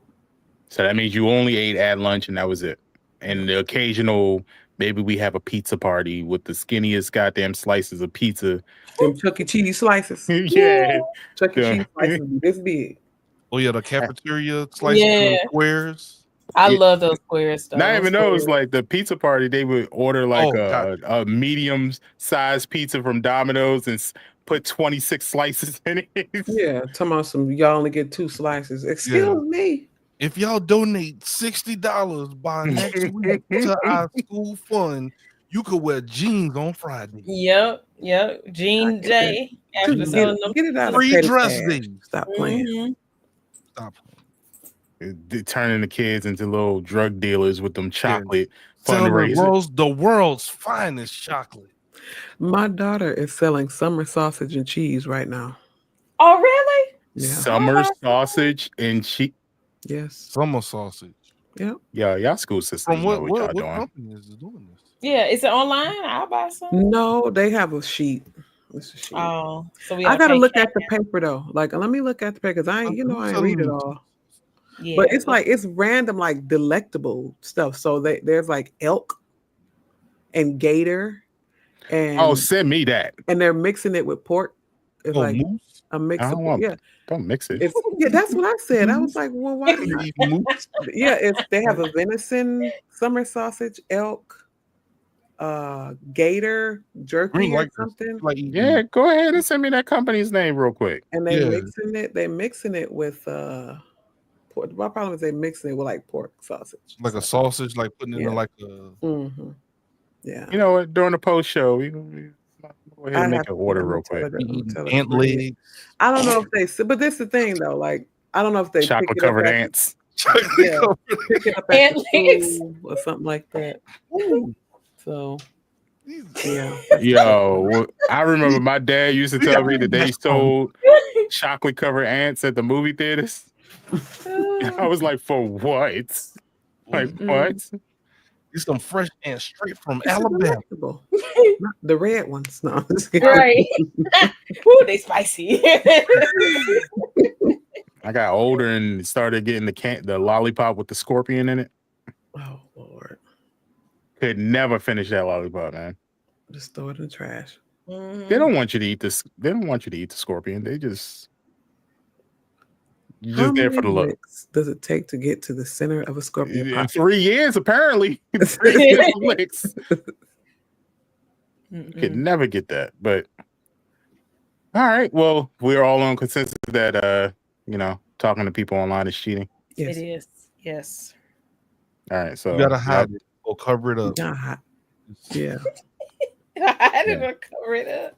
So that means you only ate at lunch and that was it. And the occasional, maybe we have a pizza party with the skinniest goddamn slices of pizza. Them Chuck E. Cheese slices. Yeah. Chuck E. Yeah. Cheese slices be this big. Oh yeah, the cafeteria slices Yeah. and squares. I Yeah. love those squares stuff. Not even those, like the pizza party, they would order like Oh, God. a medium sized pizza from Domino's and put 26 slices in it. Yeah, talking about some y'all only get 2 slices. Excuse me. If y'all donate $60 by next week to our school fund, you could wear jeans on Friday. Yep. Jean Get J. After Get, selling them. get it out Free of petty dress cash. days. Stop playing. Mhm. Stop. Turning the kids into little drug dealers with them chocolate Selling fundraisers. the world's finest chocolate. My daughter is selling summer sausage and cheese right now. Oh, really? Yeah. Summer sausage and cheese. Yes. Summer sausage. Yep. Yeah, y'all school systems From know what what y'all what doing. company is doing this? Yeah. Is it online? I'll buy some. No, they have a sheet. It's a sheet. Oh, so we I gotta pay look cash. at the paper though. Like, let me look at the paper because I ain't, I ain't read it all. Yeah. But it's like it's random, like delectable stuff. So there's like elk and gator, and Oh, send me that. and they're mixing it with pork. It's like moose? a mix I of don't want. yeah. Don't mix it. It's yeah, that's what I said. I was like, well, why not? Eat moose? Yeah, it's they have a venison summer sausage, elk, gator, jerky Green or like this. something. Like eating- Yeah, go ahead and send me that company's name real quick. And they Yeah. mixing it with pork. My problem is they mixing it with like pork sausage. like a sausage, like putting it Yeah. in like a Mm-hmm. Yeah. You know what? During the post show, we go ahead and make an order real quick. ant leg. I don't know if they, but this is the thing though. Like, I don't know if they Chocolate pick it up covered at- ants. Yeah, pick it up at Ant the legs. school or something like that. So yeah, Yo, I remember my dad used to tell me that they sold chocolate covered ants at the movie theaters. I was like, for what? Like what? It's some fresh ants straight from It's Alabama. delectable. Not the red ones. No, I'm just kidding. Right. Ooh, they spicy. I got older and started getting the lollipop with the scorpion in it. Oh Lord, Could never finish that lollipop, man. just throw it in the trash. They don't want you to eat this. They don't want you to eat the scorpion. They just you're How just there for the many look. licks does it take to get to the center of a scorpion? In pocket? 3 years, apparently. 3 years licks. Could never get that. But all right. Well, we're all on consensus that talking to people online is cheating. Yes. It is. Yes. All right. So You gotta hide it or cover it up. Nah, yeah. I didn't cover it up.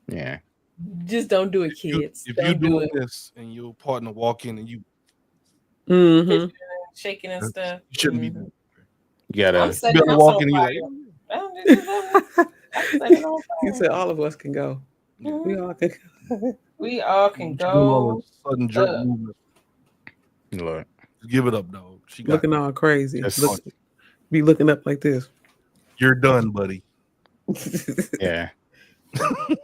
Yeah. Just don't do it, kids. If don't you're do doing it. this and your partner walk in and you Mm-hmm. Shaking and stuff. shouldn't be Mhm. doing You I'm gotta setting gotta us walk on in and fire. you're I don't do that. I'm setting on You fire. said all of us can go. Mhm. We all can go. We all can doing all go. the sudden jerk up. movement. look. Give it up, dog. She got Looking all crazy. Just- Be looking up like this. You're done, buddy. Yeah.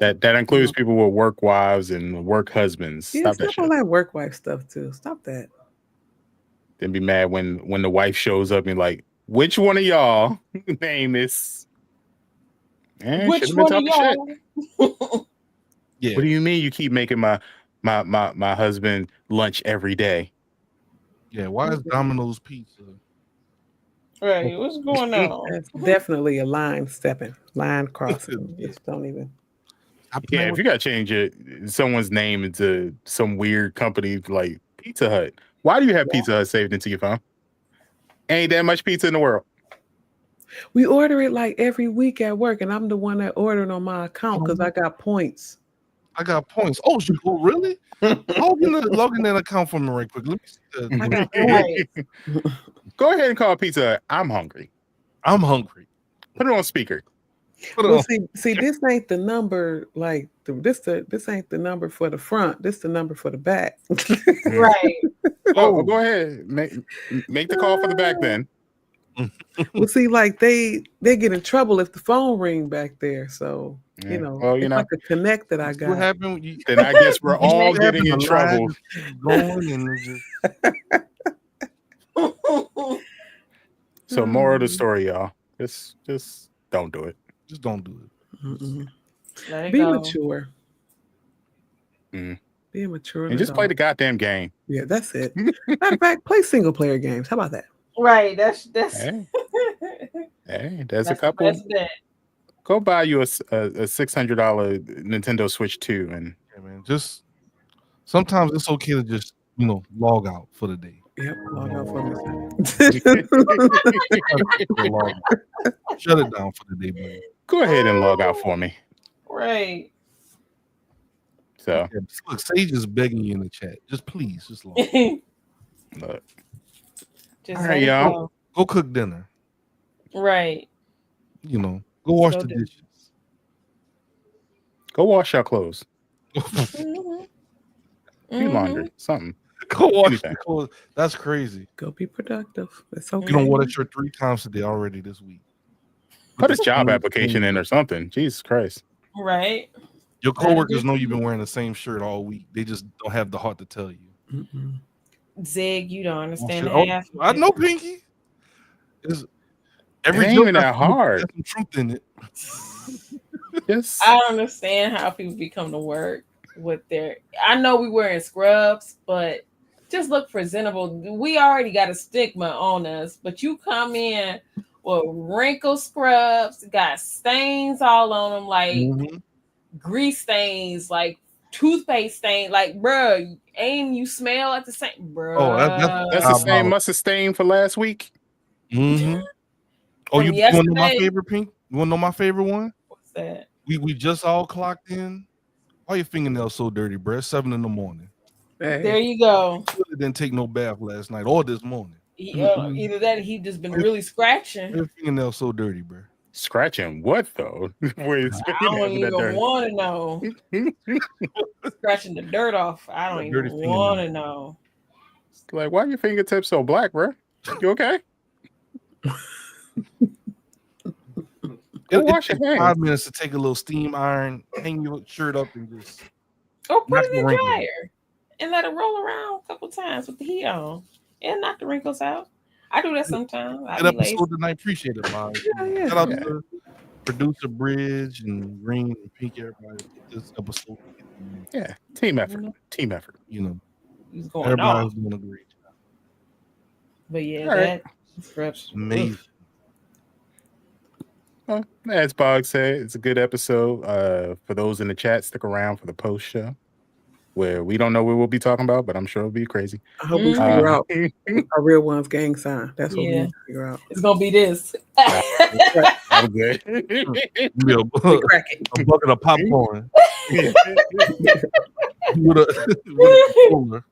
that includes people with work wives and work husbands. Yeah, Stop that stop all shit. that work wife stuff too. Stop that. Then be mad when the wife shows up and like, which one of y'all name is? Which one of y'all? Yeah. What do you mean you keep making my husband lunch every day? Yeah. Why is Domino's Pizza? Right. What's going on? That's definitely a line stepping, line crossing. Just don't even. Yeah, if you gotta change someone's name into some weird company like Pizza Hut, why do you have Pizza Hut saved into your phone? Ain't that much pizza in the world. We order it like every week at work, and I'm the one that ordered on my account because I got points. I got points. Oh, really? Log in that account for me right quick. Let me see that. Go ahead and call pizza Hut. I'm hungry. I'm hungry. Put it on speaker. Well, see, this ain't the number. Like this ain't the number for the front. This the number for the back. Right. Oh, go ahead. Make the call for the back then. Well, see, like they get in trouble if the phone ring back there. So Yeah. you know, Well, it's like a connect that I got. What happened? When you, Then I guess we're all getting in trouble. Going and it's just, So moral of the story, y'all. Just don't do it. just don't do it. Mm-mm. Let it Be go. mature. Mm. Be a mature. And just play the goddamn game. Yeah, that's it. Matter of fact, play single player games. How about that? Right. That's Hey, there's that's a couple. The best bet. Go buy you a $600 Nintendo Switch 2 and Yeah, man. Just sometimes it's okay to just log out for the day. Yep, log out for me. Log out. Shut it down for the day, buddy. go ahead and log out for me. Right. So Yeah, look, Sage is begging you in the chat. Just please, just log. look, Just All let right, it y'all. go. Go cook dinner. Right. Go wash Go the do. dishes. go wash your clothes. Mhm. Do Mhm. laundry. Something. Go wash Anything. the clothes. That's crazy. Go be productive. It's You okay. don't water shirt 3 times a day already this week. Put a job application in or something. Jesus Christ. Right. Your That'd coworkers be- know you've been wearing the same shirt all week. They just don't have the heart to tell you. Mm-mm. Zig, you don't understand Oh, half. of I it. know, Pinky. It's, It ain't even that hard. Has some truth in it. Just I don't understand how people become to work with their. I know we wearing scrubs, but just look presentable. We already got a stigma on us, but you come in with wrinkled scrubs, got stains all on them, like Mhm. grease stains, like toothpaste stain. Like, bruh, ain't you smell at the same, bruh? Oh, that's the same mustard stain for last week. Mm-hmm. Oh, From you want to know my yesterday? favorite, Pink? You want to know my favorite one? What's that? We just all clocked in. Why your fingernails so dirty, bro? It's 7 a.m. Hey. There you go. Really didn't take no bath last night or this morning. Mm-mm. Either that, or he just been really scratching. Your fingernails so dirty, bro. Scratching what though? Where is I don't even want to know. Scratching the dirt off. I don't Dirty even fingernail. want to know. Like, why are your fingertips so black, bro? You okay? Go wash your takes hands. 5 minutes to take a little steam iron, hang your shirt up, and just Or put Knock it the in wrinkles. dryer and let it roll around a couple times with the heat on. It'll knock the wrinkles out. I do that sometimes. I good be lazy. episode tonight. Appreciate it, Bob. Yeah. Shout out Yeah. to producer Bridge and Green and Pink, everybody. This episode, Yeah, team effort. Team effort. He's going everybody's off. doing a great job. But yeah, All right. that scratch. Amazing. Well, as Bog said, it's a good episode. For those in the chat, stick around for the post show where we don't know what we'll be talking about, but I'm sure it'll be crazy. I hope we figure out Uh, a real one's gang sign. That's what we Yeah. need to figure out. It's gonna be this. I'm good. Yeah, Crack it. a bucket of popcorn with a cooler.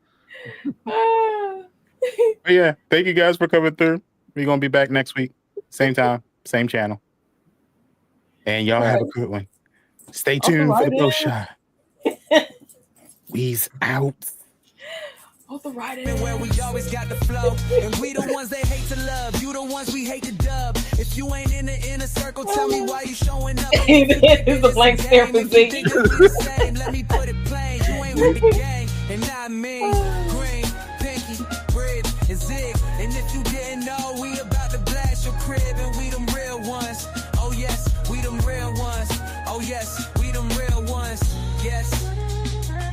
But yeah, thank you guys for coming through. We're gonna be back next week, same time, same channel. And y'all have a good one. Stay tuned for the post shot. We's out. Hold the right And where we always got the flow, and we the ones they hate to love. You the ones we hate to dub. If you ain't in the inner circle, tell me why you showing up. It's a blank stare for Ziggy. Let me put it plain. You ain't with the gang, and not me. Green, Pinky, Bridge, and Zig. And if you didn't know, we about to blast your crib, and we them real ones. Oh yes, we them real ones. Oh yes, we them real ones. Yes,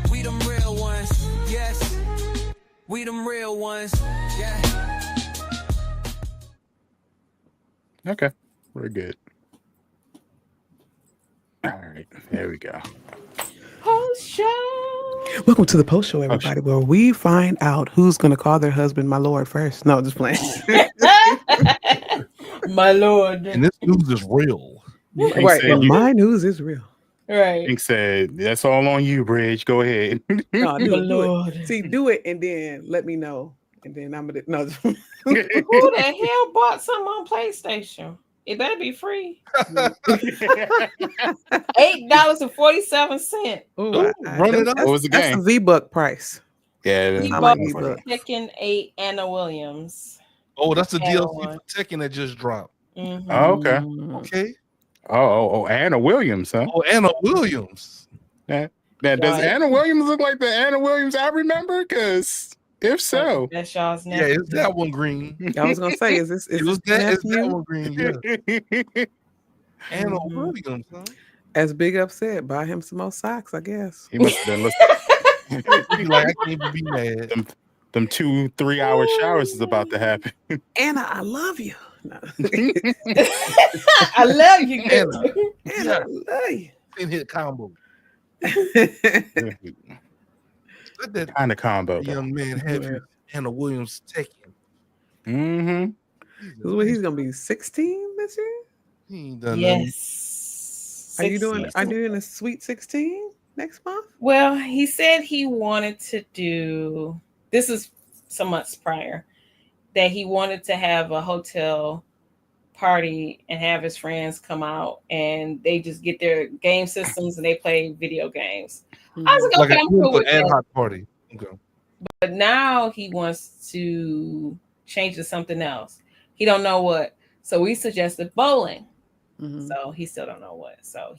we them real ones. Yes, we them real ones. Yeah. Okay, we're good. All right, there we go. Post show. Welcome to the post show, everybody, where we find out who's going to call their husband my lord first. No, just playing. My lord. And this news is real. Pink Right. said you- My news is real. Right. Pink said, "That's all on you, Bridge. Go ahead." No, do it. Lord. See, do it and then let me know. And then I'm gonna no. Who the hell bought something on PlayStation? It better be free. $8.47. Ooh, run it up. What was the That's game? a V-Buck price. Yeah, He I bought like for V-Buck. Tekken 8 Anna Williams. Oh, that's the Anna DLC one. for Tekken that just dropped. Mhm. Oh, okay. Okay. Oh, Anna Williams, huh? Oh, Anna Williams. Now, does Right. Anna Williams look like the Anna Williams I remember? Because if so, That's y'all's Yeah, nephew. it's that one green. I was gonna say, is this It's that nephew? one green. Yeah. Anna Mhm. Williams. Huh? As Big Up said, buy him some more socks, I guess. he must have been listening. He like, I can't even be mad. Them 2-3 hour showers is about to happen. Anna, I love you. No. I love you, Anna. girl. Anna, I love you. 10-hit combo. Let that Kind of combo. young man have his Anna Williams Tekken. Mm-hmm. He's gonna be 16 this year. He ain't done nothing. Yes. Are you doing 16. a sweet 16 next month? Well, he said he wanted to do this is some months prior that he wanted to have a hotel party and have his friends come out and they just get their game systems and they play video games. I was like, Like okay, I'm cool with an ad that. hoc party. Okay. But now he wants to change to something else. He don't know what. So we suggested bowling. Mhm. So he still don't know what. So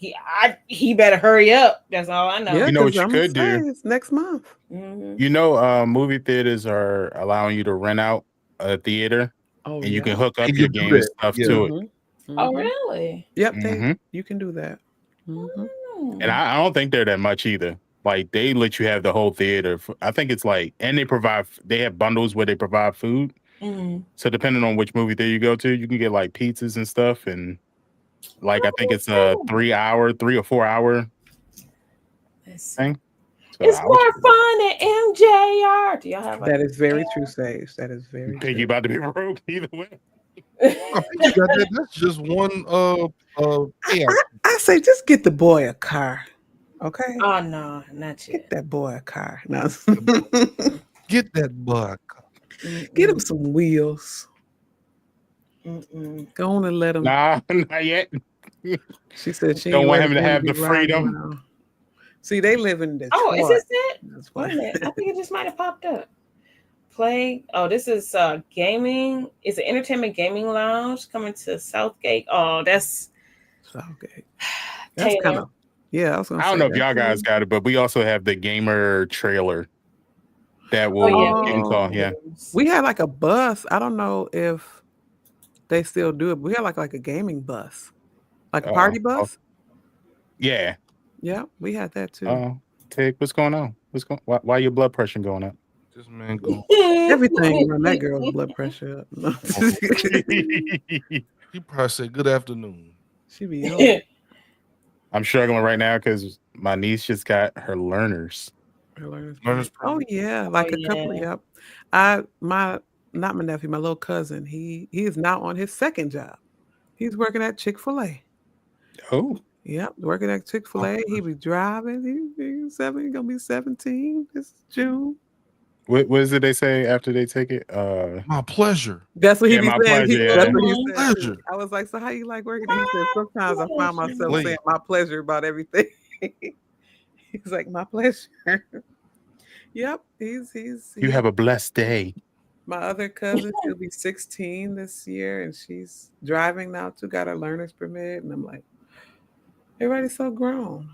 he better hurry up. That's all I know. Yeah, You know what 'cause you I'm could gonna do? say it's next month. Mhm. You know, movie theaters are allowing you to rent out a theater, Oh, and you can hook up And your you do game that. stuff Yeah. to it. Mhm. Oh, Mhm. really? Yep, Mhm. you can do that. Mhm. Hmm. And I don't think they're that much either. Like they let you have the whole theater. I think it's like, and they have bundles where they provide food. Mhm. So depending on which movie theater you go to, you can get like pizzas and stuff. And like I think it's a 3 or 4 hour Let's see. thing. So It's I more would- fun at MJR. Do y'all have That is very true, Sage. That is very Piggy true. about to be broke either way. I think you got that. That's just one payout. I say just get the boy a car. Okay? Oh no, not yet. Get that boy a car. No. Get that buck. Get him some wheels. Mm-mm. Go on and let him. Nah, not yet. She said she Don't ain't want ready him to for have be the riding freedom. around. See, they live in Detroit. Oh, is this it? That's Wait why. a minute. I think it just might have popped up. Play. Oh, this is gaming. It's an entertainment gaming lounge coming to Southgate. Oh, that's So, okay. That's Taylor. kind of. Yeah, I was gonna I don't say know if that's y'all guys got it, but we also have the gamer trailer that will yeah. you can call. Yeah. We had like a bus. I don't know if they still do it. But we had like a gaming bus, like a party Uh-oh. bus. Yeah. Yeah, we had that too. Tig, what's going on? Why your blood pressure going up? This man go. Everything run that girl's blood pressure up. He probably said good afternoon. She be on. I'm struggling right now because my niece just got her learners. Learner's Oh permit. yeah, like Oh, a couple. yeah. Yep. Not my nephew, my little cousin. He is now on his second job. He's working at Chick-fil-A. Oh, Yep, working at Chick-fil-A. He be driving. He's gonna be 17 this June. what is it they say after they take it? My pleasure. That's what he Yeah, be my saying. pleasure, That's yeah. what he said. Pleasure. I was like, so how you like working? He said, sometimes I find myself Pleasure. saying my pleasure about everything. He's like, my pleasure. Yep, You have a blessed day. my other cousin. She'll be 16 this year, and she's driving now too. Got her learner's permit, and I'm like, everybody's so grown.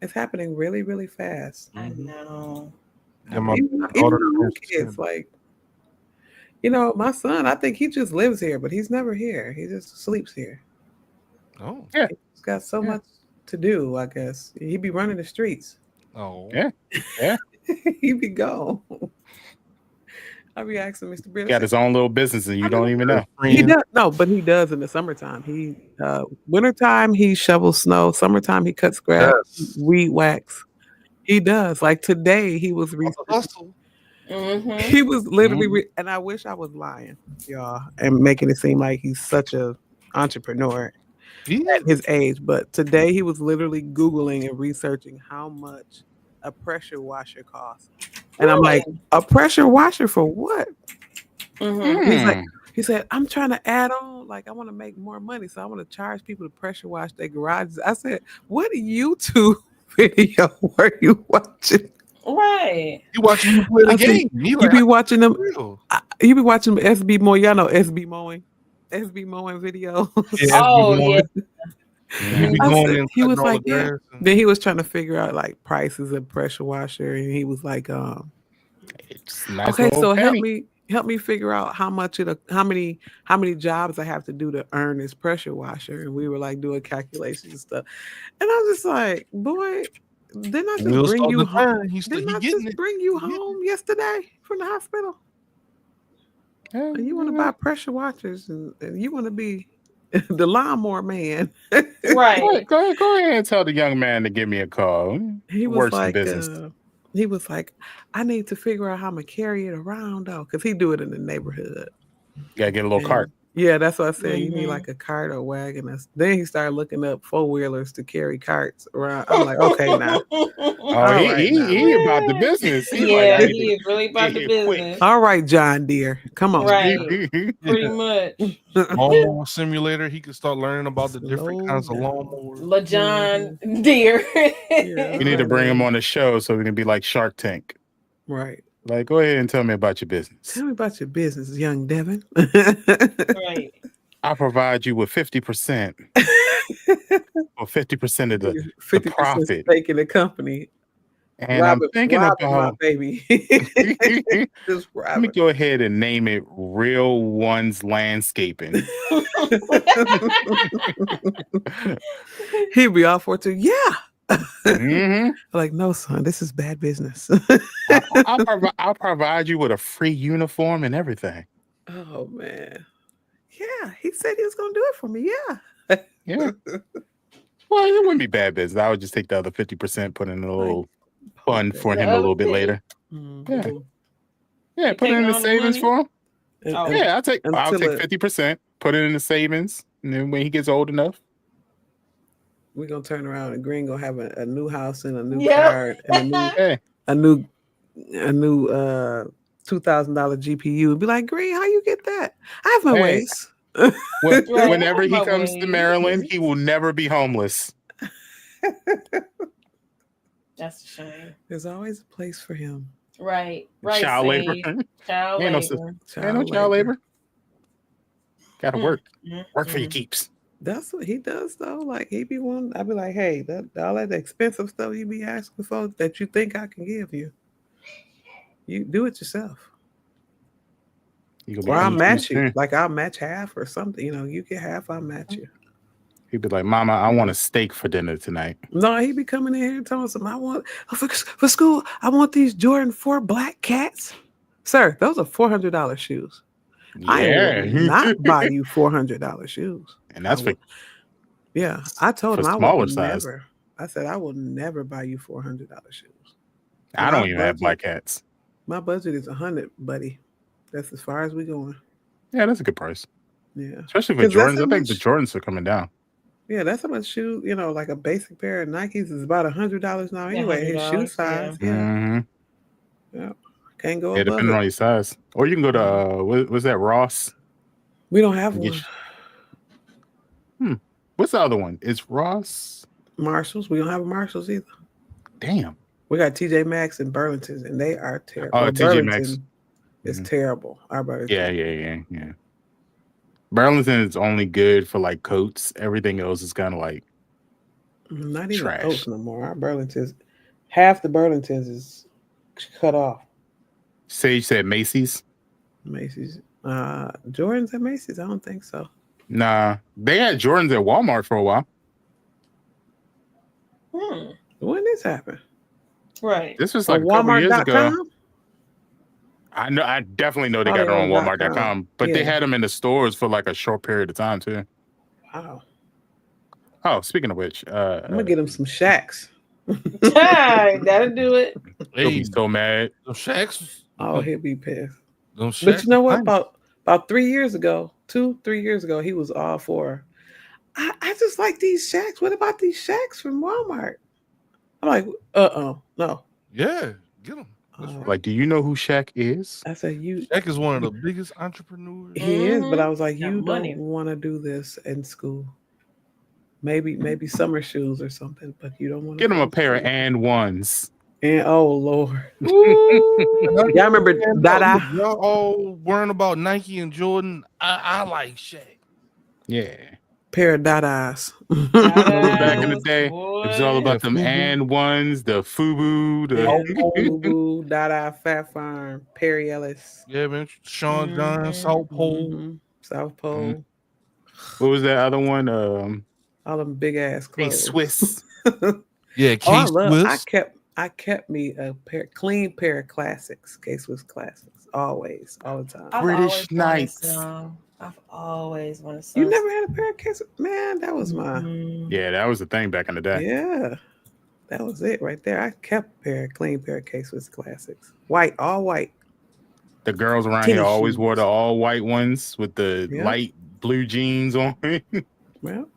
It's happening really, really fast. I know. Yeah, my Even daughter our own turns kids, 10. like, my son, I think he just lives here, but he's never here. He just sleeps here. Oh. He's got so Yeah. much to do, I guess. He be running the streets. Oh. Yeah. He be gone. I be asking Mr. Britt. Got his own little business and you don't even know. He does but he does in the summertime. He wintertime he shovels snow. Summertime he cuts grass, Yes. weed whacks. He does. Like today, he was Hustle. Mhm. he was literally and I wish I was lying, y'all, and making it seem like he's such a entrepreneur. at his age. But today he was literally Googling and researching how much a pressure washer costs. And I'm like, a pressure washer for what? Mm-hmm. He said, I'm trying to add on, like I want to make more money. So I want to charge people to pressure wash their garages. I said, what YouTube video were you watching? Right. You watching you play the game. You be watching them. You be watching them SB mowing. Y'all know SB mowing videos. Yeah, oh yeah. He was like, yeah. Then he was trying to figure out like prices of pressure washer, and he was like, it's nice okay, so penny. help me figure out how many jobs I have to do to earn this pressure washer. And we were like doing calculations and stuff. And I was just like, boy, didn't I just bring you home? Didn't I just bring you home yesterday from the hospital? And you want to buy pressure washers and you want to be the lawnmower man. Right. Go ahead and tell the young man to give me a call. He was like, I need to figure out how I'm gonna carry it around though, because he do it in the neighborhood. Gotta get a little cart. Yeah, that's what I said. You need like a cart or wagon. Then he started looking up 4-wheelers to carry carts around. I'm like, okay, now. He about the business. He is really about the business. All right, John Deere, come on. Right, pretty much. Lawnmower simulator. He could start learning about the different kinds of lawnmowers. John Deere. You need to bring him on the show so we can be like Shark Tank. Right. Like, go ahead and tell me about your business. Tell me about your business, young Devin. Right. I'll provide you with 50% or 50% of the 50% profit. Stake in the company. And I'm thinking about my baby. Let me go ahead and name it Real Ones Landscaping. He'd be all for it too. Yeah. Mm-hmm. Like, no, son, this is bad business. I'll provide you with a free uniform and everything. Oh man, yeah, he said he was gonna do it for me. Yeah. Well, it wouldn't be bad business. I would just take the other 50%, put in a little fund for him a little bit later. Mm-hmm. Yeah, put it in the savings for him. I'll take 50%, put it in the savings, and then when he gets old enough. We're gonna turn around and Green gonna have a new house and a new car and a new $2,000 GPU and be like, Green, how you get that? I have my ways. Whenever he comes to Maryland, he will never be homeless. That's a shame. There's always a place for him. Right. Child labor. Child labor. Ain't no child labor. Gotta work. Work for your keeps. That's what he does though. Like he be one. I'd be like, hey, all that expensive stuff you be asking for that you think I can give you, you do it yourself. Or I'll match you. Like I'll match half or something. You know, you get half, I'll match you. He'd be like, Mama, I want a steak for dinner tonight. No, he'd be coming in here and telling us, I want for school, I want these Jordan 4 black cats. Sir, those are $400 shoes. Yeah. I will not buy you $400 shoes. And that's I told him I would never. I said I will never buy you $400 shoes. I don't even have black cats. My budget is $100, buddy. That's as far as we going. Yeah, that's a good price. Yeah, especially for Jordans. I think the Jordans are coming down. Yeah, that's how much shoe. You know, like a basic pair of Nikes is about $100 now. Anyway, his shoe size. Yeah. Can't go above depending on your size. Or you can go to what's that, Ross? We don't have one. What's the other one? It's Ross. Marshalls. We don't have a Marshalls either. Damn. We got TJ Maxx and Burlington's, and they are terrible. Oh, TJ Maxx is terrible. Our Burlington. Yeah. Burlington is only good for like coats. Everything else is kind of like not even trash. Coats no more. Our Burlington's, half the Burlington's is cut off. Sage said Macy's. Macy's. Jordans at Macy's? I don't think so. Nah, they had Jordans at Walmart for a while. When this happened? Right. This was like a couple years ago. I definitely know they got it on Walmart.com, but they had them in the stores for like a short period of time too. Wow. Oh, speaking of which, I'm gonna get him some Shaqs. That'll do it. He'll be so mad. Those Shaqs. Oh, he'll be pissed. Those Shaqs. But you know what? About 3 years ago, 2-3 years ago, he was all for. I just like these Shacks. What about these Shacks from Walmart? I'm like, no. Yeah, get them. That's Uh, right. Like, do you know who Shaq is? I said, Shaq is one of the biggest entrepreneurs. he is, but I was like, Got you money. don't want to do this in school. Maybe summer shoes or something, but you don't want to Get him a pair of and ones. And oh Lord, Y'all y'all remember Dada? Y'all all worrying about Nike and Jordan. I like Shaq. Yeah. Pair of Dadas. Back in the day, it was all about them Fubu. and ones, the FUBU, the Boo Dada, Fat Farm, Perry Ellis, Yeah, man. Sean John, South Pole. South Pole, what was that other one? all them big ass Hey, clothes. Swiss. Yeah, Case I kept me a clean pair of classics, K-Swiss classics, always, all the time. British Knights. I've always wanted some. You never had a pair of K-Swiss? Man, that was my Yeah, that was the thing back in the day. yeah. That was it right there. I kept clean pair of K-Swiss classics, white, all white. The girls around Tennis here always shoes. wore the all white ones with the Yeah. light blue jeans on. Well,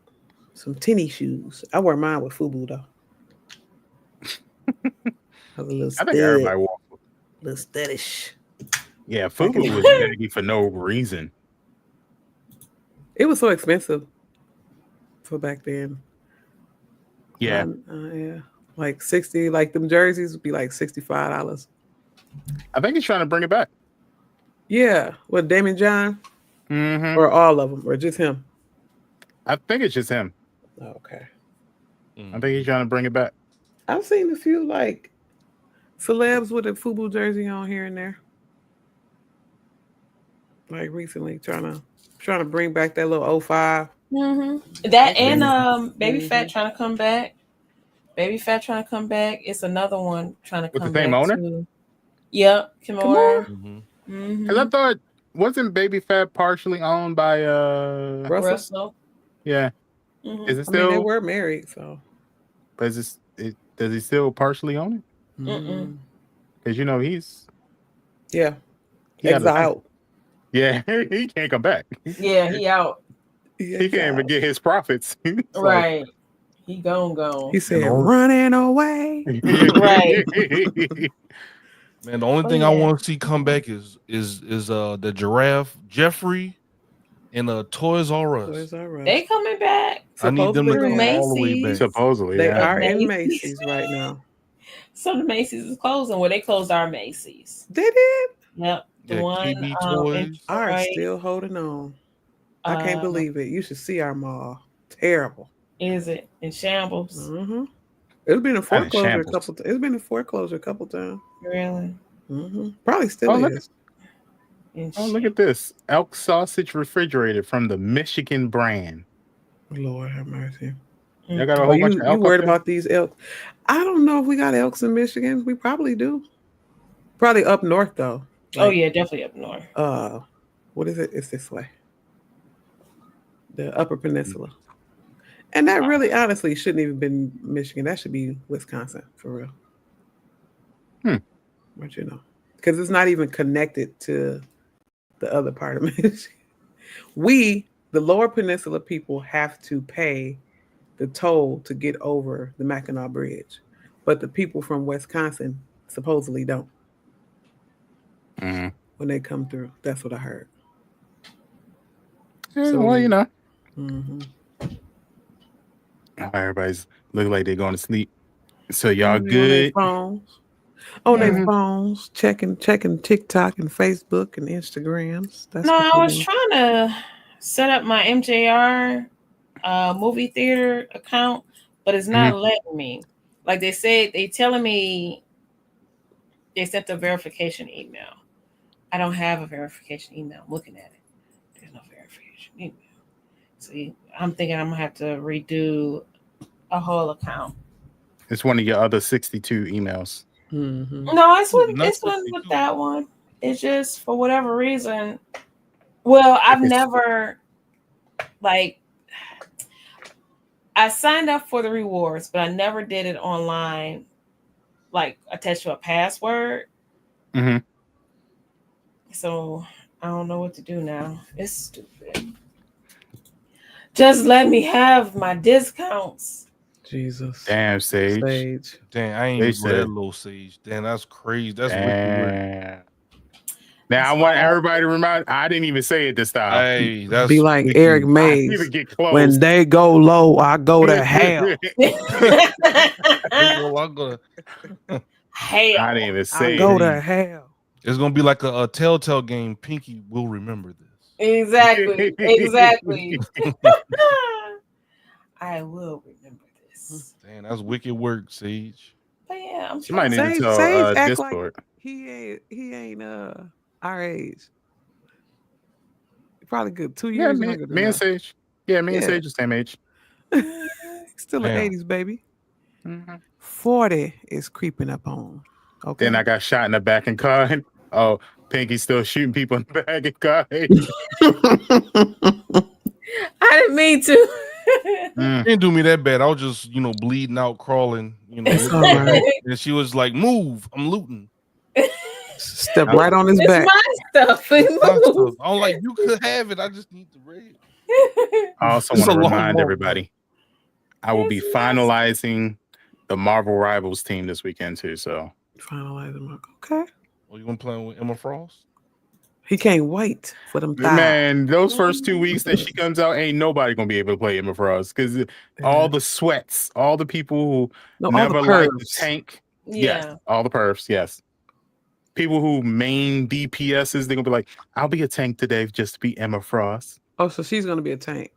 some tennis shoes. I wear mine with FUBU though. I was a little I stud, think everybody wore. little studdish. Yeah, FUBU was baggy for no reason. It was so expensive for back then. Yeah, Yeah, like 60. Like them jerseys would be like $65. I think he's trying to bring it back. Yeah, what Damon John Mm-hmm. or all of them or just him? I think it's just him. Okay, I think he's trying to bring it back. I've seen a few like celebs with a FUBU jersey on here and there. Like recently, trying to bring back that little 05. That and Baby Fat trying to come back. Baby Fat trying to come back. It's another one trying to With come the same back owner? too. Yep, Kimura. Because I thought, wasn't Baby Fat partially owned by Russell. Yeah. Mhm. Is it I mean, still? they were married, so. But is it? Does he still partially own it? Mm-mm. Because you know he's Yeah, he had a- exiled. Yeah, he can't come back. Yeah, he out. He can't even get his profits. It's like- Right. He gone. He said, No. "Running away." Right. Man, the only Oh, thing I yeah. want to see come back is the giraffe Jeffrey and Toys R Us. Toys R Us. They coming back. I need them to Supposedly come they are. all the way back. Macy's. Supposedly, They yeah. are in Macy's. Macy's right now. Some of the Macy's is closing. Well, they closed our Macy's. They did. Yep. The Yeah, one KB in Toys. Are Detroit, still holding on. I can't uh, believe it. You should see our mall. Terrible. Is it in shambles? Mm-hmm. It's been in Not in foreclosure a shambles. couple. It's been in foreclosure a couple times. Really? Probably still Oh, look is. In Oh, look at this elk sausage refrigerator from the Michigan brand. Lord have mercy. Y'all got a Oh, whole you bunch of elk. worried up there? about these elk? I don't know if we got elks in Michigan. We probably do. Probably up north though. Oh yeah, definitely up north. What is it? It's this way. The Upper Peninsula. And that really honestly shouldn't even been Michigan. That should be Wisconsin for real. But you know, because it's not even connected to the other part of Michigan. We, the Lower Peninsula people, have to pay the toll to get over the Mackinac Bridge. But the people from Wisconsin supposedly don't Mhm. when they come through. That's what I heard. Yeah, So- well, you know, Mm-hmm. everybody's looking like they're going to sleep. So y'all On their good? phones. On their Mhm. phones, checking TikTok and Facebook and Instagrams. That's No, what I they was do. trying to set up my MJR movie theater account, but it's not letting me. Like they said, they telling me they sent a verification email. I don't have a verification email. I'm looking at it. There's no verification email. See, I'm thinking I'm gonna have to redo a whole account. It's one of your other 62 emails. Mhm. No, it's with Not it's one 52. with that one. It's just for whatever reason. Well, I've It's- never like I signed up for the rewards, but I never did it online, like attached to a password. Mm-hmm. So I don't know what to do now. It's stupid. Just let me have my discounts. Jesus. Damn, Sage. Sage. Dang, I ain't They even read said- Little Sage. Damn, that's crazy. That's wicked work. Damn. Now I want everybody to remind. I didn't even say it this time. Hey, that's Be like wicked. Eric I didn't Mays. even get close. When they go low, I go to hell. I'm gonna- Hey, I didn't even say I go it. to hell. It's gonna be like a Telltale game. Pinky will remember this. exactly. I will remember this. Damn, that's wicked work, Sage. But yeah, I'm You might need Sage- to tell Sage act like- Discord. He ain't our age. Probably good 2 Yeah, years me, younger than me and us. Sage. Yeah, me and Yeah. Sage the same age. Still in Damn. 80s, baby. Mhm. 40 is creeping up on. Okay. Then I got shot in the back and car. Oh, Pinky's still shooting people in the back and car. I didn't mean to. Mm. It didn't do me that bad. I was just, bleeding out, crawling, It's all right. And she was like, "Move! I'm looting." Step right on his It's back. my stuff. My stuff. I'm like, "You could have it. I just need the red." I also It's want to a long remind walk. everybody, I will be It's nice. finalizing the Marvel Rivals team this weekend too. So Finalize him. Okay. Oh, you want to play with Emma Frost? He can't wait for them thighs. man, those first 2 weeks that she comes out, ain't nobody gonna be able to play Emma Frost because all the sweats, all the people who No, all never the liked the pervs. tank. Yeah. Yes, all the perfs. Yes, people who main DPSs, they're gonna be like, "I'll be a tank today just to be Emma Frost." Oh, so she's gonna be a tank.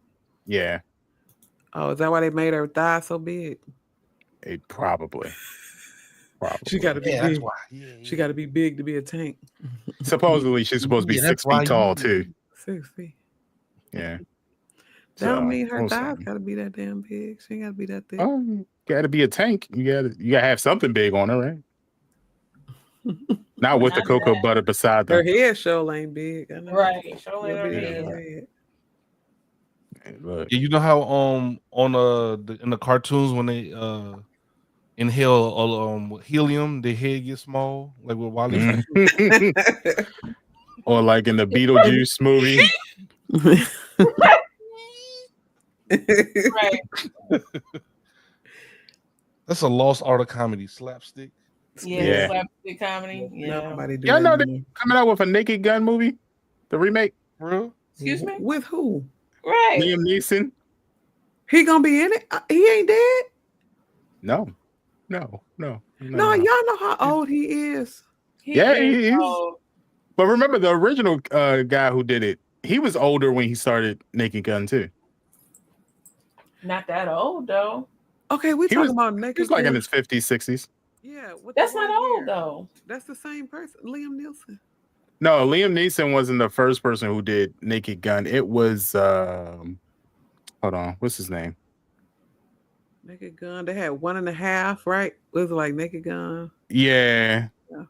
Yeah, Oh, is that why they made her thigh so big? it probably. She got to be big. why. She got to be big to be a tank. Supposedly, she's supposed to be Yeah, 6 that's why feet tall you- too. 6 feet. Yeah. That don't mean her we'll thighs see. got to be that damn big. She ain't got to be that thick. Oh, you gotta be a tank. You gotta have something big on her, right? Not with the Not cocoa that. butter beside Her them. head show ain't big. I know. Right. Show Little her bit head. of head. Look. Yeah, you know how on in the cartoons when they inhale helium, their head gets small, like with Wally. Mhm. Or like in the Beetlejuice movie. Right. That's a lost art of comedy. Slapstick. Yeah. Yeah. Slapstick comedy. Yeah. Nobody do Y'all that know anymore. they coming out with a Naked Gun movie, the remake. For real? Excuse me. With who? Right. Liam Neeson. He gonna be in it? He ain't dead? No. No, y'all know how old he is. Yeah, he is. old. But remember the original guy who did it. He was older when he started Naked Gun too. Not that old though. Okay, we He talking was- about He naked. was like in Gun. his 50s, 60s. Yeah, with That's the not white old hair. though. That's the same person, Liam Neeson. No, Liam Neeson wasn't the first person who did Naked Gun. It was hold on, what's his name? Naked Gun. They had 1.5, right? It was like Naked Gun. Yeah. Yeah.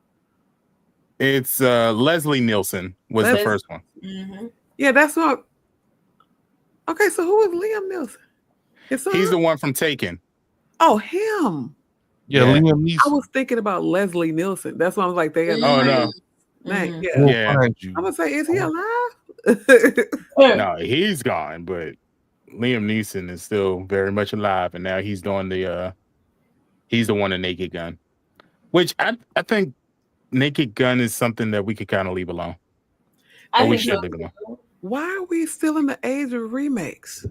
It's Leslie Nielsen was the Les- first one. Mm-hmm. Yeah, that's what. Okay, so who is Liam Neeson? His son? He's the one from Taken. Oh, him. Yeah, Yeah. Liam Neeson. I was thinking about Leslie Nielsen. That's why I was like, they got the Oh, same no. name. Mhm. Yeah. We'll Yeah. find you. I'm gonna say, is he alive? No, he's gone, but Liam Neeson is still very much alive, and now he's doing he's the one in Naked Gun, which I think Naked Gun is something that we could kind of leave alone. I Or we think should so. leave alone. Why are we still in the age of remakes?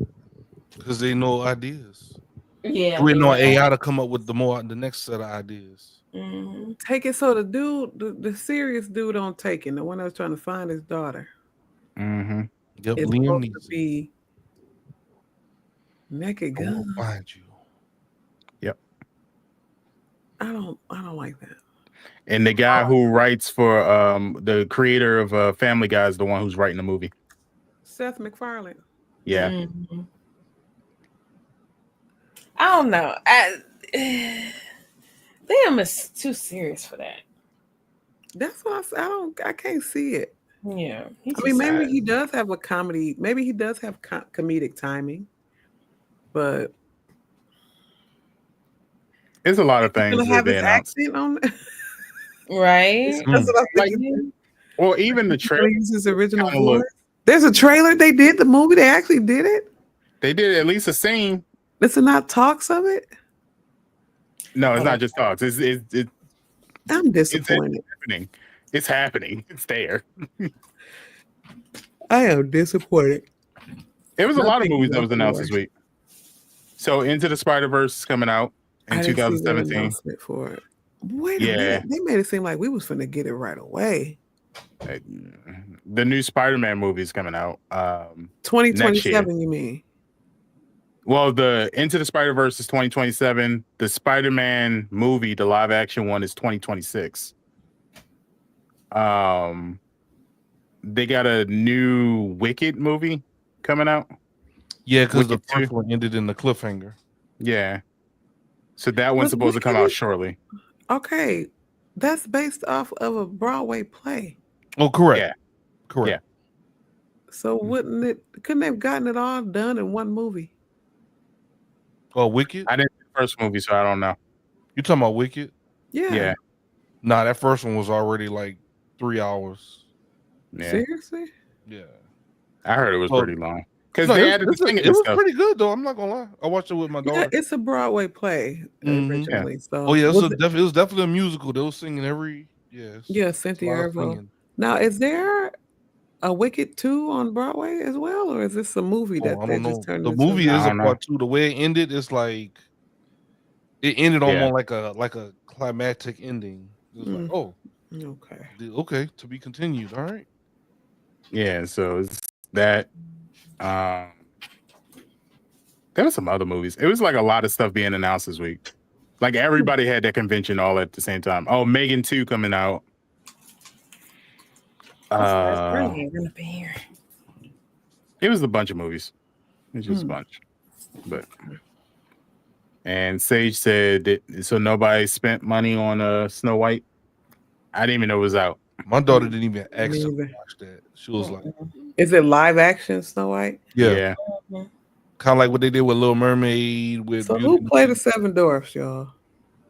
Because they know ideas. Yeah. We know AI to come up with the next set of ideas. Mhm. Take it so the dude, the serious dude on Taken, the one that was trying to find his daughter, Mm-hmm. Yep, is Liam supposed to Neeson. be Naked I will Gun. find you. I don't like that. And the guy who writes for the creator of Family Guy is the one who's writing the movie. Seth MacFarlane. Yeah. Mhm. I don't know. Liam is too serious for that. That's what I said. I can't see it. Yeah. I mean, maybe he does have a comedy. Maybe he does have comedic timing, but There's a lot of he's things gonna that have they his announced. accent on. Right. That's what I Like, think. well, even the He's gonna trailer, use his original kinda look- voice. There's a trailer. They did the movie. They actually did it. They did at least a scene. This is not talks of it. No, it's not just talks. I'm disappointed. Happening. It's happening. It's there. I am disappointed. It was a lot of movies that Nothing was announced this week. So Into the Spider-Verse is coming out in I didn't see the 2017. announcement for it. Wait a Yeah. minute. They made it seem like we was finna get it right away. The new Spider-Man movie is coming out. 2027, you mean? Well, the Into the Spider-Verse is 2027. The Spider-Man movie, the live action one, is 2026. They got a new Wicked movie coming out. Yeah, because the Wicked first 2. one ended in the cliffhanger. Yeah. So that one's Was supposed to come out Wicked- shortly. Okay. That's based off of a Broadway play. Oh, correct. Yeah. Correct. Yeah. So couldn't they have gotten it all done in one movie? Oh, Wicked? I didn't see the first movie, so I don't know. You talking about Wicked? Yeah. Yeah. Nah, that first one was already like 3 hours. Yeah. Seriously? Yeah. I heard it was Well, pretty long. Because No, they it added was, the singing it and was stuff. pretty good though. I'm not gonna lie. I watched it with my daughter. Yeah, it's a Broadway play Mhm. originally. So Oh yeah, was it- it was definitely a musical. They was singing every yes. yeah, It's a Cynthia lot of Erivo. singing. Now, is there a Wicked 2 on Broadway as well, or is this a movie Oh, that I they don't know. just turned The into? movie I is a don't know. part 2. The way it ended is like it ended Yeah. almost like a climactic ending. It was like, oh, Okay. okay, to be continued. All right. Yeah, so it's that. There were some other movies. It was like a lot of stuff being announced this week. Like everybody had their convention all at the same time. Oh, Megan 2 coming out. It was a bunch of movies. It was just a bunch. But and Sage said that, so nobody spent money on Snow White. I didn't even know it was out. My daughter didn't even ask Me to either. watch that. She was like, Is it live action Snow White? yeah. Kind of like what they did with Little Mermaid. With So Beauty who and the played the Beast. Seven Dwarfs, y'all?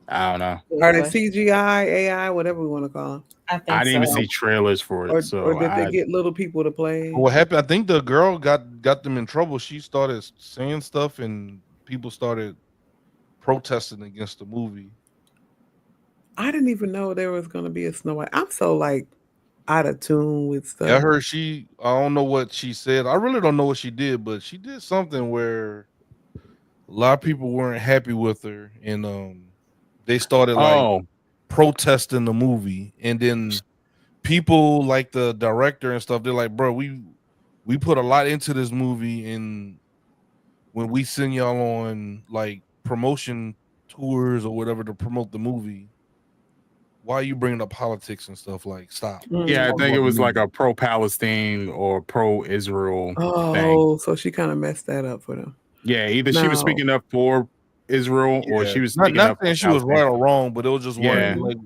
I don't know. Are they CGI, AI, whatever we want to call them? I think I didn't even so. see trailers for it. Or, so or did I, they get little people to play? What happened? I think the girl got them in trouble. She started saying stuff, and people started protesting against the movie. I didn't even know there was going to be a Snow White. I'm so like out of tune with stuff. I heard I don't know what she said. I really don't know what she did, but she did something where a lot of people weren't happy with her, and they started like protesting the movie, and then people like the director and stuff, they're like, bro, we put a lot into this movie, and when we send y'all on like promotion tours or whatever to promote the movie, why are you bringing up politics and stuff? Like, stop. yeah, I think it was like a pro-Palestine or pro-Israel thing. Oh, so she kind of messed that up for them. Yeah, either she was No. speaking up for Israel or she was speaking not up saying for she was Palestine. right or wrong, but it was just Yeah. like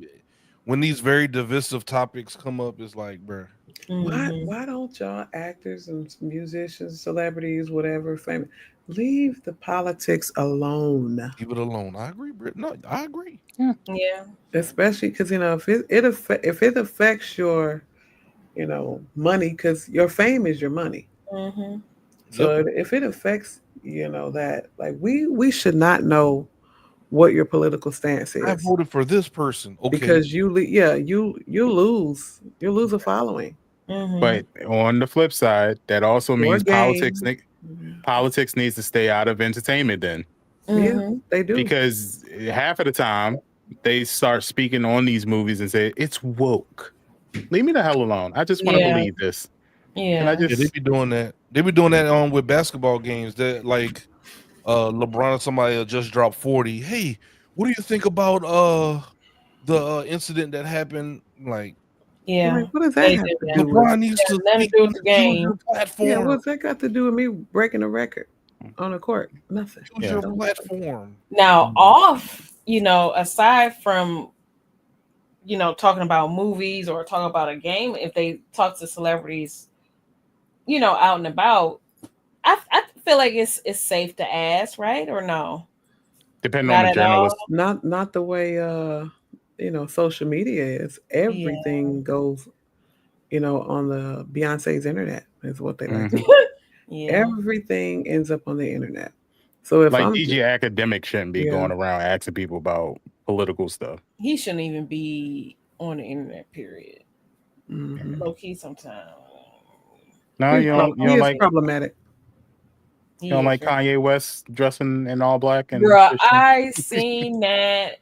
when these very divisive topics come up, it's like, bro, Why don't y'all actors and musicians, celebrities, whatever, famous, leave the politics alone? leave it alone. I agree, Britt. No, I agree. Yeah. Especially because if it affects your, money, because your fame is your money. Mm-hmm. So if it affects, that, like we should not know what your political stance is. I voted for this person. Okay. Because you lose a following. Mm-hmm. But on the flip side, that also means politics needs to stay out of entertainment then. Yeah, they do. Because half of the time they start speaking on these movies and say it's woke. Leave me the hell alone. I just want to believe this. Yeah. And I just they be doing that. They be doing that with basketball games. That like LeBron or somebody just dropped 40. Hey, what do you think about the incident that happened? Like, yeah. What does that have to do with? LeBron needs to nothing to do with the game. use your platform. Yeah, what's that got to do with me breaking a record on the court? Nothing. Use your platform. Now, aside from talking about movies or talking about a game, if they talk to celebrities, out and about, I feel like it's safe to ask, right? Or no? depending on the journalist. Not the way social media is. Everything goes, on the Beyonce's internet is what they like. Yeah. Everything ends up on the internet. So if Like I'm DJ Academic shouldn't be Yeah. going around asking people about political stuff. He shouldn't even be on the internet, period. Mhm. Low key sometimes. No, you don't He is like problematic. you don't like Kanye West dressing in all black and Bruh, fishing? I seen that.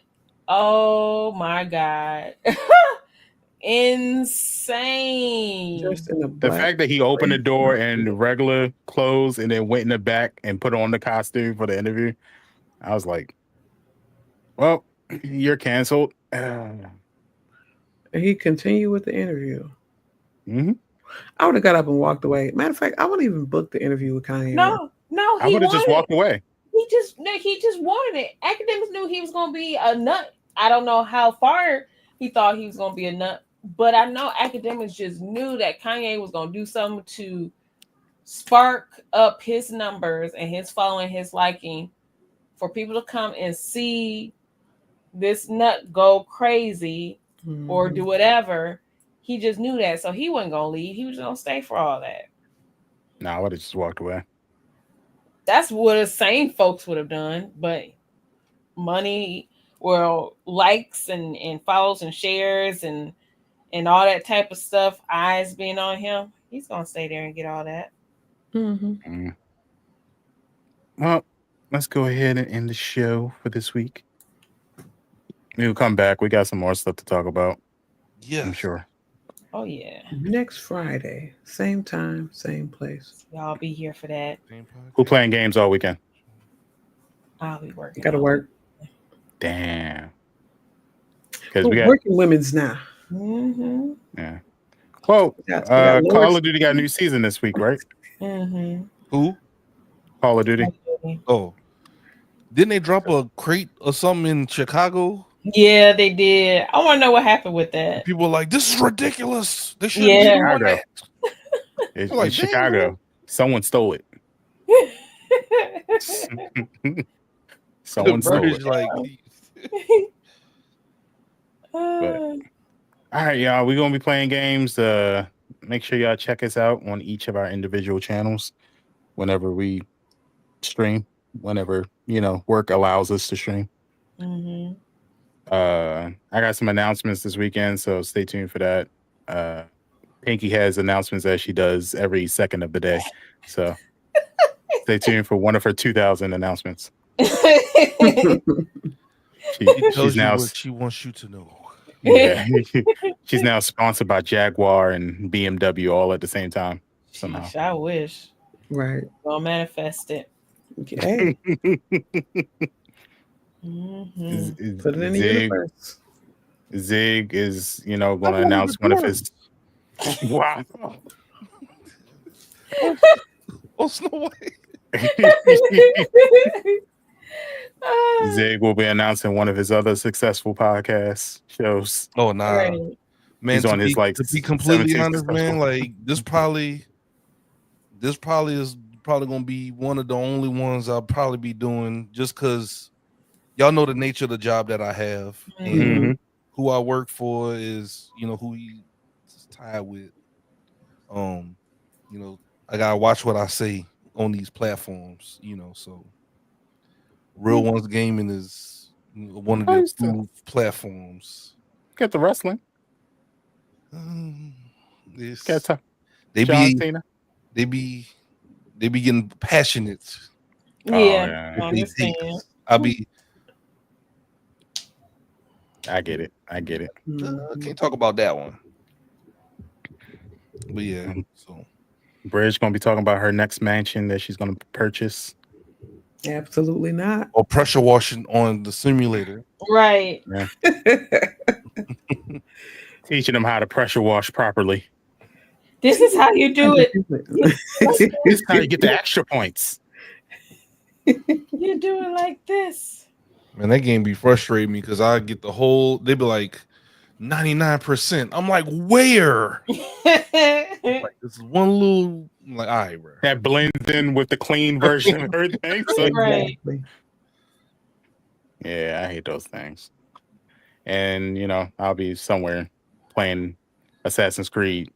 Oh my god. Insane. Just in the The black. fact that he opened the door in regular clothes and then went in the back and put on the costume for the interview, I was like, well, you're canceled. And he continued with the interview. Mm-hmm. I would have got up and walked away. Matter of fact, I wouldn't even book the interview with Kanye. No, I he would have just wanted walked away. He just wanted it. Academics knew he was gonna be a nut. I don't know how far he thought he was gonna be a nut, but I know Academics just knew that Kanye was gonna do something to spark up his numbers and his following, his liking, for people to come and see this nut go crazy or do whatever. He just knew that, so he wasn't gonna leave. He was gonna stay for all that. No, I would have just walked away. That's what the sane folks would have done, but money, well, likes and follows and shares and all that type of stuff, eyes being on him, he's gonna stay there and get all that. Mm-hmm. Well, let's go ahead and end the show for this week. We'll come back. We got some more stuff to talk about. Yeah, I'm sure. Oh yeah, Next Friday, same time, same place. y'all be here for that. Who playing games all weekend? I'll be working. Got to work. Damn. Because we got working women's now. Mm-hmm. yeah. Well, We got Call of Duty got a new season this week, right? Mm-hmm. Who? Call of Duty. Oh, didn't they drop a crate or something in Chicago? Yeah, they did. I want to know what happened with that. People were like, "This is ridiculous. This should Yeah. be on Chicago. that." It's Like, Chicago. damn. Someone stole it. Someone stole British, it. like, All right, y'all. We're gonna be playing games. Make sure y'all check us out on each of our individual channels whenever we stream, whenever work allows us to stream. Mm-hmm. I got some announcements this weekend, so stay tuned for that. Pinky has announcements that she does every second of the day, so stay tuned for one of her 2,000 announcements. She tells She's you now what she wants you to know. yeah, she's now sponsored by Jaguar and BMW all at the same time somehow. Sheesh, I wish. Right. Gonna manifest it. Okay. Mm-hmm. Put it in the universe. Zig is, going to announce one of his. Wow. Oh, Snow White. Zig will be announcing one of his other successful podcast shows. Oh, nah. Right. Man, He's on his, like, to be completely 17th honest, man, successful. like this probably is gonna be one of the only ones I'll probably be doing, just because y'all know the nature of the job that I have, and Mhm. who I work for is who he's tied with. I gotta watch what I say on these platforms, so Real Ones Gaming is one of the approved platforms. Get the wrestling. It's- Get to they John be Cena. they be getting passionate. Oh, Yeah, yeah. I understand. I be I get it. can't talk about that one. But yeah, so Bridge gonna be talking about her next mansion that she's gonna purchase. Absolutely not. or pressure washing on the simulator. Right. Teaching them how to pressure wash properly. This is how you do it. This is how you get the extra points. You do it like this. Man, that game be frustrating me because I get the whole. They be like 99%. I'm like, where? Like this is one little. I'm like, all right, bro. That blends in with the clean version of everything. So, Right. yeah, I hate those things. And I'll be somewhere playing Assassin's Creed,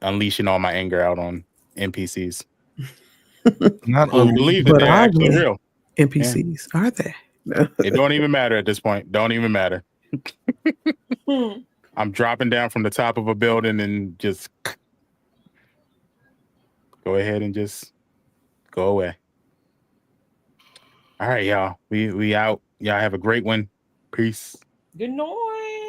unleashing all my anger out on NPCs. Not Who believe that But they're are actually they? real. NPCs, are they? It don't even matter at this point. Don't even matter. Hmm. I'm dropping down from the top of a building and just go ahead and just go away. All right, y'all. We out. Y'all have a great one. Peace. Good night.